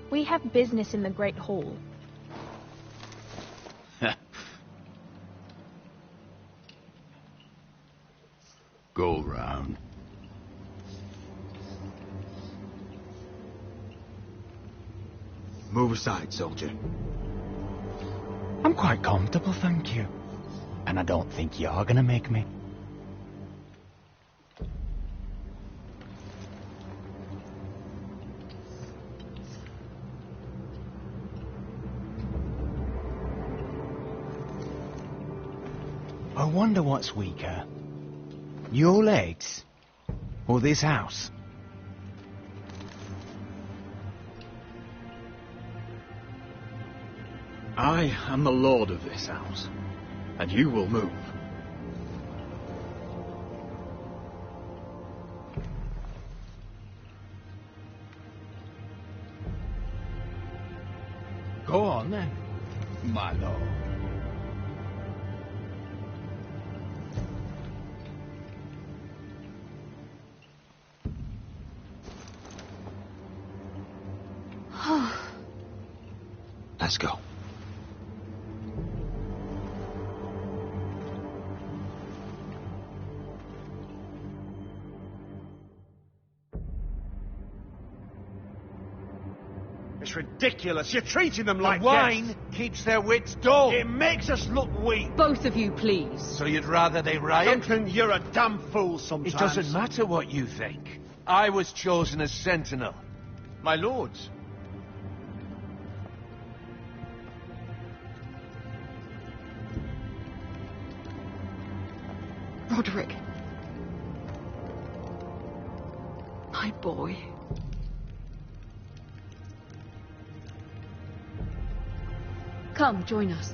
We have business in the Great Hall. Go round. Move aside, soldier. I'm quite comfortable, thank you. And I don't think you're gonna make me. I wonder what's weaker. Your legs? Or this house? I am the lord of this house, and you will move. Go on, then, My lord. Let's go. It's ridiculous. You're treating them like wine guests. keeps their wits dull. It makes us look weak. Both of you, please. So you'd rather they riot? Duncan, you're a damn fool sometimes. It doesn't matter what you think. I was chosen as sentinel. My lords. Roderick. My boy. Come, join us.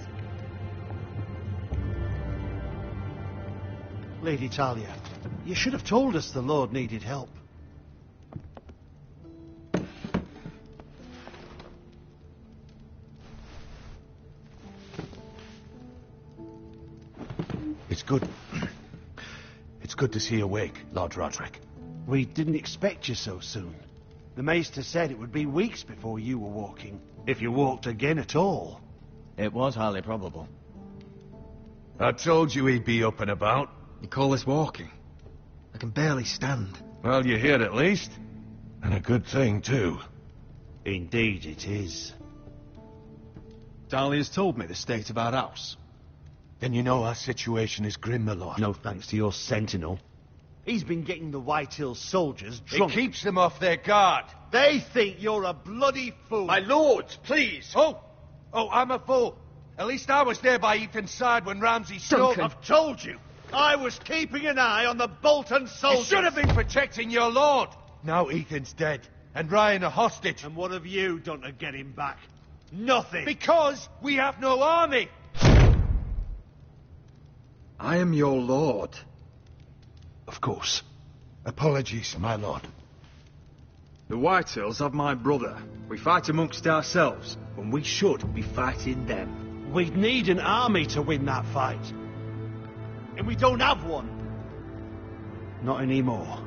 Lady Talia, you should have told us the Lord needed help. It's good. It's good to see you awake, Lord Roderick. We didn't expect you so soon. The Maester said it would be weeks before you were walking, if you walked again at all. It was highly probable. I told you he'd be up and about. You call this walking? I can barely stand. Well, you're here at least. And a good thing, too. Indeed it is. Dahlia's told me the state of our house. Then you know our situation is grim, my lord. No thanks to your sentinel. He's been getting the White Hills soldiers drunk. It keeps them off their guard. They think you're a bloody fool. My lords, please. Oh, I'm a fool. At least I was there by Ethan's side when Ramsay stole... I've told you. I was keeping an eye on the Bolton soldiers. You should have been protecting your lord. Now Ethan's dead, and Ryan a hostage. And what have you done to get him back? Nothing. Because we have no army. I am your lord. Of course. Apologies, my lord. The Whitehills have my brother. We fight amongst ourselves, when we should be fighting them. We'd need an army to win that fight. And we don't have one. Not anymore.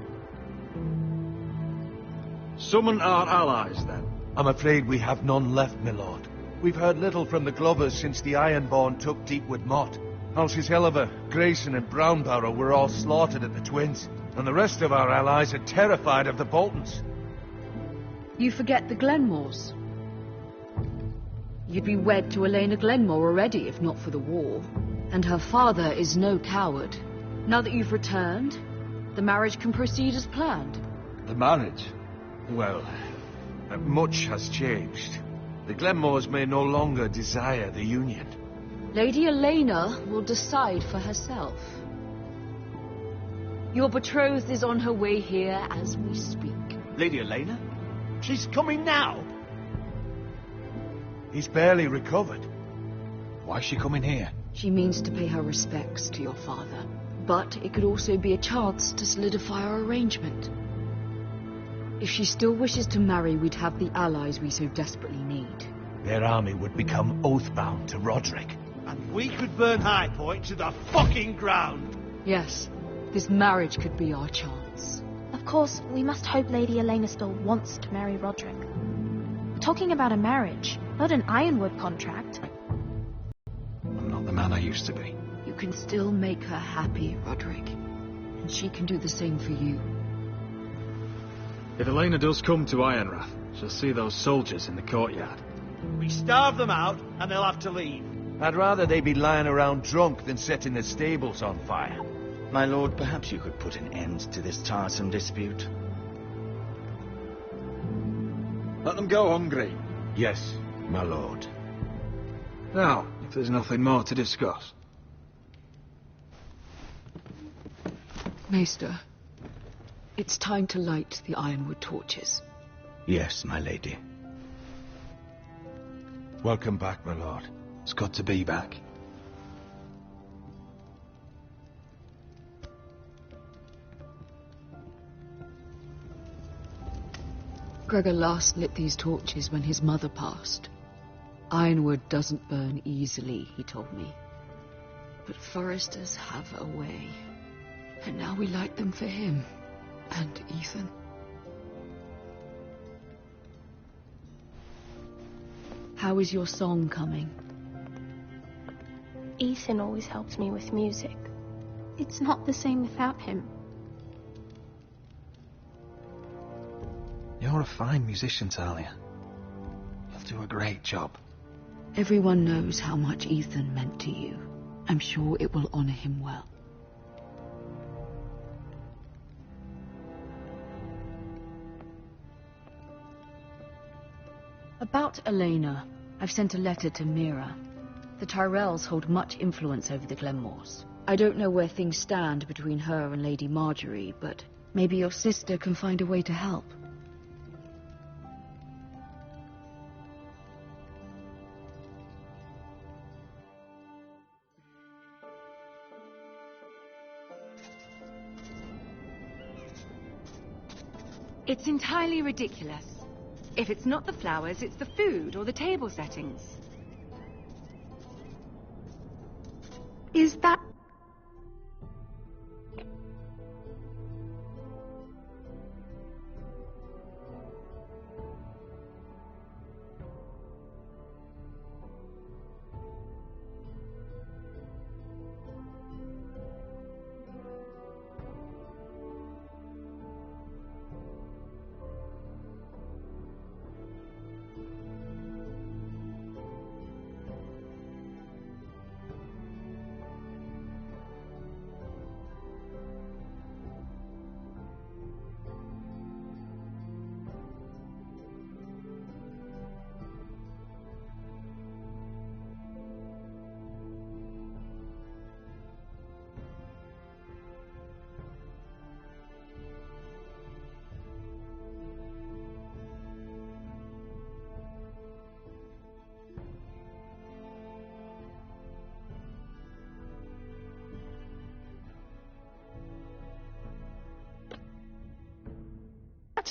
Summon our allies, then. I'm afraid we have none left, my lord. We've heard little from the Glovers since the Ironborn took Deepwood Motte. Houses Helliver, Grayson and Brownbarrow were all slaughtered at the Twins, and the rest of our allies are terrified of the Boltons. You forget the Glenmores. You'd be wed to Elena Glenmore already, if not for the war. And her father is no coward. Now that you've returned, the marriage can proceed as planned. The marriage? Well, much has changed. The Glenmores may no longer desire the union. Lady Elena will decide for herself. Your betrothed is on her way here as we speak. Lady Elena? She's coming now. He's barely recovered. Why's she coming here? She means to pay her respects to your father. But it could also be a chance to solidify our arrangement. If she still wishes to marry, we'd have the allies we so desperately need. Their army would become oath-bound to Roderick. And we could burn High Point to the fucking ground. Yes, this marriage could be our chance. Of course, we must hope Lady Elena still wants to marry Roderick. We're talking about a marriage, not an Ironwood contract. I'm not the man I used to be. You can still make her happy, Roderick. And she can do the same for you. If Elena does come to Ironrath, she'll see those soldiers in the courtyard. We starve them out, and they'll have to leave. I'd rather they be lying around drunk than setting the stables on fire. My lord, perhaps you could put an end to this tiresome dispute. Let them go hungry. Yes, my lord. Now, if there's nothing more to discuss. Maester, it's time to light the Ironwood torches. Yes, my lady. Welcome back, my lord. It's good to be back. Gregor last lit these torches when his mother passed. Ironwood doesn't burn easily, he told me. But foresters have a way. And now we light them for him. And Ethan. How is your song coming? Ethan always helps me with music. It's not the same without him. You're a fine musician, Talia. You'll do a great job. Everyone knows how much Ethan meant to you. I'm sure it will honor him well. About Elena, I've sent a letter to Mira. The Tyrells hold much influence over the Glenmores. I don't know where things stand between her and Lady Marjorie, but maybe your sister can find a way to help. It's entirely ridiculous. If it's not the flowers, it's the food or the table settings. Is that...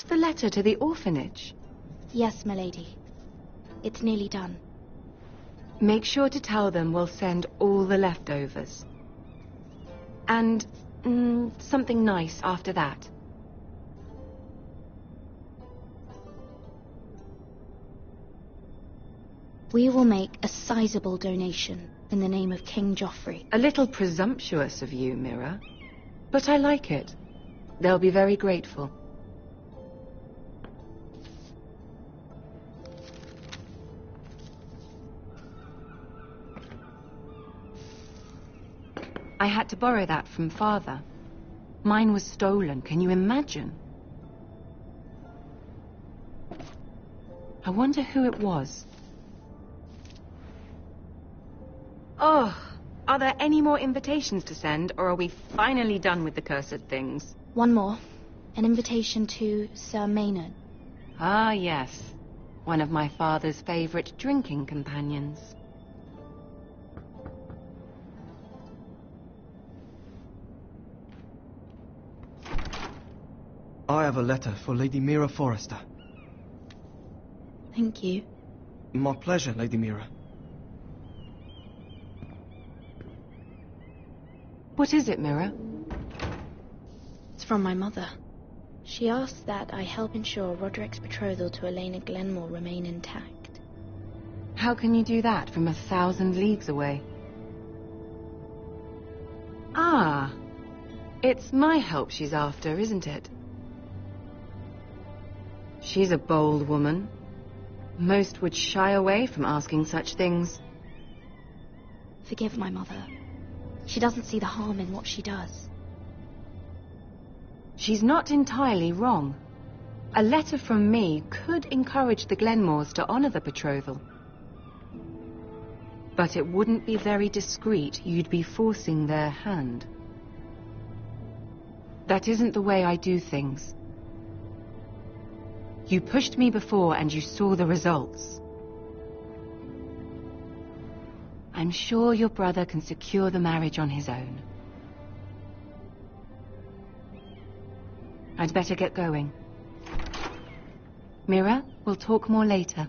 That's the letter to the orphanage? Yes, milady. It's nearly done. Make sure to tell them we'll send all the leftovers. And something nice after that. We will make a sizable donation in the name of King Joffrey. A little presumptuous of you, Mira. But I like it. They'll be very grateful. I had to borrow that from Father. Mine was stolen, can you imagine? I wonder who it was. Oh, are there any more invitations to send, or are we finally done with the cursed things? One more. An invitation to Sir Maynard. Ah, yes. One of my father's favorite drinking companions. I have a letter for Lady Mira Forrester. Thank you. My pleasure, Lady Mira. What is it, Mira? It's from my mother. She asks that I help ensure Roderick's betrothal to Elena Glenmore remain intact. How can you do that from 1,000 leagues away? Ah, it's my help she's after, isn't it? She's a bold woman. Most would shy away from asking such things. Forgive my mother. She doesn't see the harm in what she does. She's not entirely wrong. A letter from me could encourage the Glenmores to honor the betrothal. But it wouldn't be very discreet. You'd be forcing their hand. That isn't the way I do things. You pushed me before and you saw the results. I'm sure your brother can secure the marriage on his own. I'd better get going. Mira, we'll talk more later.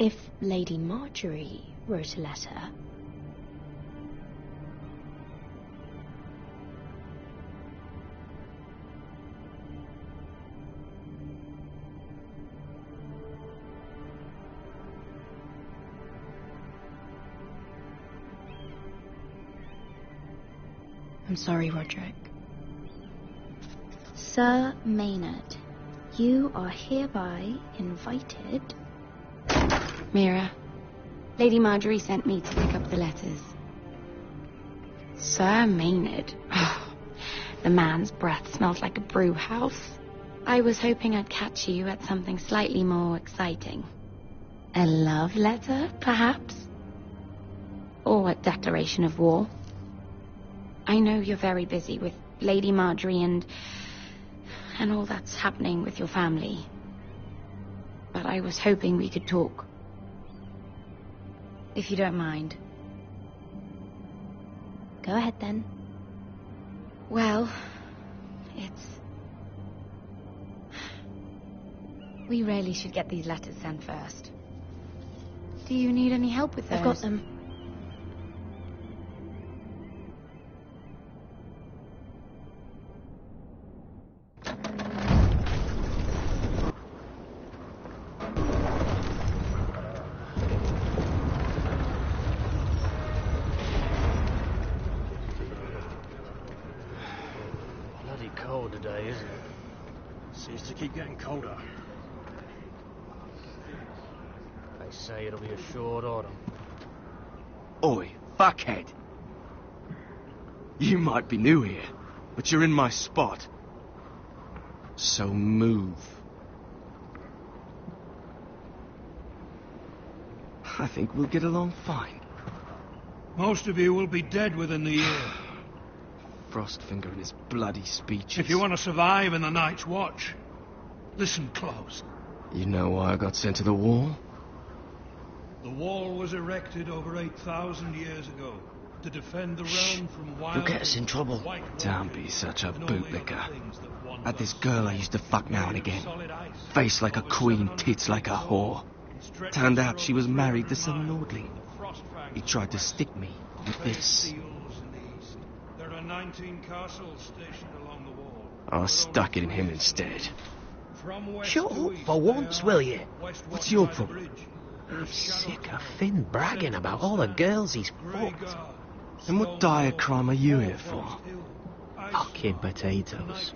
If Lady Marjorie wrote a letter... I'm sorry, Roderick. Sir Maynard, you are hereby invited... Mira, Lady Marjorie sent me to pick up the letters. Sir Maynard? Oh, the man's breath smells like a brew house. I was hoping I'd catch you at something slightly more exciting. A love letter, perhaps? Or a declaration of war? I know you're very busy with Lady Marjorie and all that's happening with your family. But I was hoping we could talk. If you don't mind. Go ahead, then. Well, we really should get these letters sent first. Do you need any help with those? I've got them. Today, isn't it? Seems to keep getting colder. They say it'll be a short autumn. Oi, fuckhead. You might be new here, but you're in my spot. So move. I think we'll get along fine. Most of you will be dead within the year. Frostfinger and his bloody speeches. If you want to survive in the Night's Watch, listen close. You know why I got sent to the wall? The wall was erected over 8,000 years ago to defend the realm from wild... You'll get us in trouble. Don't be such a bootlicker. Had this girl I used to fuck now and again. Face like a queen, tits like a whore. Turned out she was married to some lordling. He tried to stick me with this. There are 19 castles stationed along the wall. I stuck it in him instead. Shut up for once, will you? What's your problem? I'm sick of Finn bragging about all the girls he's fucked. And what dire crime are you here for? Fucking potatoes.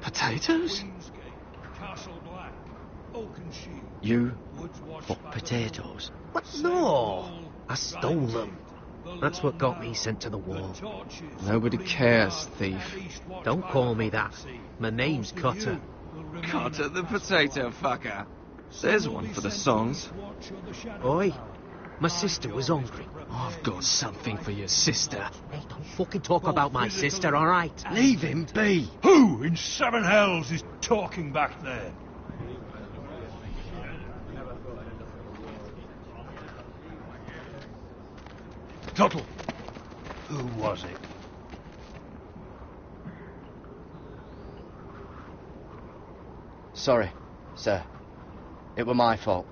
Potatoes? You fuck potatoes? What? No! I stole them. That's what got me sent to the wall. Nobody cares, thief. Don't call me that. My name's Cutter. Cutter the potato fucker. There's one for the songs. Oi, my sister was hungry. I've got something for your sister. Hey, don't fucking talk about my sister, alright? Leave him be. Who in seven hells is talking back there? Tuttle, who was it? Sorry, sir. It were my fault.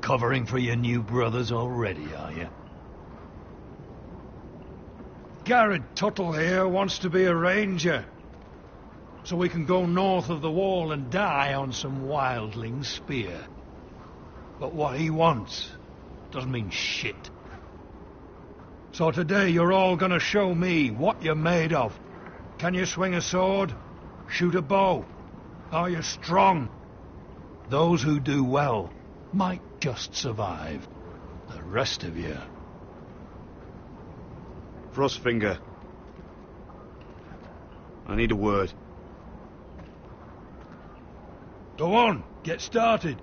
Covering for your new brothers already, are you? Garrett Tuttle here wants to be a ranger, so we can go north of the wall and die on some wildling spear. But what he wants doesn't mean shit. So today you're all gonna show me what you're made of. Can you swing a sword? Shoot a bow? Are you strong? Those who do well might just survive. The rest of you... Frostfinger. I need a word. Go on, get started.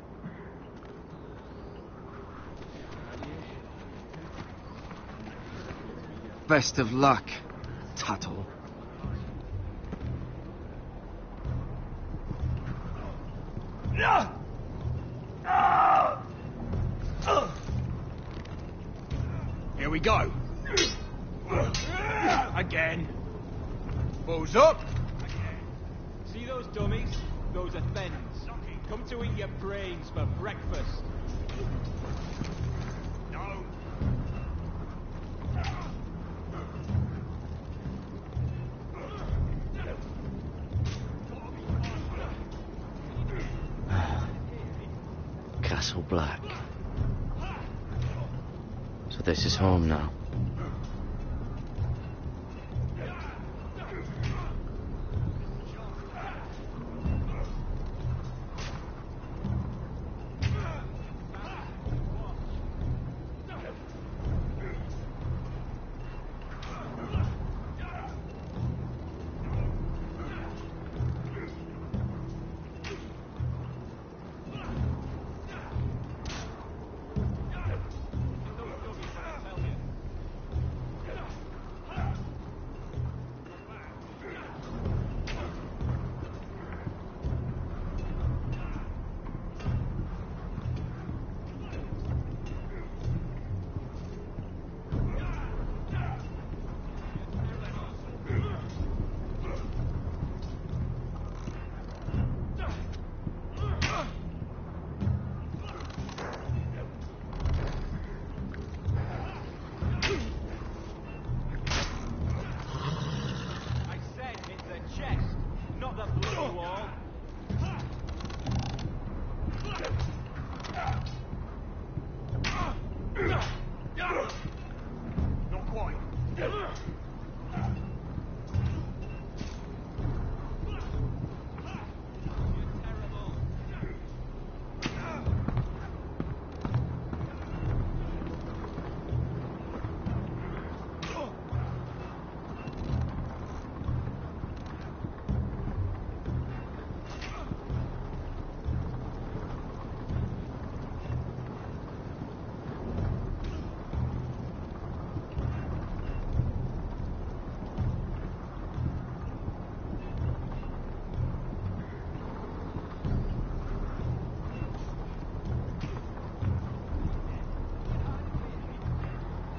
Best of luck, Tuttle. Here we go. Again. Balls up. See those dummies? Those are thens. Come to eat your brains for breakfast. No. Castle Black. So this is home now.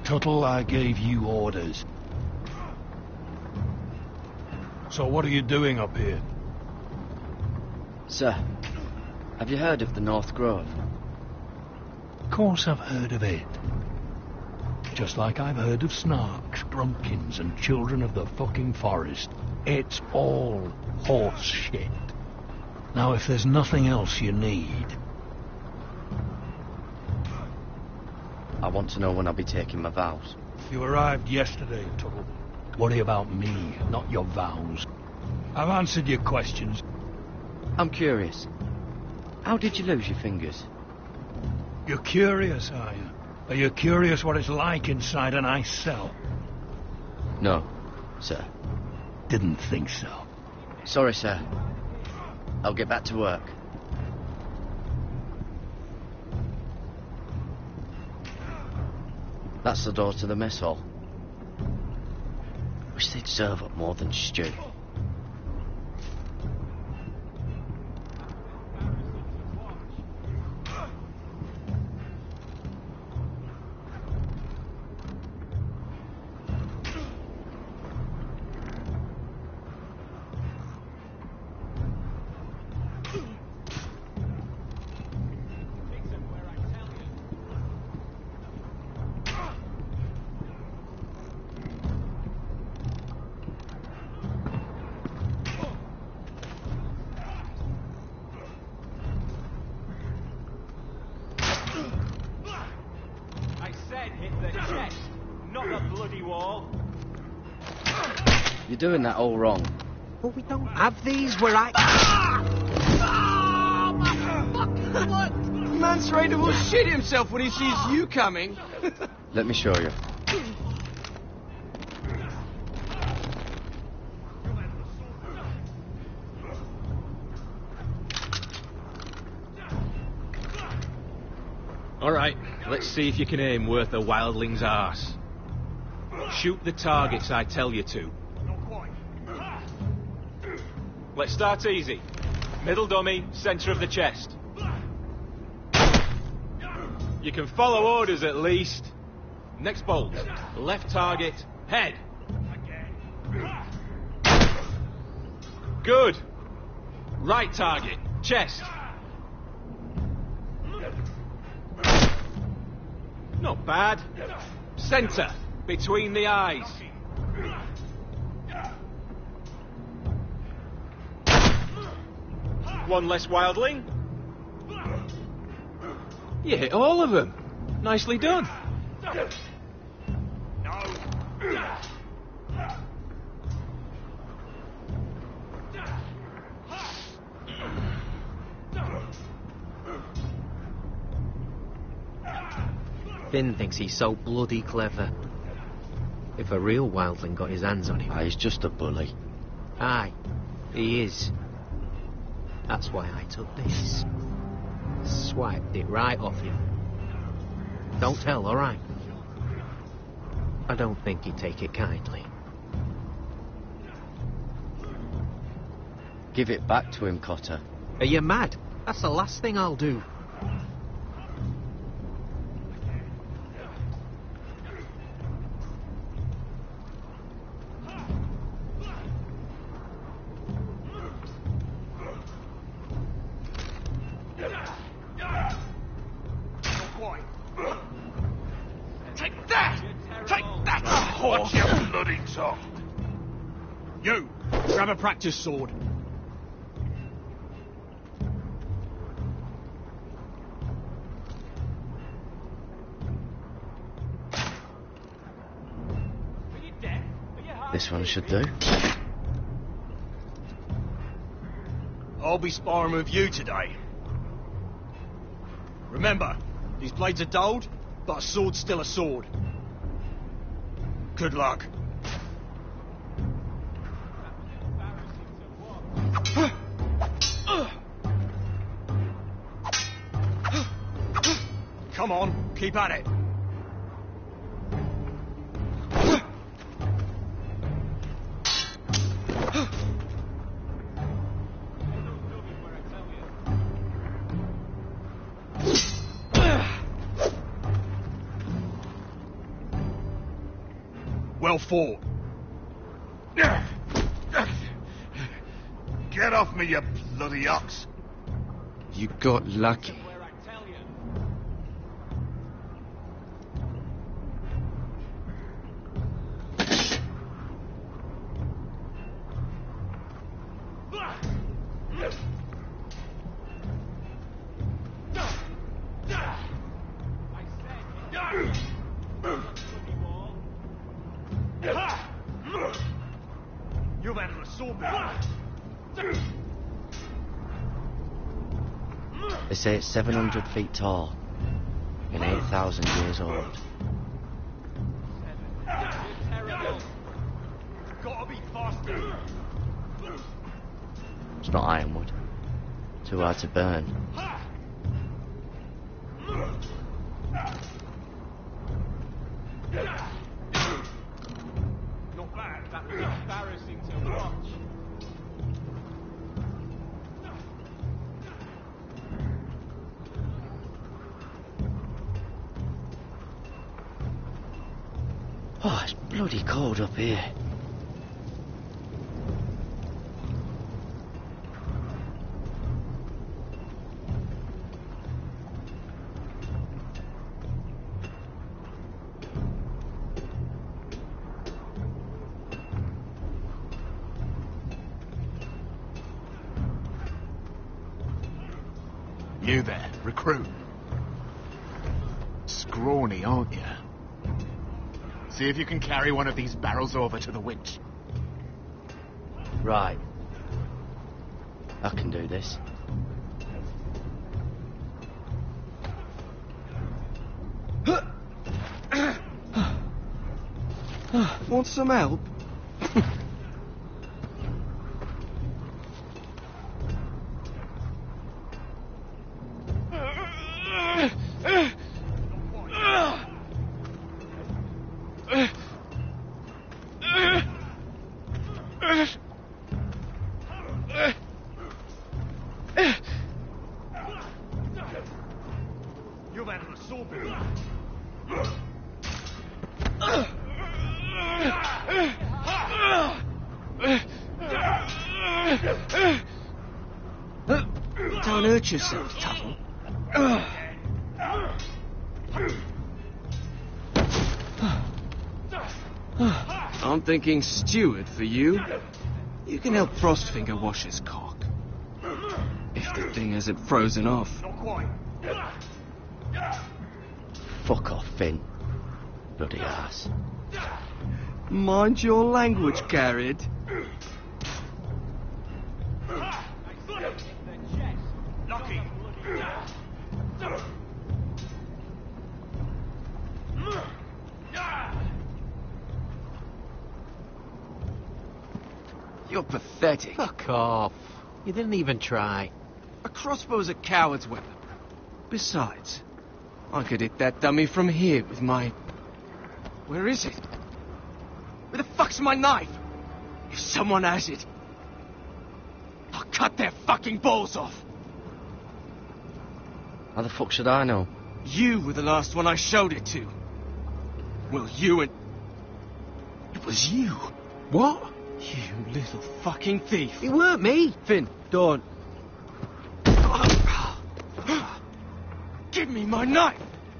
Tuttle, I gave you orders. So what are you doing up here? Sir, have you heard of the North Grove? Of course I've heard of it. Just like I've heard of Snarks, Grumpkins, and Children of the fucking Forest. It's all horse shit. Now, if there's nothing else you need... I want to know when I'll be taking my vows. You arrived yesterday, Tuttle. Worry about me, not your vows. I've answered your questions. I'm curious. How did you lose your fingers? You're curious, are you? Are you curious what it's like inside an ice cell? No, sir. Didn't think so. Sorry, sir. I'll get back to work. That's the door to the mess hall. Wish they'd serve up more than stew. You're doing that all wrong. But we don't have these where I... What? Man's ready to shit himself when he sees you coming. Let me show you. All right, let's see if you can aim worth a wildling's arse. Shoot the targets I tell you to. Let's start easy. Middle dummy, centre of the chest. You can follow orders at least. Next bolt. Left target, head. Good. Right target, chest. Not bad. Centre, between the eyes. One less wildling. You hit all of them. Nicely done. Finn thinks he's so bloody clever. If a real wildling got his hands on him... He's just a bully. Aye, he is. That's why I took this. Swiped it right off him. Don't tell, alright? I don't think he'd take it kindly. Give it back to him, Cotter. Are you mad? That's the last thing I'll do. You, grab a practice sword. This one should do. I'll be sparring with you today. Remember, these blades are dulled, but a sword's still a sword. Good luck. Come on, keep at it. your fault. Get off me, you bloody ox. You got lucky. You've had an assault. They say it's 700 feet tall and 8,000 years old. Gotta be faster. It's not ironwood. Too hard to burn. Not bad. That was embarrassing to watch. Oh, it's bloody cold up here. You there, recruit. Scrawny, aren't you? See if you can carry one of these barrels over to the winch. Right. I can do this. Want some help? You've had an assault. Don't hurt yourself, Tuttle. I'm thinking steward for you. You can help Frostfinger wash his cock. If the thing hasn't frozen off. Not quite. Fuck off, Finn. Bloody ass. Mind your language, Garrett. Lucky. You're pathetic. Fuck off. You didn't even try. A crossbow's a coward's weapon. Besides, I could hit that dummy from here with my... Where is it? Where the fuck's my knife? If someone has it, I'll cut their fucking balls off. How the fuck should I know? You were the last one I showed it to. Well, you and... It was you. What? You little fucking thief. It weren't me. Finn, don't. Give me my knife.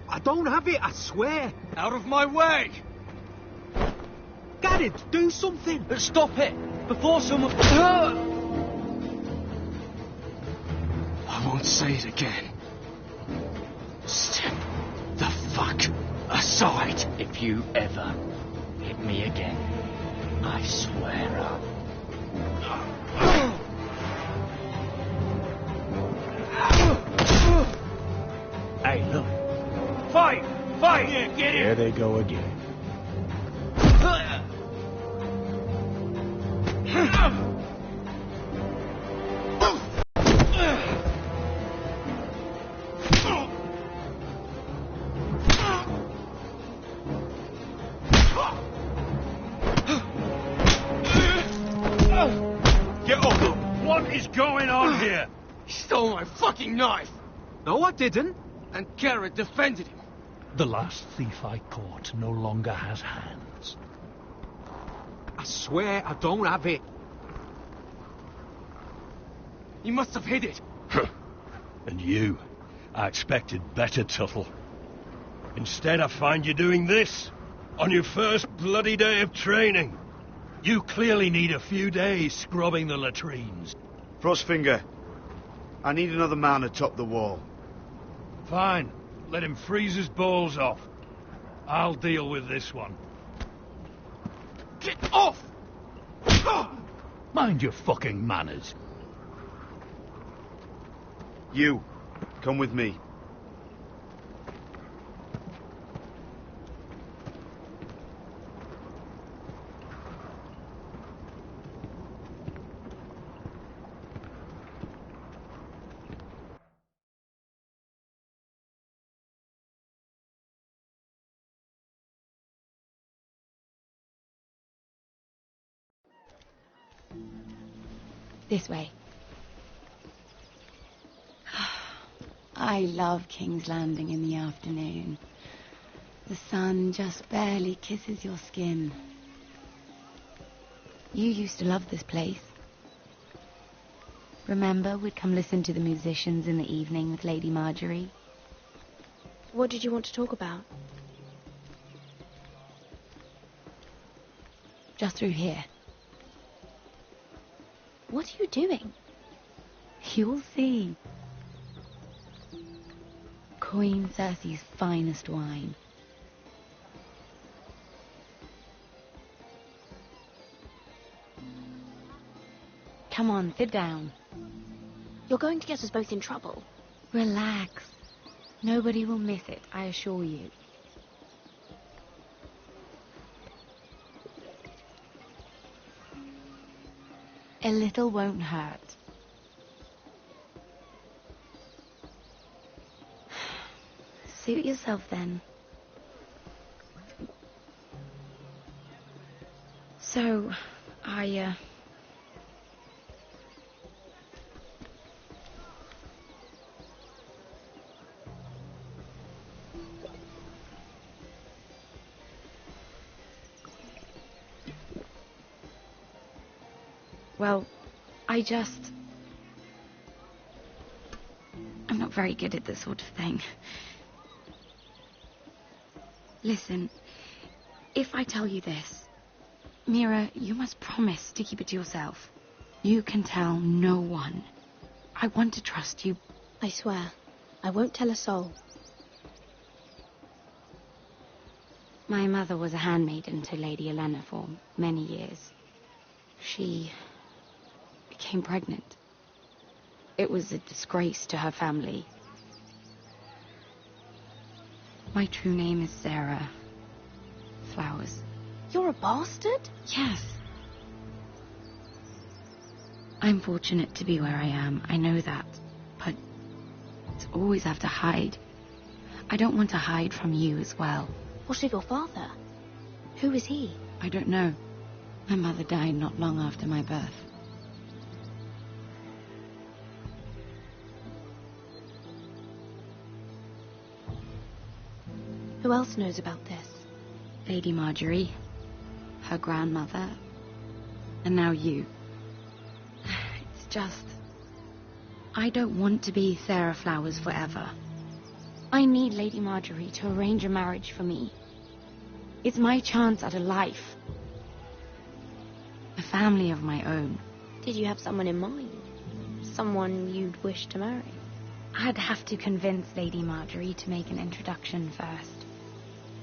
I don't have it, I swear. Out of my way. Garrett, do something. Stop it. Before someone... I won't say it again. Step the fuck aside. If you ever hit me again, I swear I'll... Hey, look. Fight! Fight! Yeah, get it! There they go again. Get up! What is going on here? He stole my fucking knife. No, I didn't. And Garrett defended him. The last thief I caught no longer has hands. I swear I don't have it. You must have hid it. And you, I expected better, Tuttle. Instead, I find you doing this on your first bloody day of training. You clearly need a few days scrubbing the latrines. Frostfinger, I need another man atop the wall. Fine. Let him freeze his balls off. I'll deal with this one. Get off! Mind your fucking manners. You, come with me. This way. I love King's Landing in the afternoon. The sun just barely kisses your skin. You used to love this place. Remember, we'd come listen to the musicians in the evening with Lady Marjorie? What did you want to talk about? Just through here. What are you doing? You'll see. Queen Cersei's finest wine. Come on, sit down. You're going to get us both in trouble. Relax. Nobody will miss it, I assure you. A little won't hurt. Suit yourself then. So, well, I'm not very good at this sort of thing. Listen, if I tell you this, Mira, you must promise to keep it to yourself. You can tell no one. I want to trust you. I swear, I won't tell a soul. My mother was a handmaiden to Lady Olenna for many years. She became pregnant. It was a disgrace to her family. My true name is Sarah Flowers. You're a bastard? Yes. I'm fortunate to be where I am, I know that. But to always have to hide. I don't want to hide from you as well. What of your father? Who is he? I don't know. My mother died not long after my birth. Who else knows about this? Lady Marjorie, her grandmother, and now you. It's just... I don't want to be Sarah Flowers forever. I need Lady Marjorie to arrange a marriage for me. It's my chance at a life. A family of my own. Did you have someone in mind? Someone you'd wish to marry? I'd have to convince Lady Marjorie to make an introduction first.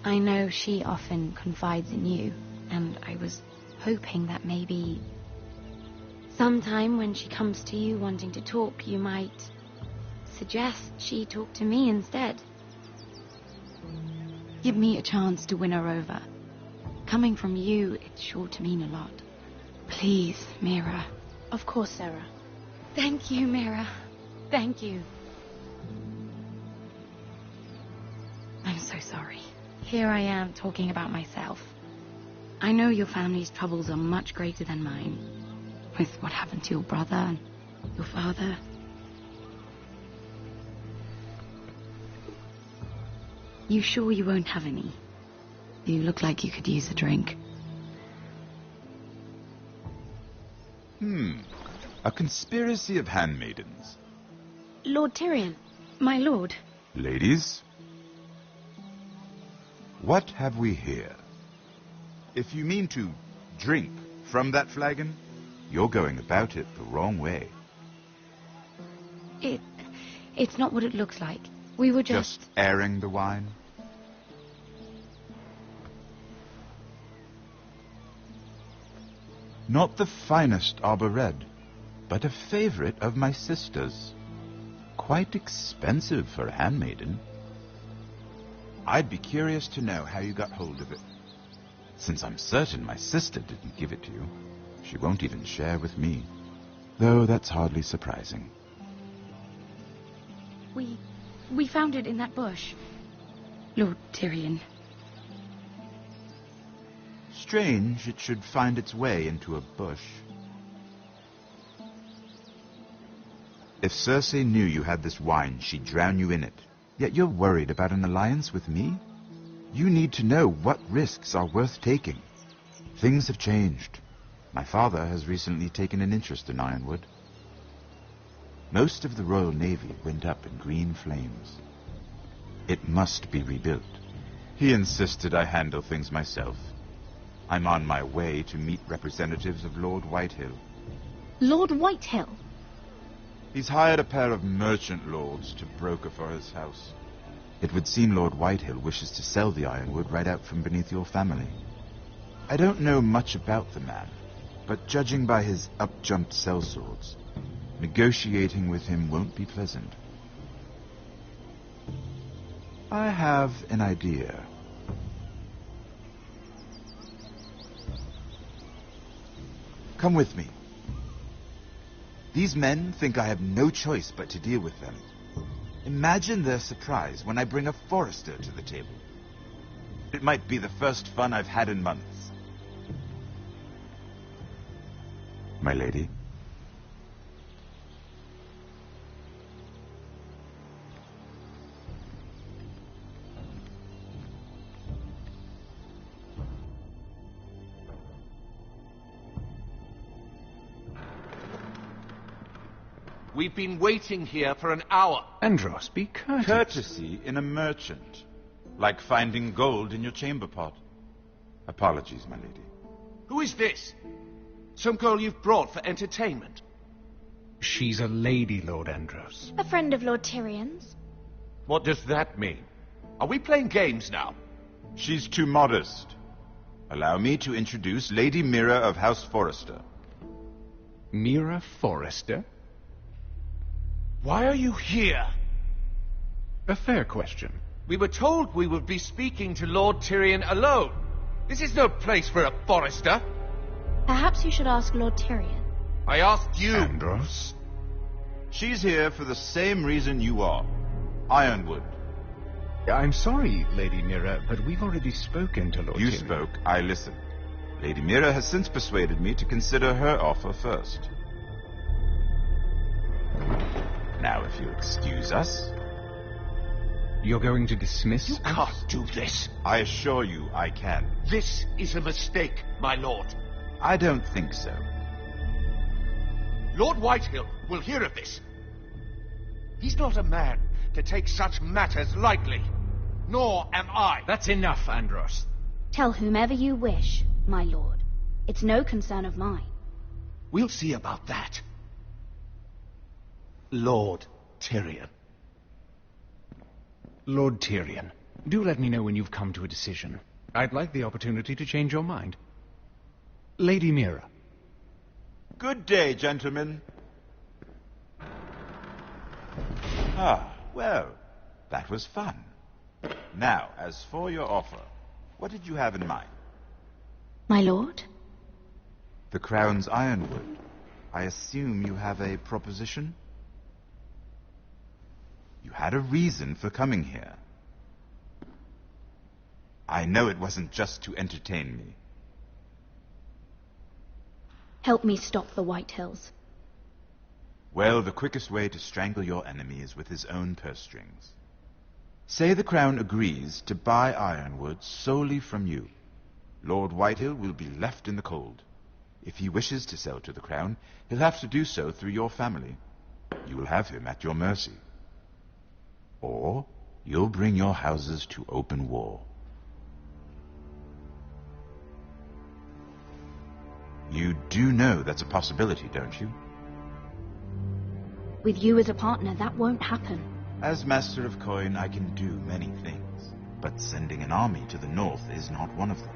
I know she often confides in you, and I was hoping that maybe sometime when she comes to you wanting to talk, you might suggest she talk to me instead. Give me a chance to win her over. Coming from you, it's sure to mean a lot. Please, Mira. Of course, Sarah. Thank you, Mira. Thank you. I'm so sorry. Here I am talking about myself. I know your family's troubles are much greater than mine. With what happened to your brother and your father. You sure you won't have any? You look like you could use a drink. A conspiracy of handmaidens. Lord Tyrion, my lord. Ladies, what have we here? If you mean to drink from that flagon, you're going about it the wrong way. It's not what it looks like. We were Just airing the wine? Not the finest arbor red, but a favorite of my sister's. Quite expensive for a handmaiden. I'd be curious to know how you got hold of it. Since I'm certain my sister didn't give it to you, she won't even share with me. Though that's hardly surprising. We found it in that bush. Lord Tyrion. Strange it should find its way into a bush. If Cersei knew you had this wine, she'd drown you in it. Yet you're worried about an alliance with me? You need to know what risks are worth taking. Things have changed. My father has recently taken an interest in Ironwood. Most of the Royal Navy went up in green flames. It must be rebuilt. He insisted I handle things myself. I'm on my way to meet representatives of Lord Whitehill. Lord Whitehill? He's hired a pair of merchant lords to broker for his house. It would seem Lord Whitehill wishes to sell the Ironwood right out from beneath your family. I don't know much about the man, but judging by his up-jumped sellswords, negotiating with him won't be pleasant. I have an idea. Come with me. These men think I have no choice but to deal with them. Imagine their surprise when I bring a Forrester to the table. It might be the first fun I've had in months. My lady? We've been waiting here for an hour. Andros, be courteous. Courtesy in a merchant. Like finding gold in your chamber pot. Apologies, my lady. Who is this? Some girl you've brought for entertainment? She's a lady, Lord Andros. A friend of Lord Tyrion's. What does that mean? Are we playing games now? She's too modest. Allow me to introduce Lady Mira of House Forrester. Mira Forrester? Why are you here? A fair question. We were told we would be speaking to Lord Tyrion alone. This is no place for a Forrester. Perhaps you should ask Lord Tyrion. I asked you. Andros? She's here for the same reason you are. Ironwood. I'm sorry, Lady Mira, but we've already spoken to Lord Tyrion. You spoke, I listened. Lady Mira has since persuaded me to consider her offer first. Now, if you excuse us... You're going to dismiss You can't do this. I assure you I can. This is a mistake, my lord. I don't think so. Lord Whitehill will hear of this. He's not a man to take such matters lightly. Nor am I. That's enough, Andros. Tell whomever you wish, my lord. It's no concern of mine. We'll see about that. Lord Tyrion. Lord Tyrion, do let me know when you've come to a decision. I'd like the opportunity to change your mind. Lady Mira. Good day, gentlemen. Ah, well, that was fun. Now, as for your offer, what did you have in mind? My lord? The Crown's Ironwood. I assume you have a proposition? You had a reason for coming here. I know it wasn't just to entertain me. Help me stop the Whitehills. Well, the quickest way to strangle your enemy is with his own purse strings. Say the Crown agrees to buy Ironwood solely from you. Lord Whitehill will be left in the cold. If he wishes to sell to the crown, he'll have to do so through your family. You will have him at your mercy. Or you'll bring your houses to open war. You do know that's a possibility, don't you? With you as a partner, that won't happen. As Master of Coin, I can do many things, but sending an army to the north is not one of them.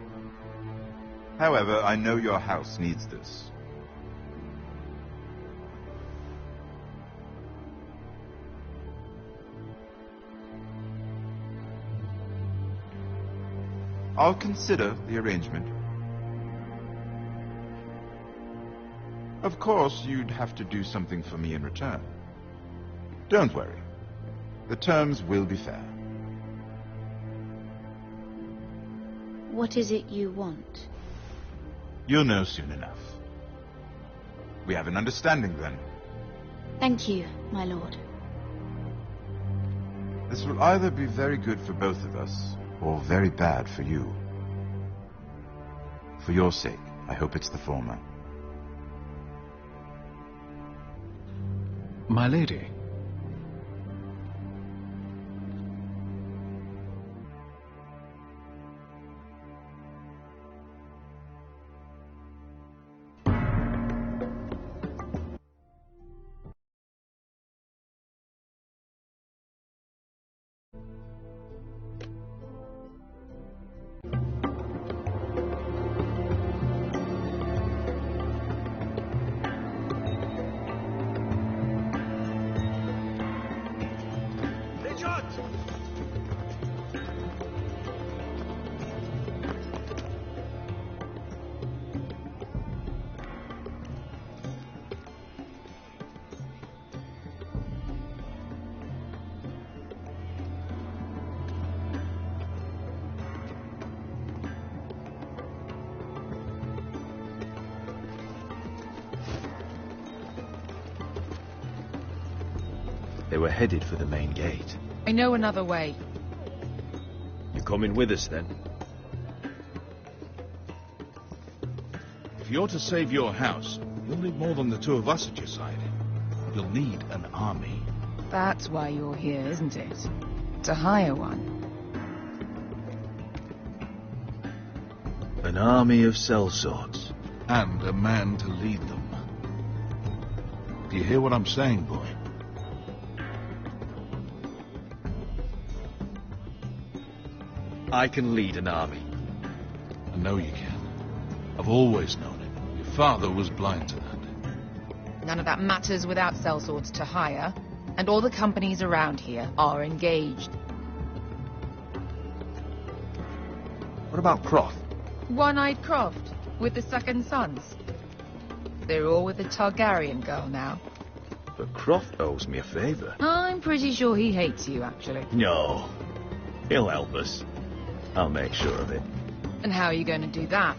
However, I know your house needs this. I'll consider the arrangement. Of course, you'd have to do something for me in return. Don't worry. The terms will be fair. What is it you want? You'll know soon enough. We have an understanding then. Thank you, my lord. This will either be very good for both of us, or very bad for you. For your sake, I hope it's the former. My lady. They were headed for the main gate. I know another way. You coming with us, then? If you're to save your house, you'll need more than the two of us at your side. You'll need an army. That's why you're here, isn't it? To hire one. An army of sellswords. And a man to lead them. Do you hear what I'm saying, boy? I can lead an army. I know you can. I've always known it. Your father was blind to that. None of that matters without sellswords to hire, and all the companies around here are engaged. What about Croft? One-eyed Croft, with the second sons. They're all with the Targaryen girl now. But Croft owes me a favour. I'm pretty sure he hates you, actually. No. He'll help us. I'll make sure of it. And how are you going to do that?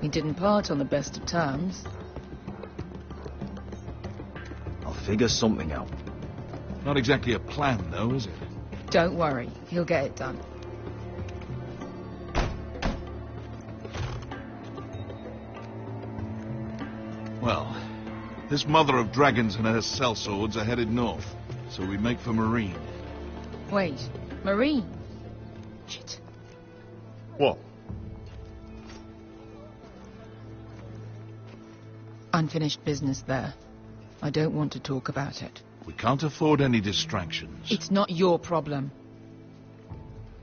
We didn't part on the best of terms. I'll figure something out. Not exactly a plan, though, is it? Don't worry, he'll get it done. Well, this mother of dragons and her sellswords are headed north, so we make for Marine. Wait, Marine? Shit. What? Unfinished business there. I don't want to talk about it. We can't afford any distractions. It's not your problem.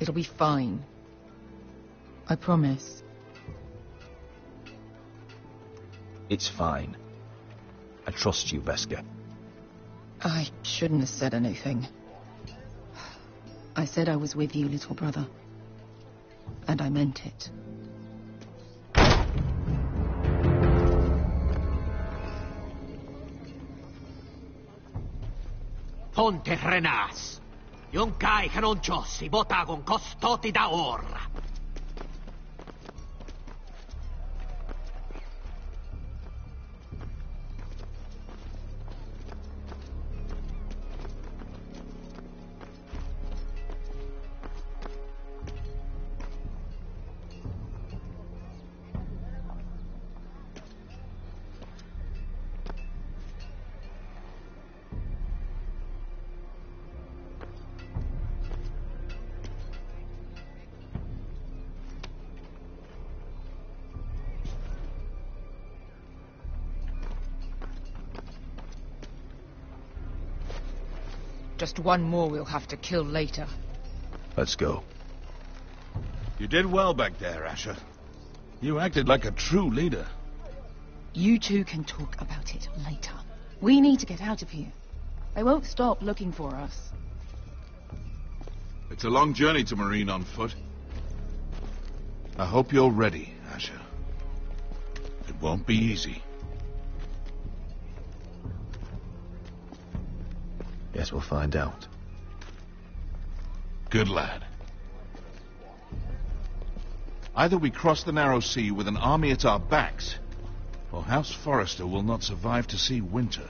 It'll be fine. I promise. It's fine. I trust you, Veska. I shouldn't have said anything. I said I was with you, little brother. And I meant it. Ponte Renas. Yon kai canonchossi botagon costoti da orra. Just one more we'll have to kill later. Let's go. You did well back there, Asher. You acted like a true leader. You two can talk about it later. We need to get out of here. They won't stop looking for us. It's a long journey to Marine on foot. I hope you're ready, Asher. It won't be easy. Guess we'll find out. Good lad. Either we cross the narrow sea with an army at our backs, or House Forrester will not survive to see winter.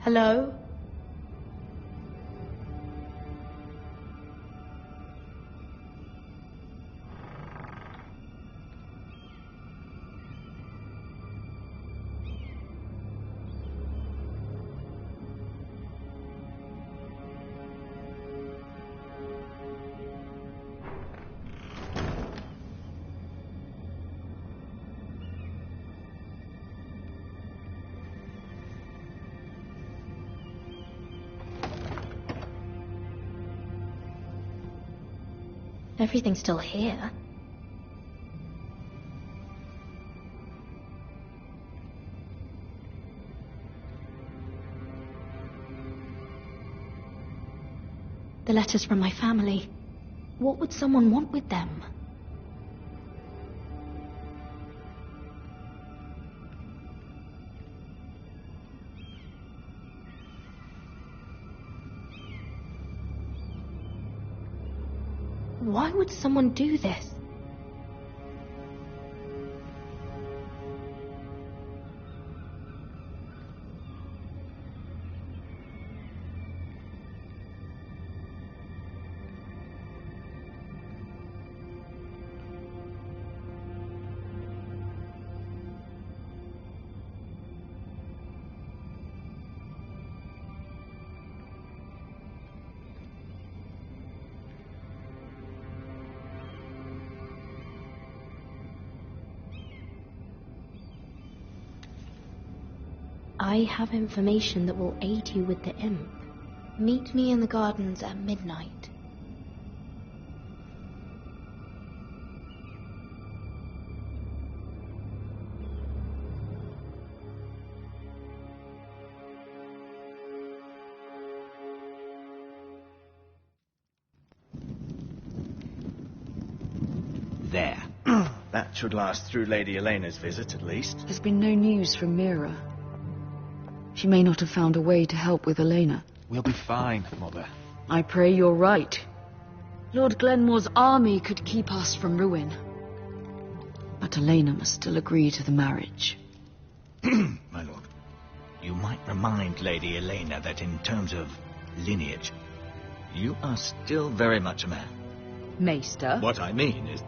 Hello? Everything's still here. The letters from my family. What would someone want with them? Why would someone do this? I have information that will aid you with the imp. Meet me in the gardens at midnight. There. That should last through Lady Elena's visit, at least. There's been no news from Mira. She may not have found a way to help with Elena. We'll be fine, Mother. I pray you're right. Lord Glenmore's army could keep us from ruin. But Elena must still agree to the marriage. My lord, you might remind Lady Elena that in terms of lineage, you are still very much a man. Maester? What I mean is,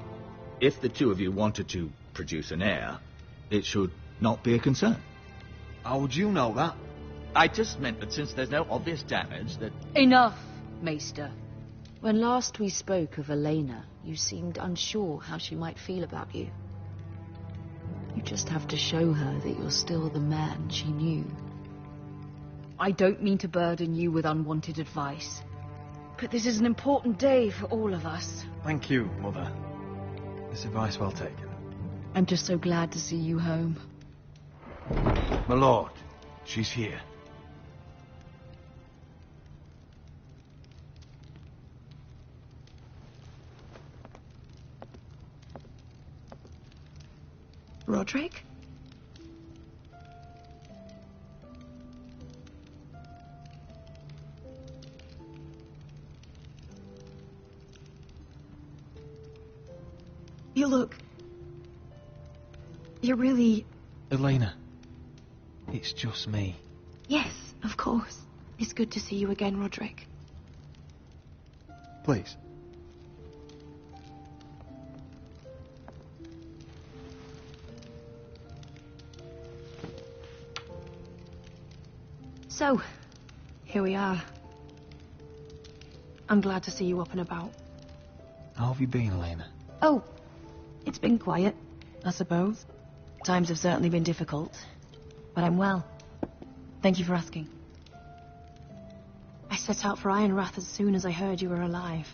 if the two of you wanted to produce an heir, it should not be a concern. How would you know that? I just meant that since there's no obvious damage, that... Enough, Maester. When last we spoke of Elena, you seemed unsure how she might feel about you. You just have to show her that you're still the man she knew. I don't mean to burden you with unwanted advice, But this is an important day for all of us. Thank you, Mother. This advice well taken. I'm just so glad to see you home. My lord, she's here. Roderick? You look... You're really... Elena, it's just me. Yes, of course. It's good to see you again, Roderick. Please. So, here we are. I'm glad to see you up and about. How have you been, Elena? Oh, it's been quiet, I suppose. Times have certainly been difficult, but I'm well. Thank you for asking. I set out for Ironrath as soon as I heard you were alive.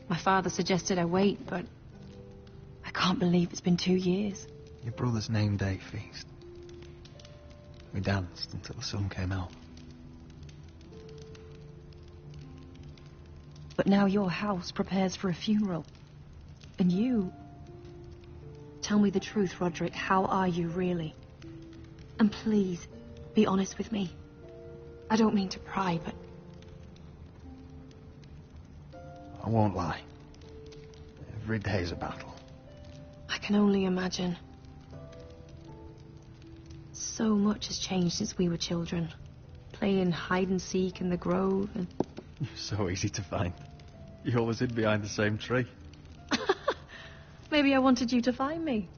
My father suggested I wait, but I can't believe it's been 2 years. Your brother's name day feast. We danced until the sun came out. But now your house prepares for a funeral. And you... Tell me the truth, Roderick. How are you, really? And please, be honest with me. I don't mean to pry, but... I won't lie. Every day's a battle. I can only imagine. So much has changed since we were children. Playing hide and seek in the grove and... You're so easy to find. You always hid behind the same tree. Maybe I wanted you to find me.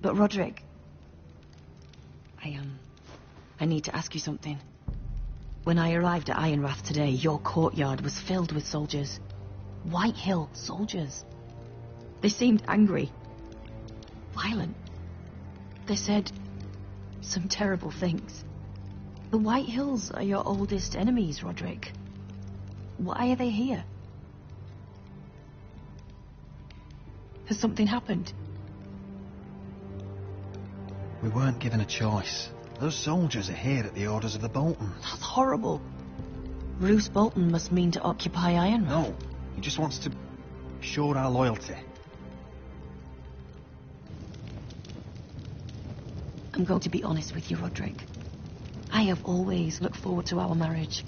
But Roderick, I need to ask you something. When I arrived at Ironrath today, your courtyard was filled with soldiers. White Hill soldiers. They seemed angry. Violent. They said some terrible things. The White Hills are your oldest enemies, Roderick. Why are they here? Has something happened? We weren't given a choice. Those soldiers are here at the orders of the Boltons. That's horrible. Roose Bolton must mean to occupy Ironrath. No, he just wants to show our loyalty. I'm going to be honest with you, Roderick. I have always looked forward to our marriage.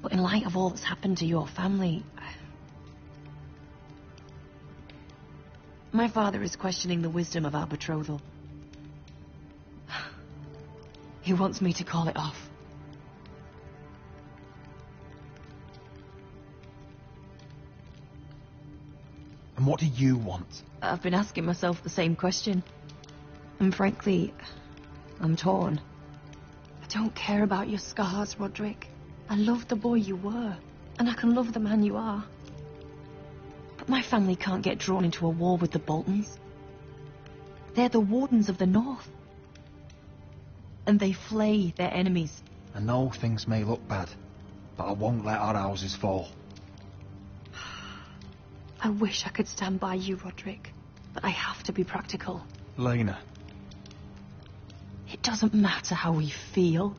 But in light of all that's happened to your family... My father is questioning the wisdom of our betrothal. He wants me to call it off. And what do you want? I've been asking myself the same question. And frankly, I'm torn. I don't care about your scars, Roderick. I love the boy you were, and I can love the man you are. But my family can't get drawn into a war with the Boltons. They're the Wardens of the North. And they flay their enemies. I know things may look bad, but I won't let our houses fall. I wish I could stand by you, Roderick, but I have to be practical. Lena. It doesn't matter how we feel.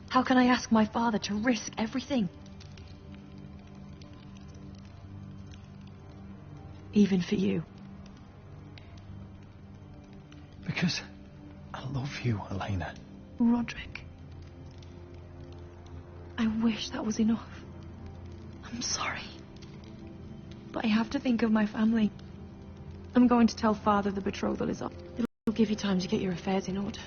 How can I ask my father to risk everything? Even for you. Because I love you, Elena. Roderick. I wish that was enough. I'm sorry. But I have to think of my family. I'm going to tell Father the betrothal is up. It'll give you time to get your affairs in order.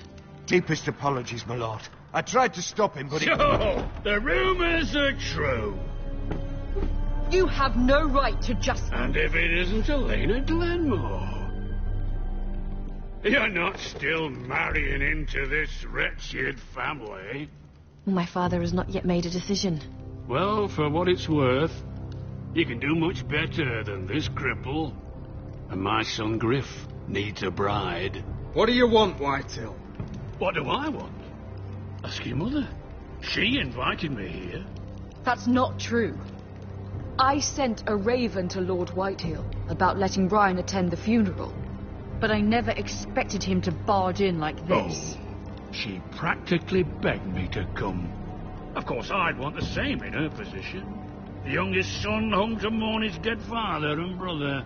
Deepest apologies, my lord. I tried to stop him, but So, the rumours are true. You have no right to just... And if it isn't Elena Glenmore? You're not still marrying into this wretched family? My father has not yet made a decision. Well, for what it's worth, you can do much better than this cripple. And my son Griff needs a bride. What do you want, Whitehill? What do I want? Ask your mother. She invited me here. That's not true. I sent a raven to Lord Whitehill about letting Brian attend the funeral, but I never expected him to barge in like this. Oh, she practically begged me to come. Of course, I'd want the same in her position. The youngest son home to mourn his dead father and brother.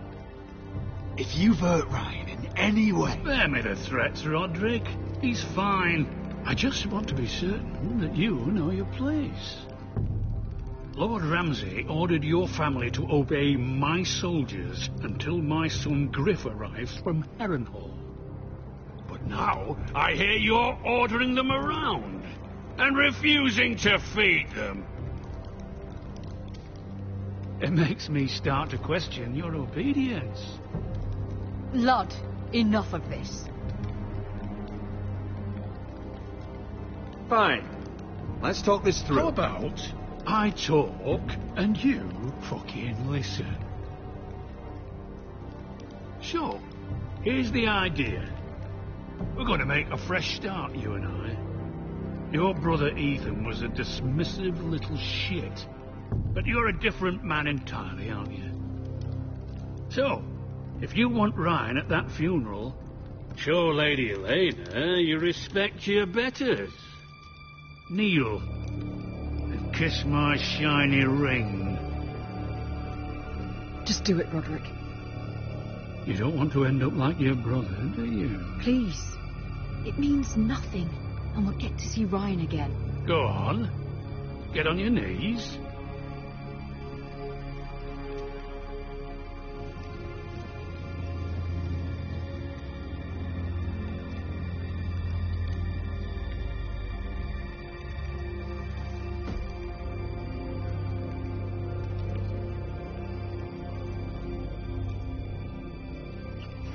If you've hurt Ryan in any way... Spare me the threats, Roderick. He's fine. I just want to be certain that you know your place. Lord Ramsay ordered your family to obey my soldiers until my son Griff arrives from Harrenhal. But now I hear you're ordering them around and refusing to feed them. It makes me start to question your obedience. Lud, enough of this. Fine. Let's talk this through. How about I talk and you fucking listen? So, here's the idea. We're going to make a fresh start, you and I. Your brother Ethan was a dismissive little shit. But you're a different man entirely, aren't you? So, if you want Ryan at that funeral, show Lady Elena you respect your betters. Kneel and kiss my shiny ring. Just do it, Roderick. You don't want to end up like your brother, do you? Please. It means nothing, and we'll get to see Ryan again. Go on. Get on your knees.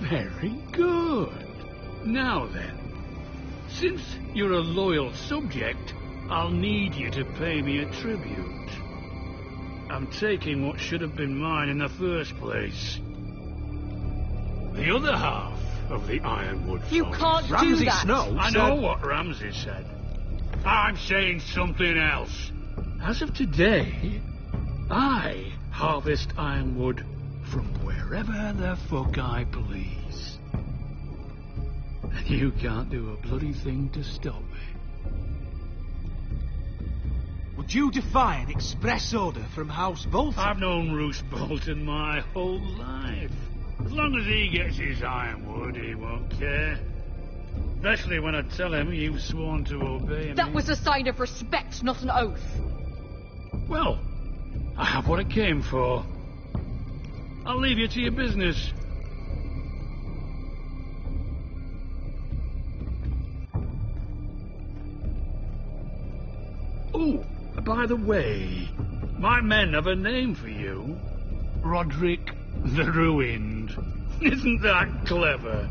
Very good. Now then, since you're a loyal subject, I'll need you to pay me a tribute. I'm taking what should have been mine in the first place. The other half of the Ironwood You Forest. can't do Ramsay that. Snow I said... know what Ramsay said. I'm saying something else. As of today, I harvest ironwood from wherever the fuck I please. And you can't do a bloody thing to stop me. Would you defy an express order from House Bolton? I've known Roose Bolton my whole life. As long as he gets his ironwood, he won't care. Especially when I tell him you've sworn to obey me. That was a sign of respect, not an oath. Well, I have what I came for. I'll leave you to your business. Oh, by the way, my men have a name for you. Roderick the Ruined. Isn't that clever?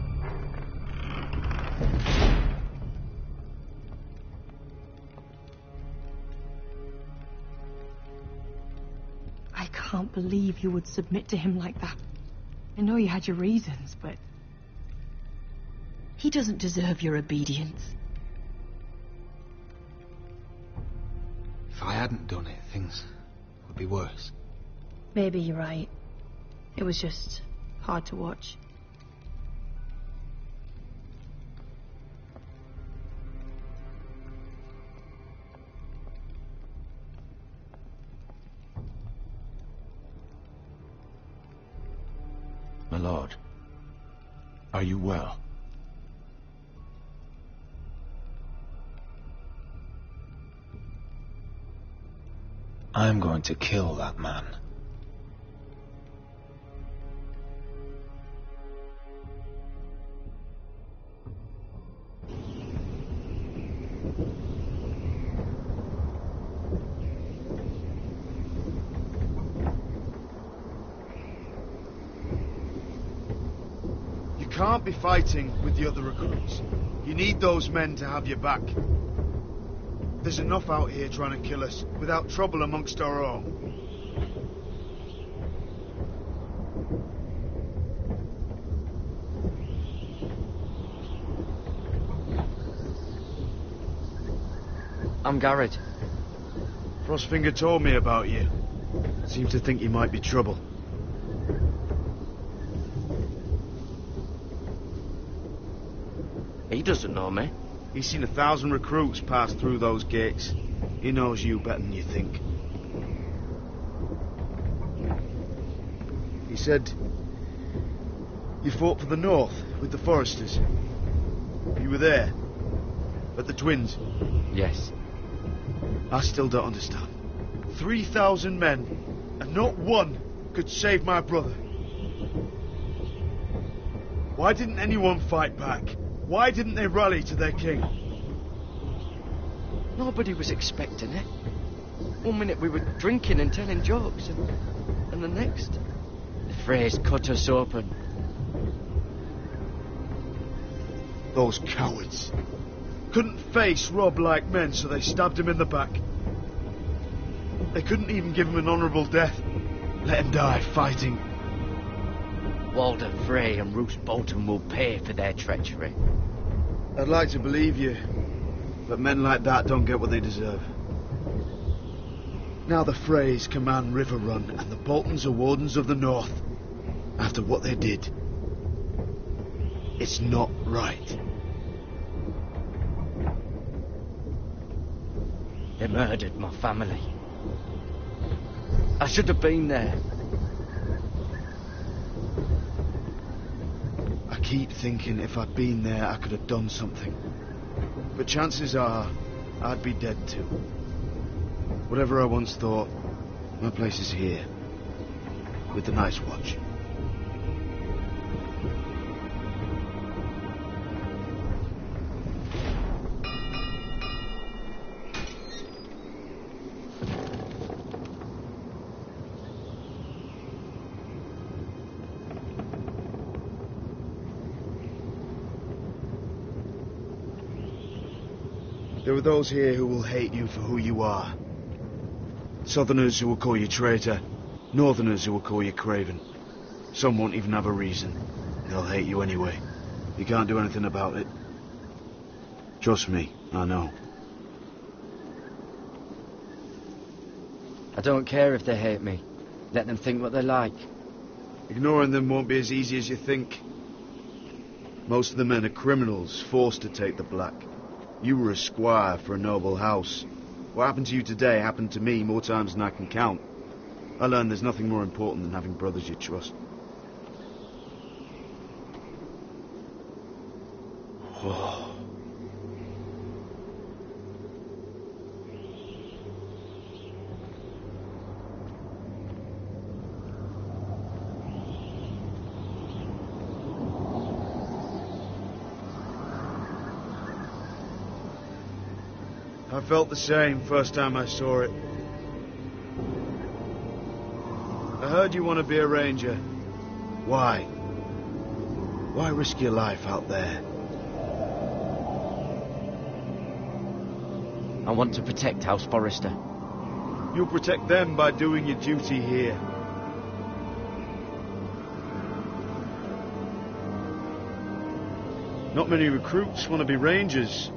I can't believe you would submit to him like that. I know you had your reasons, but... he doesn't deserve your obedience. If I hadn't done it, things would be worse. Maybe you're right. It was just hard to watch. My lord, are you well? I'm going to kill that man. You can't be fighting with the other recruits. You need those men to have your back. There's enough out here trying to kill us without trouble amongst our own. I'm Garrett. Frostfinger told me about you. Seemed to think you might be trouble. He doesn't know me. He's seen 1,000 recruits pass through those gates. He knows you better than you think. He said you fought for the North with the Foresters. You were there. At the Twins. Yes. I still don't understand. 3,000 men, and not one could save my brother. Why didn't anyone fight back? Why didn't they rally to their king? Nobody was expecting it. One minute we were drinking and telling jokes, and the next, the Freys cut us open. Those cowards. Couldn't face Rob like men, so they stabbed him in the back. They couldn't even give him an honourable death. Let him die fighting. Walder Frey and Roose Bolton will pay for their treachery. I'd like to believe you, but men like that don't get what they deserve. Now the Freys command River Run, and the Boltons are wardens of the North. After what they did, it's not right. They murdered my family. I should have been there. I keep thinking if I'd been there, I could have done something. But chances are, I'd be dead too. Whatever I once thought, my place is here. With the Night's Watch. There are those here who will hate you for who you are. Southerners who will call you traitor. Northerners who will call you craven. Some won't even have a reason. They'll hate you anyway. You can't do anything about it. Trust me, I know. I don't care if they hate me. Let them think what they like. Ignoring them won't be as easy as you think. Most of the men are criminals, forced to take the black. You were a squire for a noble house. What happened to you today happened to me more times than I can count. I learned there's nothing more important than having brothers you trust. Oh. I felt the same first time I saw it. I heard you want to be a ranger. Why? Why risk your life out there? I want to protect House Forrester. You'll protect them by doing your duty here. Not many recruits want to be rangers.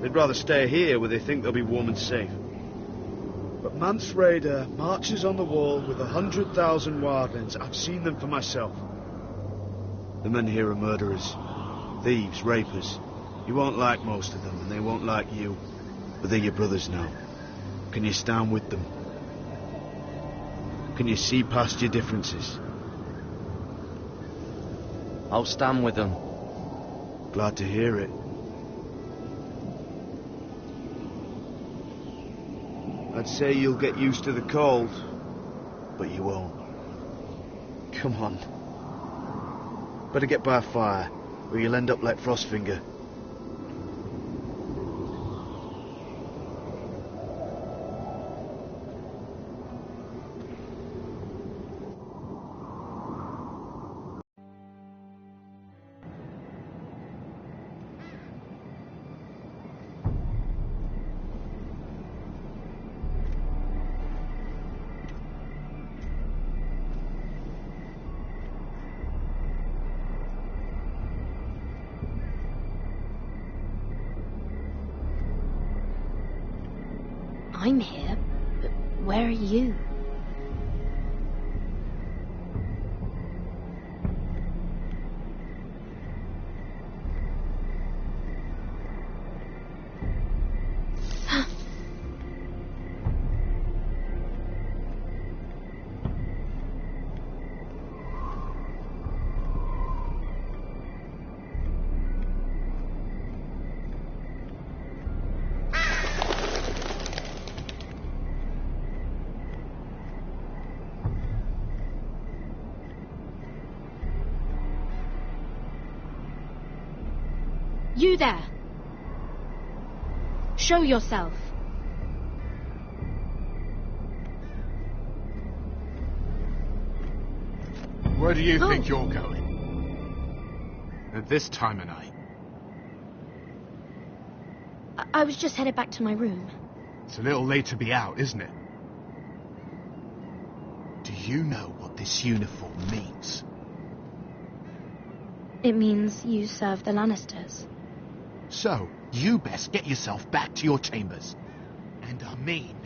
They'd rather stay here where they think they'll be warm and safe. But Mance Rayder marches on the wall with 100,000 wildlings. I've seen them for myself. The men here are murderers, thieves, rapers. You won't like most of them, and they won't like you. But they're your brothers now. Can you stand with them? Can you see past your differences? I'll stand with them. Glad to hear it. I'd say you'll get used to the cold, but you won't. Come on. Better get by a fire, or you'll end up like Frostfinger. I'm here, but where are you? You there! Show yourself! Where do you think you're going? At this time of night? I was just headed back to my room. It's a little late to be out, isn't it? Do you know what this uniform means? It means you serve the Lannisters. So, you best get yourself back to your chambers. And I mean,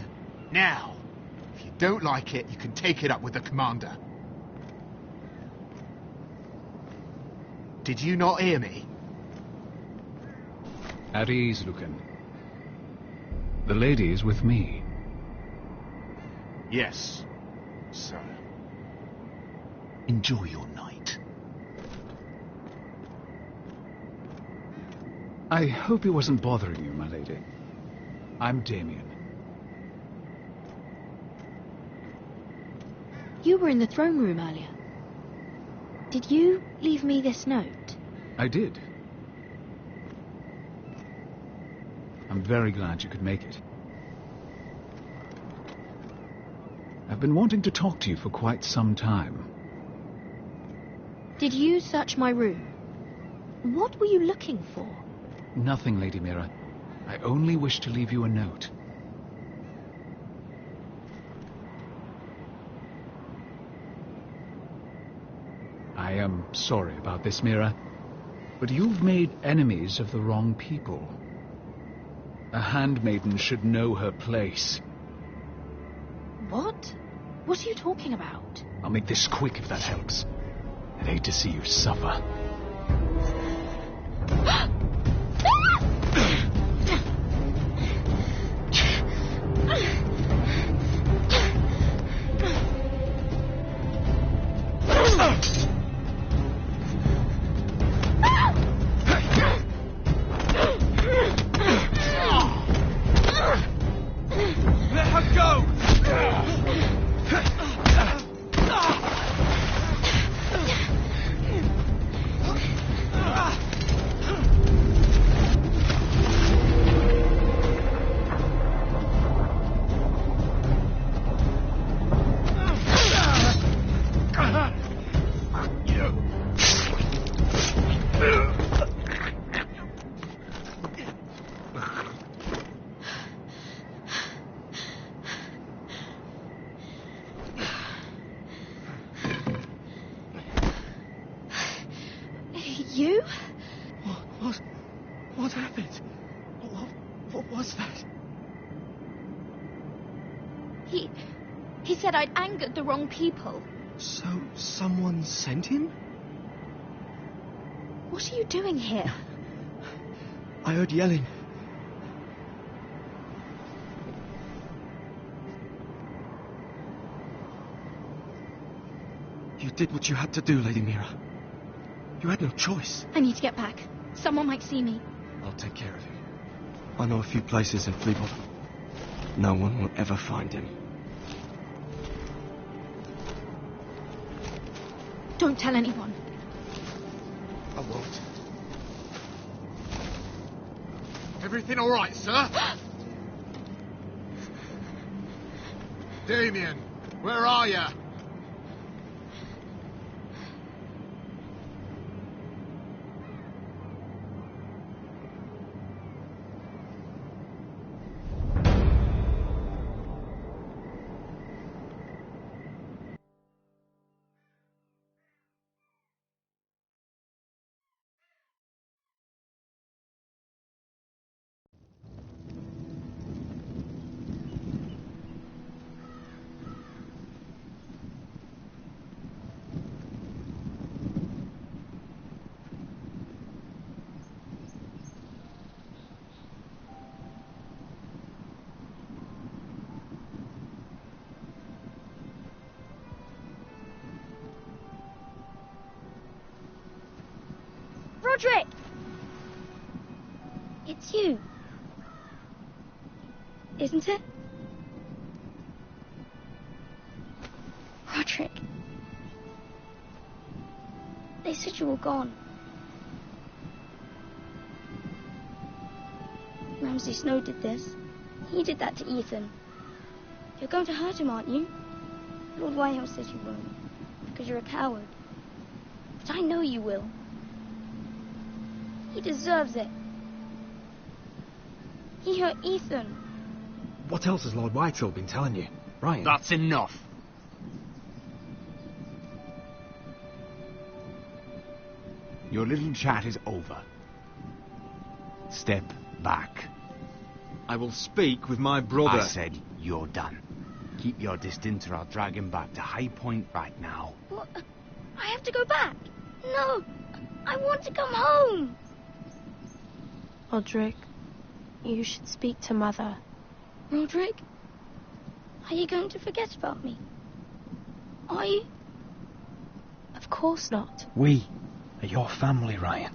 now. If you don't like it, you can take it up with the commander. Did you not hear me? At ease, Lucan. The lady is with me. Yes, sir. Enjoy your night. I hope he wasn't bothering you, my lady. I'm Damien. You were in the throne room earlier. Did you leave me this note? I did. I'm very glad you could make it. I've been wanting to talk to you for quite some time. Did you search my room? What were you looking for? Nothing, Lady Mira. I only wish to leave you a note. I am sorry about this, Mira, but you've made enemies of the wrong people. A handmaiden should know her place. What? What are you talking about? I'll make this quick if that helps. I'd hate to see you suffer. Let her go! You? What happened? What was that? He said I'd angered the wrong people. So, someone sent him? What are you doing here? I heard yelling. You did what you had to do, Lady Mira. You had no choice. I need to get back. Someone might see me. I'll take care of you. I know a few places in Fleabottom. No one will ever find him. Don't tell anyone. I won't. Everything all right, sir? Damien, where are you? Roderick! It's you. Isn't it? Roderick. They said you were gone. Ramsay Snow did this. He did that to Ethan. You're going to hurt him, aren't you? Lord Whitehouse says you won't, because you're a coward. But I know you will. He deserves it. He hurt Ethan. What else has Lord Whitehill been telling you, Ryan? That's enough. Your little chat is over. Step back. I will speak with my brother. I said you're done. Keep your distance or I'll drag him back to High Point right now. What? I have to go back. No, I want to come home. Roderick, you should speak to Mother. Roderick, are you going to forget about me? Are you? Of course not. We are your family, Ryan.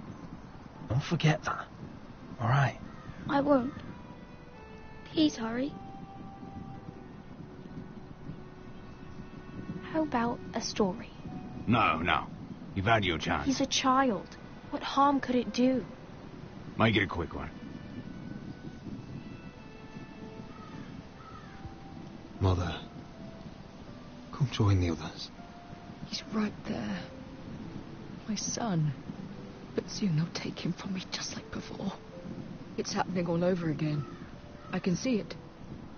Don't forget that. All right? I won't. Please hurry. How about a story? No. You've had your chance. He's a child. What harm could it do? Make it a quick one. Mother, come join the others. He's right there. My son. But soon they'll take him from me just like before. It's happening all over again. I can see it.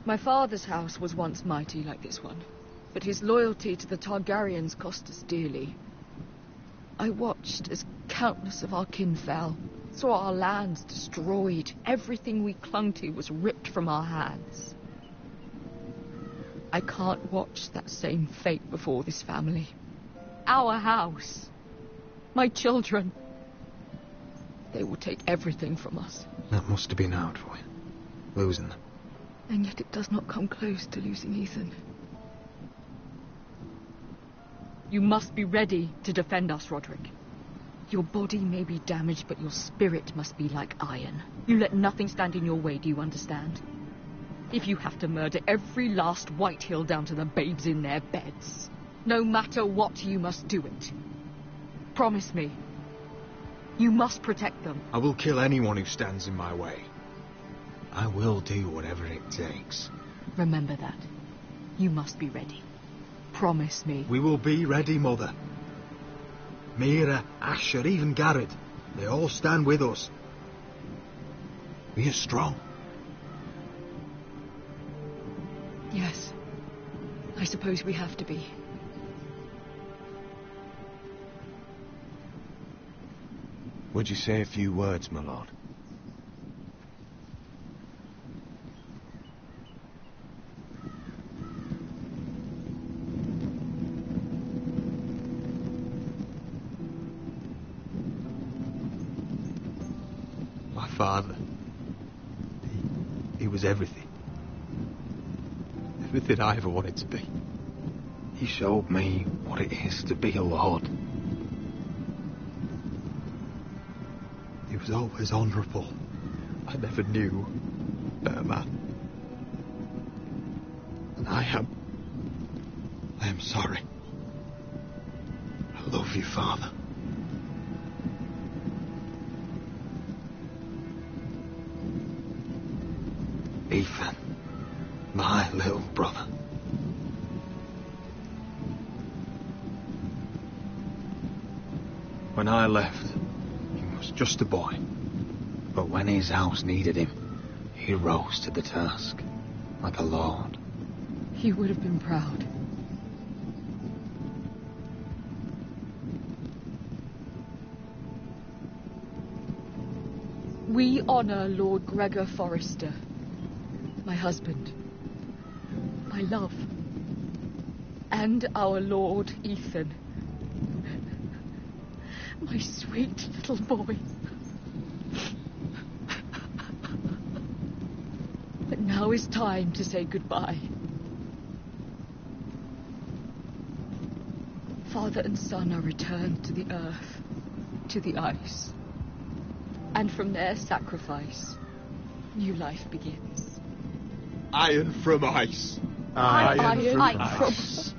My father's house was once mighty like this one, but his loyalty to the Targaryens cost us dearly. I watched as countless of our kin fell, saw our lands destroyed, everything we clung to was ripped from our hands. I can't watch that same fate before this family. Our house. My children. They will take everything from us. That must have been hard for you, losing them. And yet it does not come close to losing Ethan. You must be ready to defend us, Roderick. Your body may be damaged, but your spirit must be like iron. You let nothing stand in your way, do you understand? If you have to murder every last Whitehill down to the babes in their beds, no matter what, you must do it. Promise me. You must protect them. I will kill anyone who stands in my way. I will do whatever it takes. Remember that. You must be ready. Promise me. We will be ready, Mother. Mira, Asher, even Garrett. They all stand with us. We are strong. Yes. I suppose we have to be. Would you say a few words, my lord? My father. He was everything. Everything I ever wanted to be. He showed me what it is to be a lord. He was always honourable. I never knew a better man. And I am sorry. I love you, Father. Ethan, my little brother. When I left, he was just a boy. But when his house needed him, he rose to the task, like a lord. He would have been proud. We honour Lord Gregor Forrester, my husband, my love, and our Lord Ethan, my sweet little boy. But now is time to say goodbye. Father and son are returned to the earth, to the ice. And from their sacrifice, new life begins. Iron from ice. Iron from ice.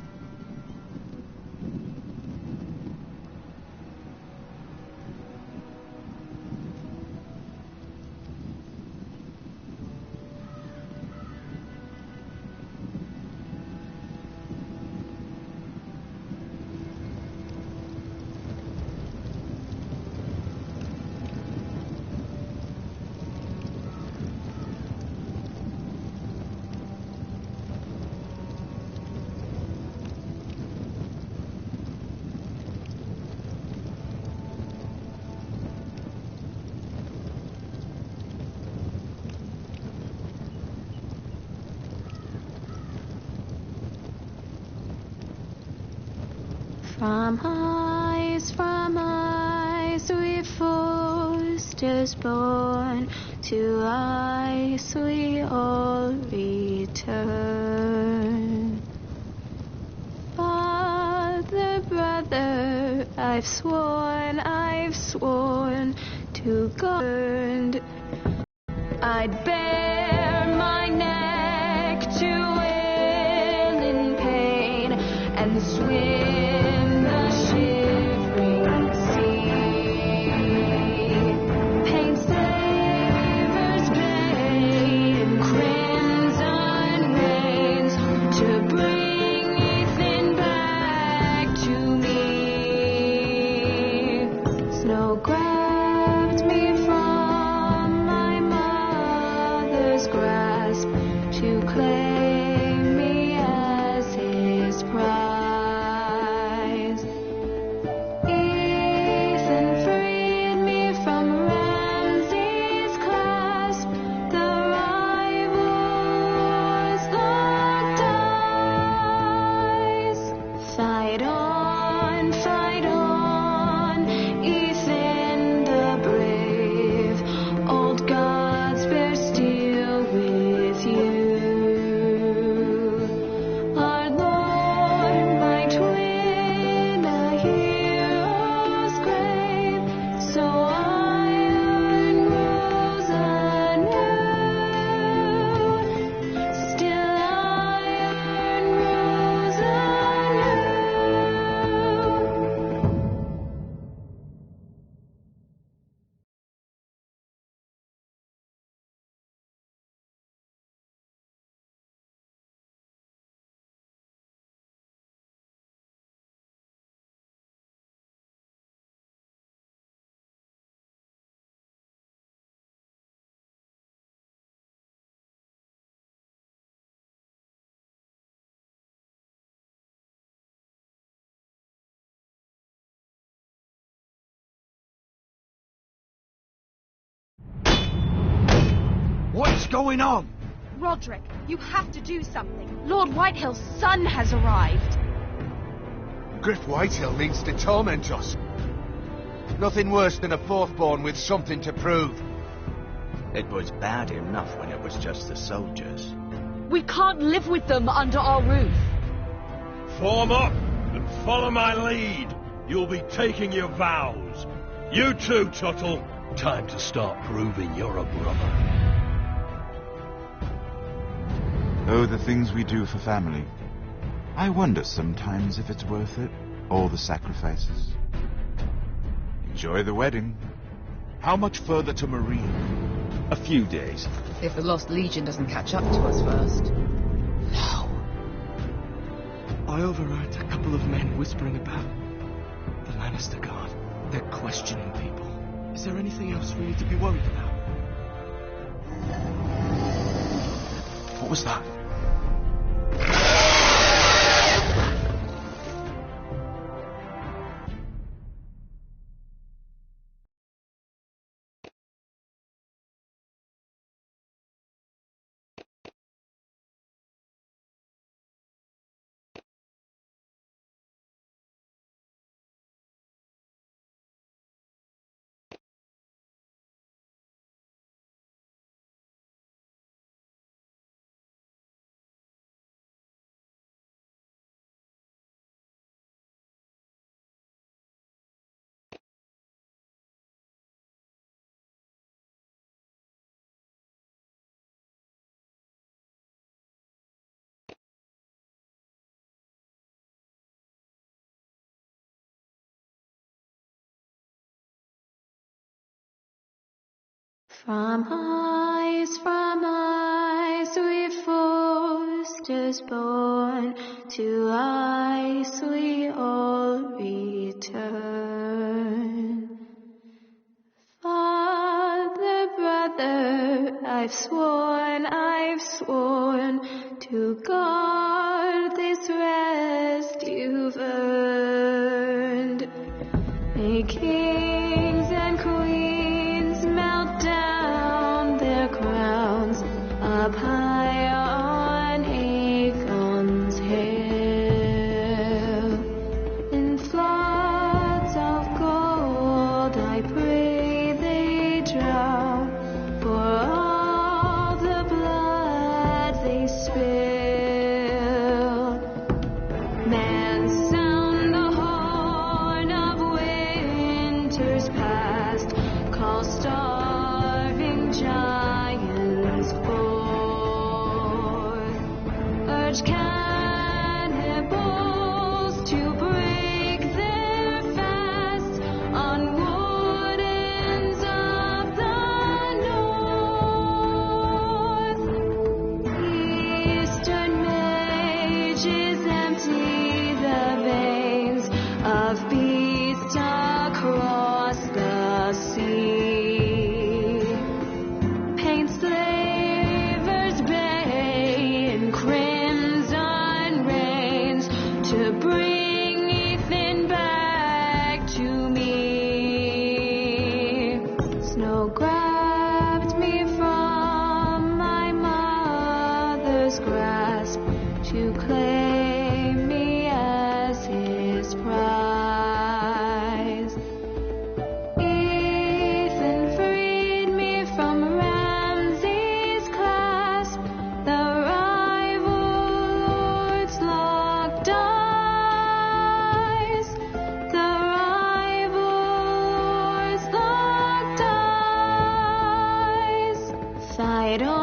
From ice we foresters born, to ice we all return. Father, brother, I've sworn to God I'd bear my neck to wail in pain and swim the shivering sea. Paint slavers gray in crimson rains to bring Ethan back to me. Snow grabbed me from my mother's grasp to claim me as his prize. Ethan freed me from Ramsay's clasp. The rivals locked eyes. Fight on, Ethan the brave. Old gods bear steel with you. Our Lord, my twin, a hero's grave. So iron rose anew. Still iron rose anew. What's going on? Roderick, you have to do something. Lord Whitehill's son has arrived. Griff Whitehill means to torment us. Nothing worse than a fourth-born with something to prove. It was bad enough when it was just the soldiers. We can't live with them under our roof. Form up and follow my lead. You'll be taking your vows. You too, Tuttle. Time to start proving you're a brother. Oh, the things we do for family. I wonder sometimes if it's worth it, all the sacrifices. Enjoy the wedding. How much further to Marine? A few days. If the Lost Legion doesn't catch up to us first. I overheard a couple of men whispering about the Lannister Guard. They're questioning people. Is there anything else we need to be worried about? What was that? From ice we foresters born, to ice we all return. Father, brother, I've sworn to guard this rest you've earned. May kings and queens melt down their crowns up high on Aegon's hill. In floods of gold I pray they drown, for all the blood they spill. Man, sound the horn of winter's past, call starving giants forth, urge cannibals to break their fast on wardens of the north. Eastern mages empty the veins of beasts across the sea. Paint slavers bay in crimson rains to bring Ethan back to me. Snow grabbed me from my mother's grasp to claim me as his prize. Ethan freed me from Ramsay's clasp, the rival lords locked eyes, the rival lords locked eyes. Fight on.